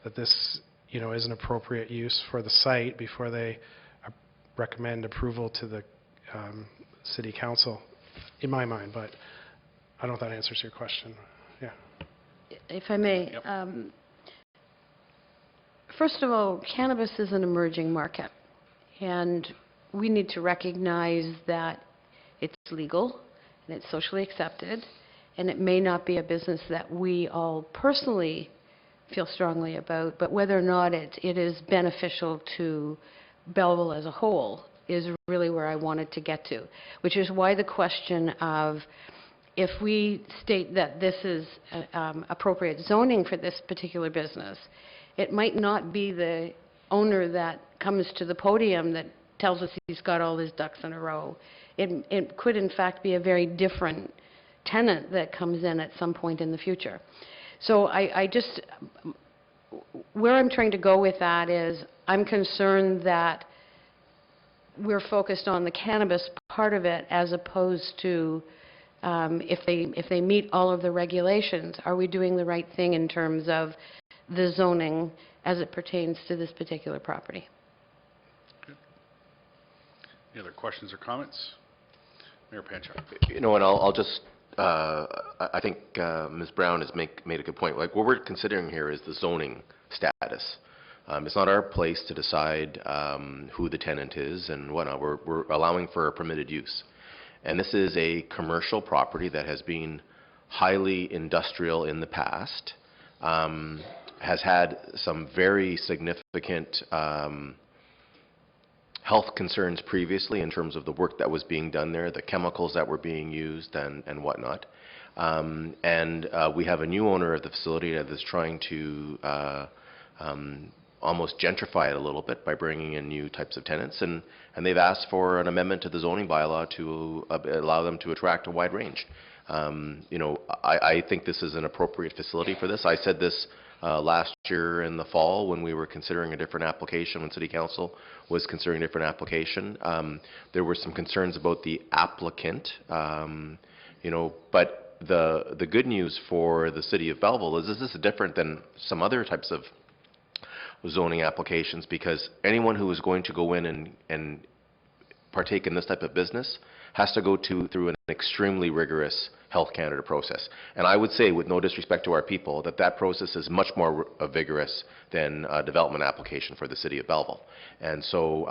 that this, is an appropriate use for the site before they recommend approval to the city council, in my mind. But I don't know if that answers your question. Yeah. If I may, first of all, cannabis is an emerging market, and we need to recognize that it's legal and it's socially accepted, and it may not be a business that we all personally feel strongly about, but whether or not it is beneficial to Belleville as a whole is really where I wanted to get to, which is why the question of if we state that this is appropriate zoning for this particular business, it might not be the owner that comes to the podium that tells us he's got all his ducks in a row. It could in fact be a very different tenant that comes in at some point in the future. So where I'm trying to go with that is I'm concerned that we're focused on the cannabis part of it as opposed to if they meet all of the regulations, are we doing the right thing in terms of the zoning as it pertains to this particular property? Any other questions or comments? Mayor Panchak. You know, and I'll just, I think Ms. Brown has made a good point. Like, what we're considering here is the zoning status. It's not our place to decide who the tenant is and whatnot. We're allowing for a permitted use. And this is a commercial property that has been highly industrial in the past, has had some very significant health concerns previously in terms of the work that was being done there, the chemicals that were being used and whatnot. We have a new owner of the facility that is trying to almost gentrify it a little bit by bringing in new types of tenants, and they've asked for an amendment to the zoning bylaw to allow them to attract a wide range. You know, I think this is an appropriate facility for this. I said this last year in the fall when we were considering a different application, when City Council was considering a different application. There were some concerns about the applicant, you know, but the good news for the City of Belleville is this is different than some other types of zoning applications, because anyone who is going to go in and partake in this type of business has to go through an extremely rigorous Health Canada process. And I would say, with no disrespect to our people, that process is much more vigorous than a development application for the City of Belleville. And so,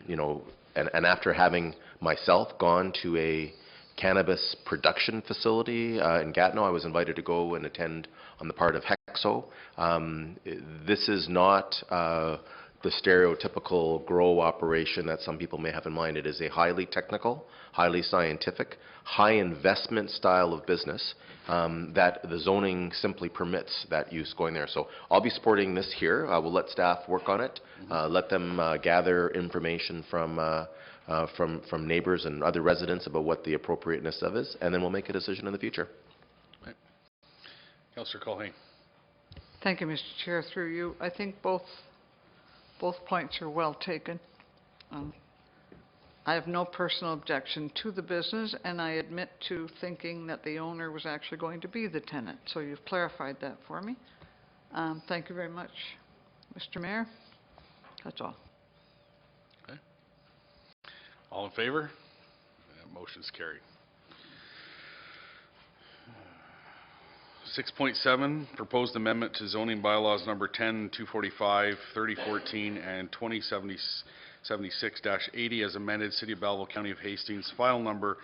you know, and after having myself gone to a cannabis production facility in Gatineau, I was invited to go and attend on the part of HEXO. This is not the stereotypical grow operation that some people may have in mind. It is a highly technical, highly scientific, high investment style of business that the zoning simply permits that use going there. So I'll be supporting this here. We'll let staff work on it, let them gather information from neighbors and other residents about what the appropriateness of is, and then we'll make a decision in the future. Right. Councillor Culhane. Thank you, Mr. Chair. Through you, I think both points are well taken. I have no personal objection to the business, and I admit to thinking that the owner was actually going to be the tenant. So you've clarified that for me. Thank you very much, Mr. Mayor. That's all. Okay. All in favor? Motion's carried. 6.7, proposed amendment to zoning bylaws number 10, 245, 3014, and 2076-80 as amended, City of Belleville, County of Hastings, file number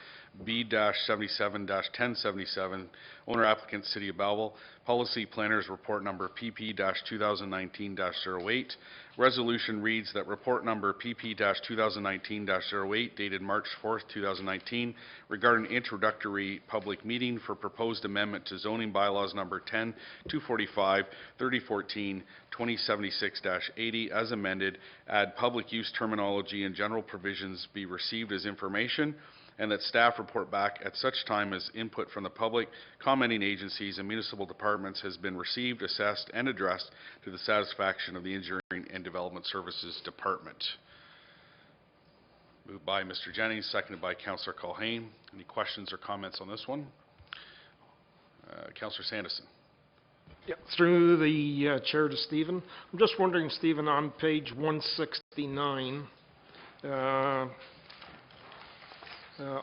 B-77-1077, owner applicant City of Belleville, policy planners report number PP-2019-08. Resolution reads that report number PP-2019-08 dated March 4th, 2019 regarding introductory public meeting for proposed amendment to zoning bylaws number 10, 245, 3014, 2076-80 as amended, add public use terminology and general provisions be received as information, and that staff report back at such time as input from the public, commenting agencies, and municipal departments has been received, assessed, and addressed to the satisfaction of the Engineering and Development Services Department. Moved by Mr. Jennings, seconded by Councillor Culhane. Any questions or comments on this one? Councillor Sanderson. Yeah, through the chair to Stephen. I'm just wondering, Stephen, on page 169,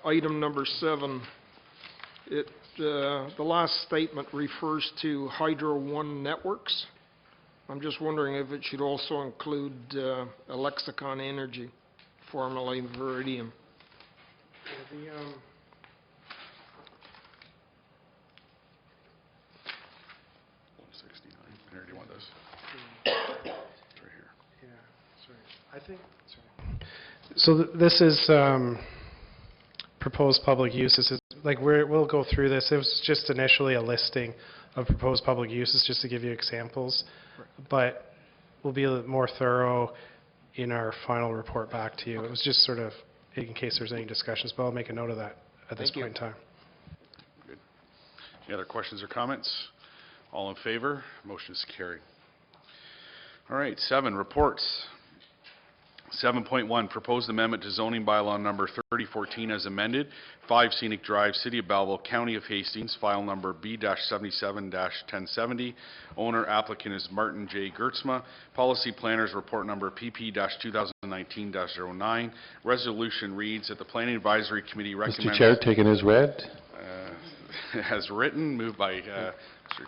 item number 7, the last statement refers to Hydro One Networks. I'm just wondering if it should also include Lexicon Energy, formerly Viridium. The, 169. Here, do you want this? It's right here. Yeah, sorry. I think. Sorry. So this is proposed public uses. Like we'll go through this. It was just initially a listing of proposed public uses, just to give you examples. Right. But we'll be a little more thorough in our final report back to you. It was just sort of in case there's any discussions, but I'll make a note of that at this point in time. Good. Any other questions or comments? All in favor? Motion is carried. All right, 7, reports. 7.1, proposed amendment to zoning bylaw number 3014 as amended, 5 Scenic Drive, City of Belleville, County of Hastings, file number B-77-1070. Owner applicant is Martin J. Gertzma. Policy planners report number PP-2019-09. Resolution reads that the Planning Advisory Committee recommends... Mr. Chair, taken as read. As written, moved by Mr.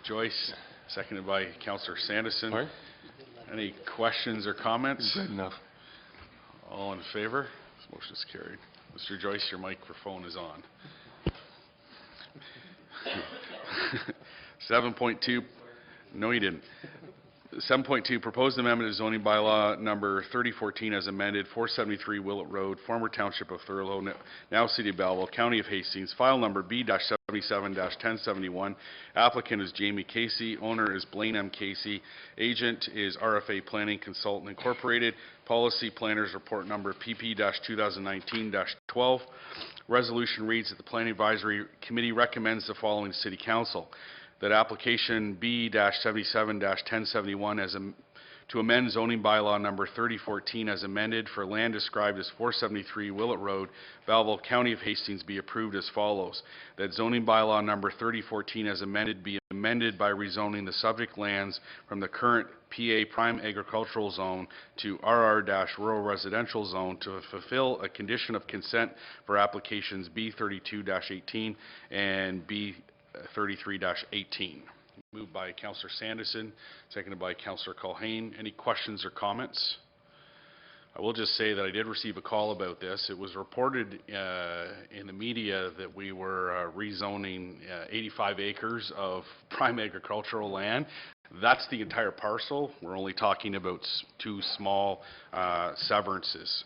Joyce, seconded by Councillor Sandison. Right. Any questions or comments? Good enough. All in favor? This motion is carried. Mr. Joyce, your microphone is on. 7.2, no you didn't. 7.2, proposed amendment to zoning bylaw number 3014 as amended, 473 Willett Road, former township of Thurlow, now City of Belleville, County of Hastings, file number B-77-1071. Applicant is Jamie Casey, owner is Blaine M. Casey, agent is RFA Planning Consultant Incorporated, policy planners report number PP-2019-12. Resolution reads that the Planning Advisory Committee recommends the following to City Council: that application B-77-1071 to amend zoning bylaw number 3014 as amended for land described as 473 Willett Road, Belleville, County of Hastings be approved as follows. That zoning bylaw number 3014 as amended be amended by rezoning the subject lands from the current PA Prime Agricultural Zone to RR-Rural Residential Zone to fulfill a condition of consent for applications B32-18 and B33-18. Moved by Councillor Sandison, seconded by Councillor Culhane. Any questions or comments? I will just say that I did receive a call about this. It was reported in the media that we were rezoning 85 acres of prime agricultural land. That's the entire parcel. We're only talking about 2 small severances.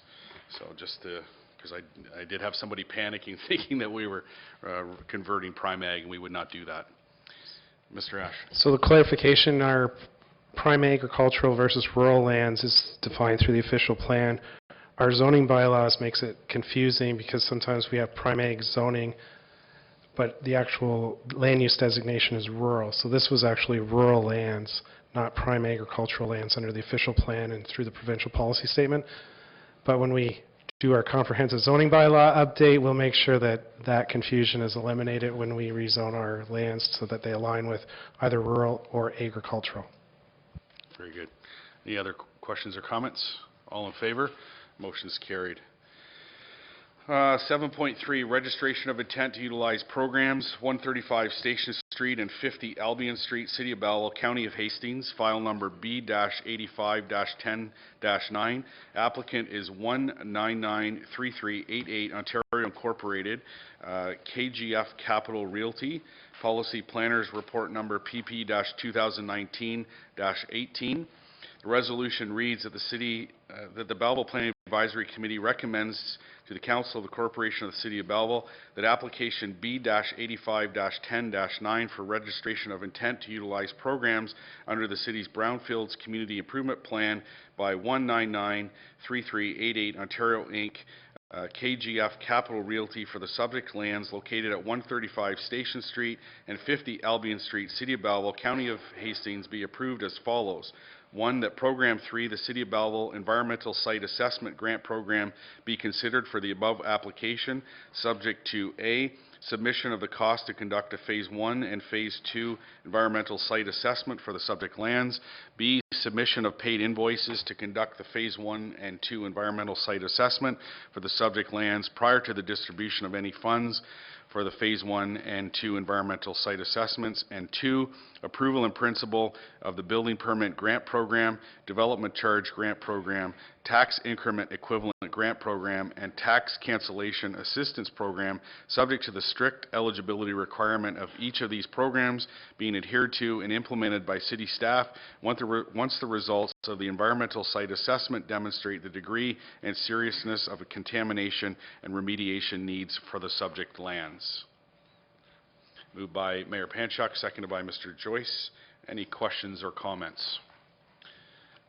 So just to, because I did have somebody panicking thinking that we were converting prime ag, and we would not do that. Mr. Ash. So the clarification, our prime agricultural versus rural lands is defined through the official plan. Our zoning bylaws makes it confusing because sometimes we have prime ag zoning, but the actual land use designation is rural. So this was actually rural lands, not prime agricultural lands under the official plan and through the provincial policy statement. But when we do our comprehensive zoning bylaw update, we'll make sure that that confusion is eliminated when we rezone our lands so that they align with either rural or agricultural. Very good. Any other questions or comments? All in favor? Motion is carried. 7.3, registration of intent to utilize programs, 135 Station Street and 50 Albion Street, City of Belleville, County of Hastings, file number B-85-10-9. Applicant is 1993388 Ontario Incorporated, KGF Capital Realty. Policy planners report number PP-2019-18. The resolution reads that the Belleville Planning Advisory Committee recommends to the Council of the Corporation of the City of Belleville that application B-85-10-9 for registration of intent to utilize programs under the city's Brownfields Community Improvement Plan by 1993388 Ontario Inc., KGF Capital Realty for the subject lands located at 135 Station Street and 50 Albion Street, City of Belleville, County of Hastings be approved as follows. 1, that Program 3, the City of Belleville Environmental Site Assessment Grant Program, be considered for the above application, subject to A, submission of the cost to conduct a Phase 1 and Phase 2 environmental site assessment for the subject lands, B, submission of paid invoices to conduct the Phase 1 and 2 environmental site assessment for the subject lands prior to the distribution of any funds for the Phase 1 and 2 environmental site assessments, and 2, approval in principle of the building permit grant program, development charge grant program, tax increment equivalent grant program, and tax cancellation assistance program, subject to the strict eligibility requirement of each of these programs being adhered to and implemented by city staff once the results of the environmental site assessment demonstrate the degree and seriousness of a contamination and remediation needs for the subject lands. Moved by Mayor Panchuk, seconded by Mr. Joyce. Any questions or comments?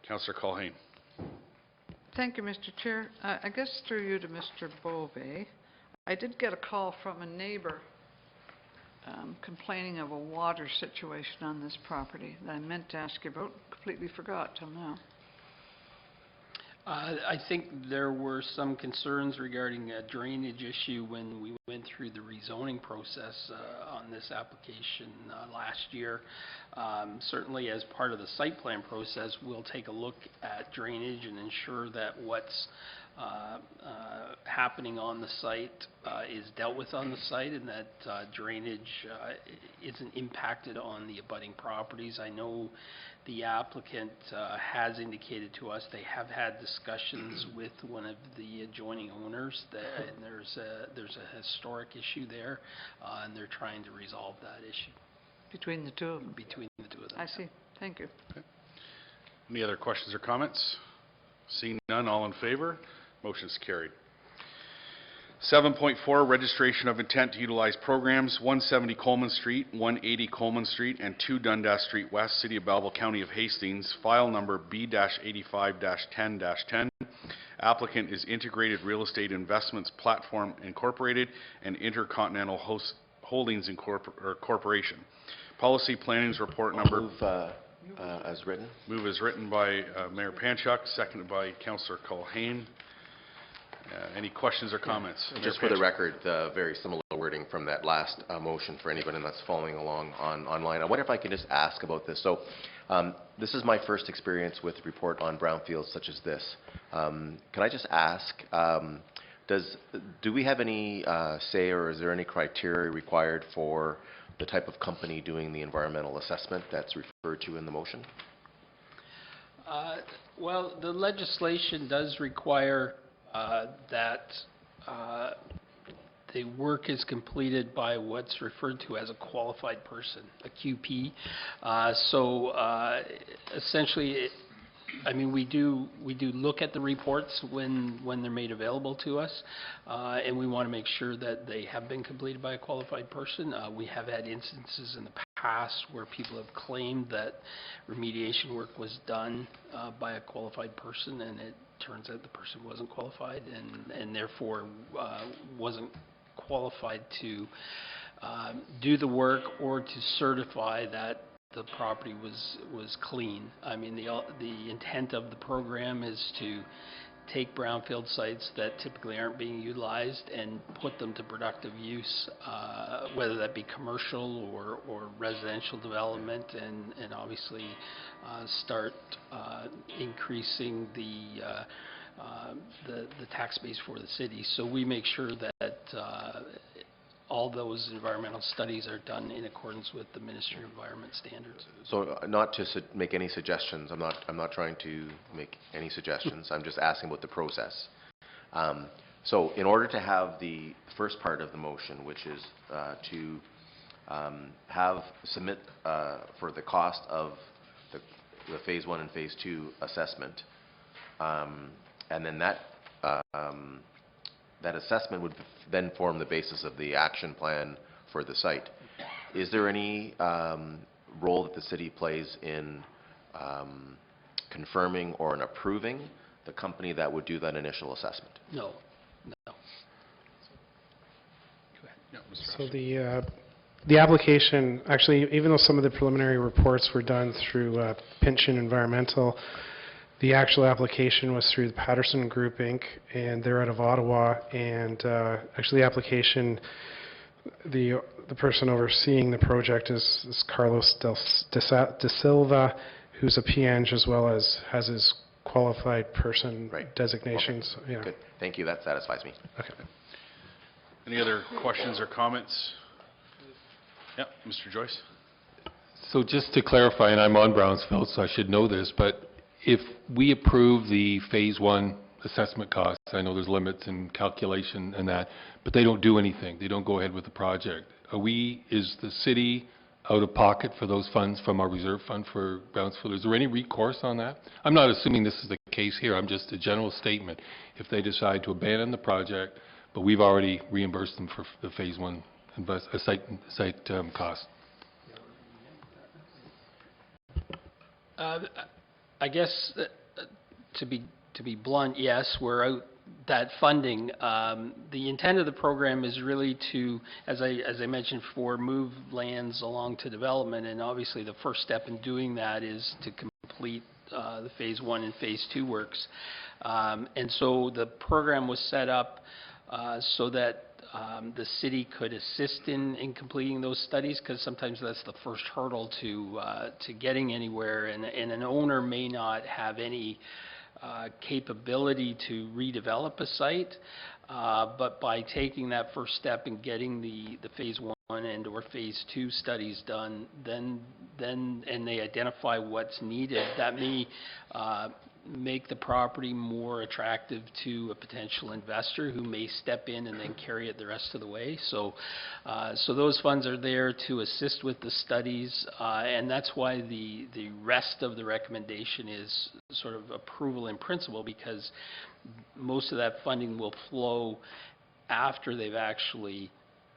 Councillor Culhane. Thank you, Mr. Chair. I guess through you to Mr. Bove. I did get a call from a neighbor complaining of a water situation on this property that I meant to ask you about, completely forgot till now. I think there were some concerns regarding a drainage issue when we went through the rezoning process on this application last year. Certainly as part of the site plan process, we'll take a look at drainage and ensure that what's happening on the site is dealt with on the site, and that drainage isn't impacted on the abutting properties. I know the applicant has indicated to us they have had discussions with one of the adjoining owners, and there's a historic issue there, and they're trying to resolve that issue. Between the two of them? Between the two of them. I see. Thank you. Okay. Any other questions or comments? Seeing none, all in favor? Motion is carried. 7.4, registration of intent to utilize programs, 170 Coleman Street, 180 Coleman Street, and 2 Dundas Street West, City of Belleville, County of Hastings, file number B-85-10-10. Applicant is Integrated Real Estate Investments Platform Incorporated and Intercontinental Holdings Corporation. Policy Planning's report number... Move as written. Move as written by Mayor Panchuk, seconded by Councillor Culhane. Any questions or comments? Yeah. Just for the record, very similar wording from that last motion for anybody that's following along online. I wonder if I can just ask about this. So this is my first experience with report on brownfields such as this. Can I just ask, do we have any say, or is there any criteria required for the type of company doing the environmental assessment that's referred to in the motion? Well, the legislation does require that the work is completed by what's referred to as a qualified person, a QP. Essentially, I mean, we do look at the reports when they're made available to us, and we want to make sure that they have been completed by a qualified person. We have had instances in the past where people have claimed that remediation work was done by a qualified person, and it turns out the person wasn't qualified and therefore wasn't qualified to do the work or to certify that the property was clean. I mean, the intent of the program is to take brownfield sites that typically aren't being utilized and put them to productive use, whether that be commercial or residential development, and obviously start increasing the tax base for the city. So we make sure that all those environmental studies are done in accordance with the Ministry of Environment standards. So not to make any suggestions. I'm not trying to make any suggestions. I'm just asking about the process. So in order to have the first part of the motion, which is to submit for the cost of the phase 1 and phase 2 assessment, and then that assessment would then form the basis of the action plan for the site. Is there any role that the city plays in confirming or in approving the company that would do that initial assessment? No. So the application, actually, even though some of the preliminary reports were done through Pinch and Environmental, the actual application was through the Patterson Group, Inc., and they're out of Ottawa. And actually, the application, the person overseeing the project is Carlos De Silva, who's a PNG as well as has his qualified person designations. Okay. Yeah. Good. Thank you. That satisfies me. Okay. Any other questions or comments? Yeah, Mr. Joyce. So just to clarify, and I'm on Brownsville, so I should know this, but if we approve the phase 1 assessment costs, I know there's limits and calculation and that, but they don't do anything. They don't go ahead with the project. Is the city out of pocket for those funds from our reserve fund for Brownsville? Is there any recourse on that? I'm not assuming this is the case here. I'm just a general statement. If they decide to abandon the project, but we've already reimbursed them for the phase 1 cost. I guess, to be blunt, yes, we're out that funding. The intent of the program is really to, as I mentioned before, move lands along to development, and obviously the first step in doing that is to complete the Phase 1 and Phase 2 works. And so the program was set up so that the city could assist in completing those studies, because sometimes that's the first hurdle to getting anywhere, and an owner may not have any capability to redevelop a site, but by taking that first step and getting the Phase 1 and or Phase 2 studies done, then and they identify what's needed, that may make the property more attractive to a potential investor who may step in and then carry it the rest of the way. So those funds are there to assist with the studies, and that's why the rest of the recommendation is sort of approval in principle, because most of that funding will flow after they've actually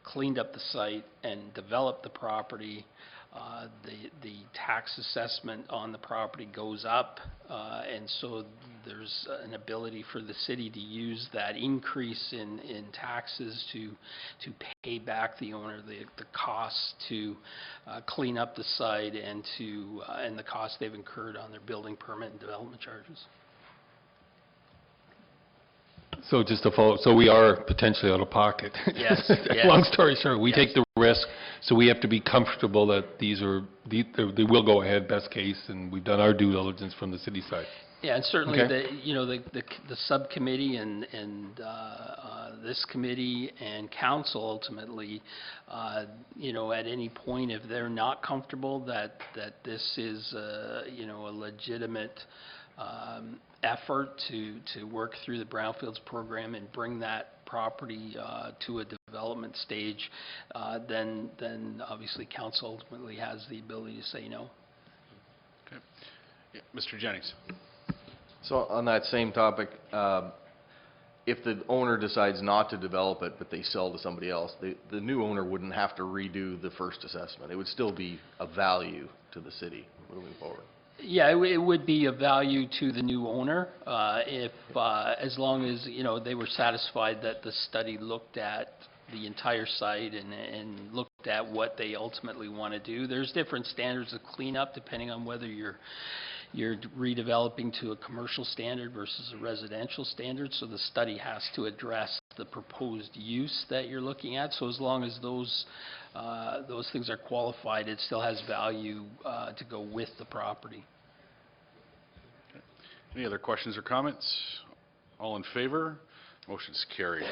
cleaned up the site and developed the property. The tax assessment on the property goes up, and so there's an ability for the city to use that increase in taxes to pay back the owner the costs to clean up the site and the costs they've incurred on their building permit and development charges. So just to follow, so we are potentially out of pocket. Yes, yes. Long story short, we Yes. take the risk, so we have to be comfortable that they will go ahead, best case, and we've done our due diligence from the city side. Yeah, and certainly Okay. the subcommittee and this committee and council ultimately, at any point, if they're not comfortable that this is a legitimate effort to work through the brownfields program and bring that property to a development stage, then obviously council ultimately has the ability to say no. Okay. Yeah, Mr. Jennings. So on that same topic, if the owner decides not to develop it, but they sell to somebody else, the new owner wouldn't have to redo the first assessment. It would still be of value to the city moving forward. Yeah, it would be of value to the new owner if, as long as, they were satisfied that the study looked at the entire site and looked at what they ultimately want to do. There's different standards of cleanup depending on whether you're redeveloping to a commercial standard versus a residential standard, so the study has to address the proposed use that you're looking at. So as long as those things are qualified, it still has value to go with the property. Okay. Any other questions or comments? All in favor? Motion's carried.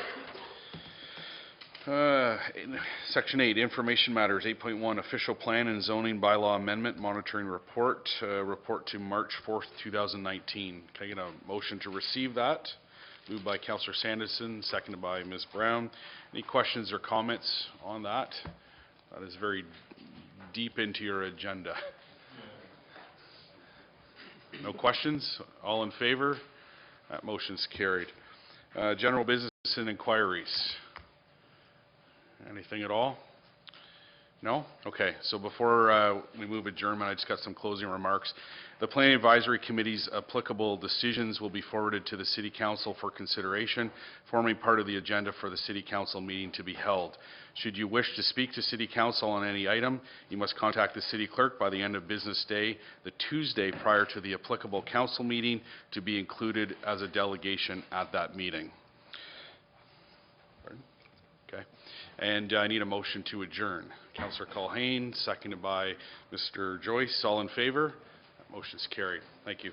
Section 8, Information Matters, 8.1, Official Plan and Zoning Bylaw Amendment Monitoring Report, report to March 4th, 2019. Can I get a motion to receive that? Moved by Councillor Sanderson, seconded by Ms. Brown. Any questions or comments on that? That is very deep into your agenda. No questions? All in favor? That motion's carried. General business and inquiries. Anything at all? No? Okay, so before we move adjournment, I just got some closing remarks. The Planning Advisory Committee's applicable decisions will be forwarded to the City Council for consideration, forming part of the agenda for the City Council meeting to be held. Should you wish to speak to City Council on any item, you must contact the City Clerk by the end of business day, the Tuesday prior to the applicable Council meeting, to be included as a delegation at that meeting. Pardon? Okay. And I need a motion to adjourn. Councillor Culhane, seconded by Mr. Joyce. All in favor? That motion's carried. Thank you.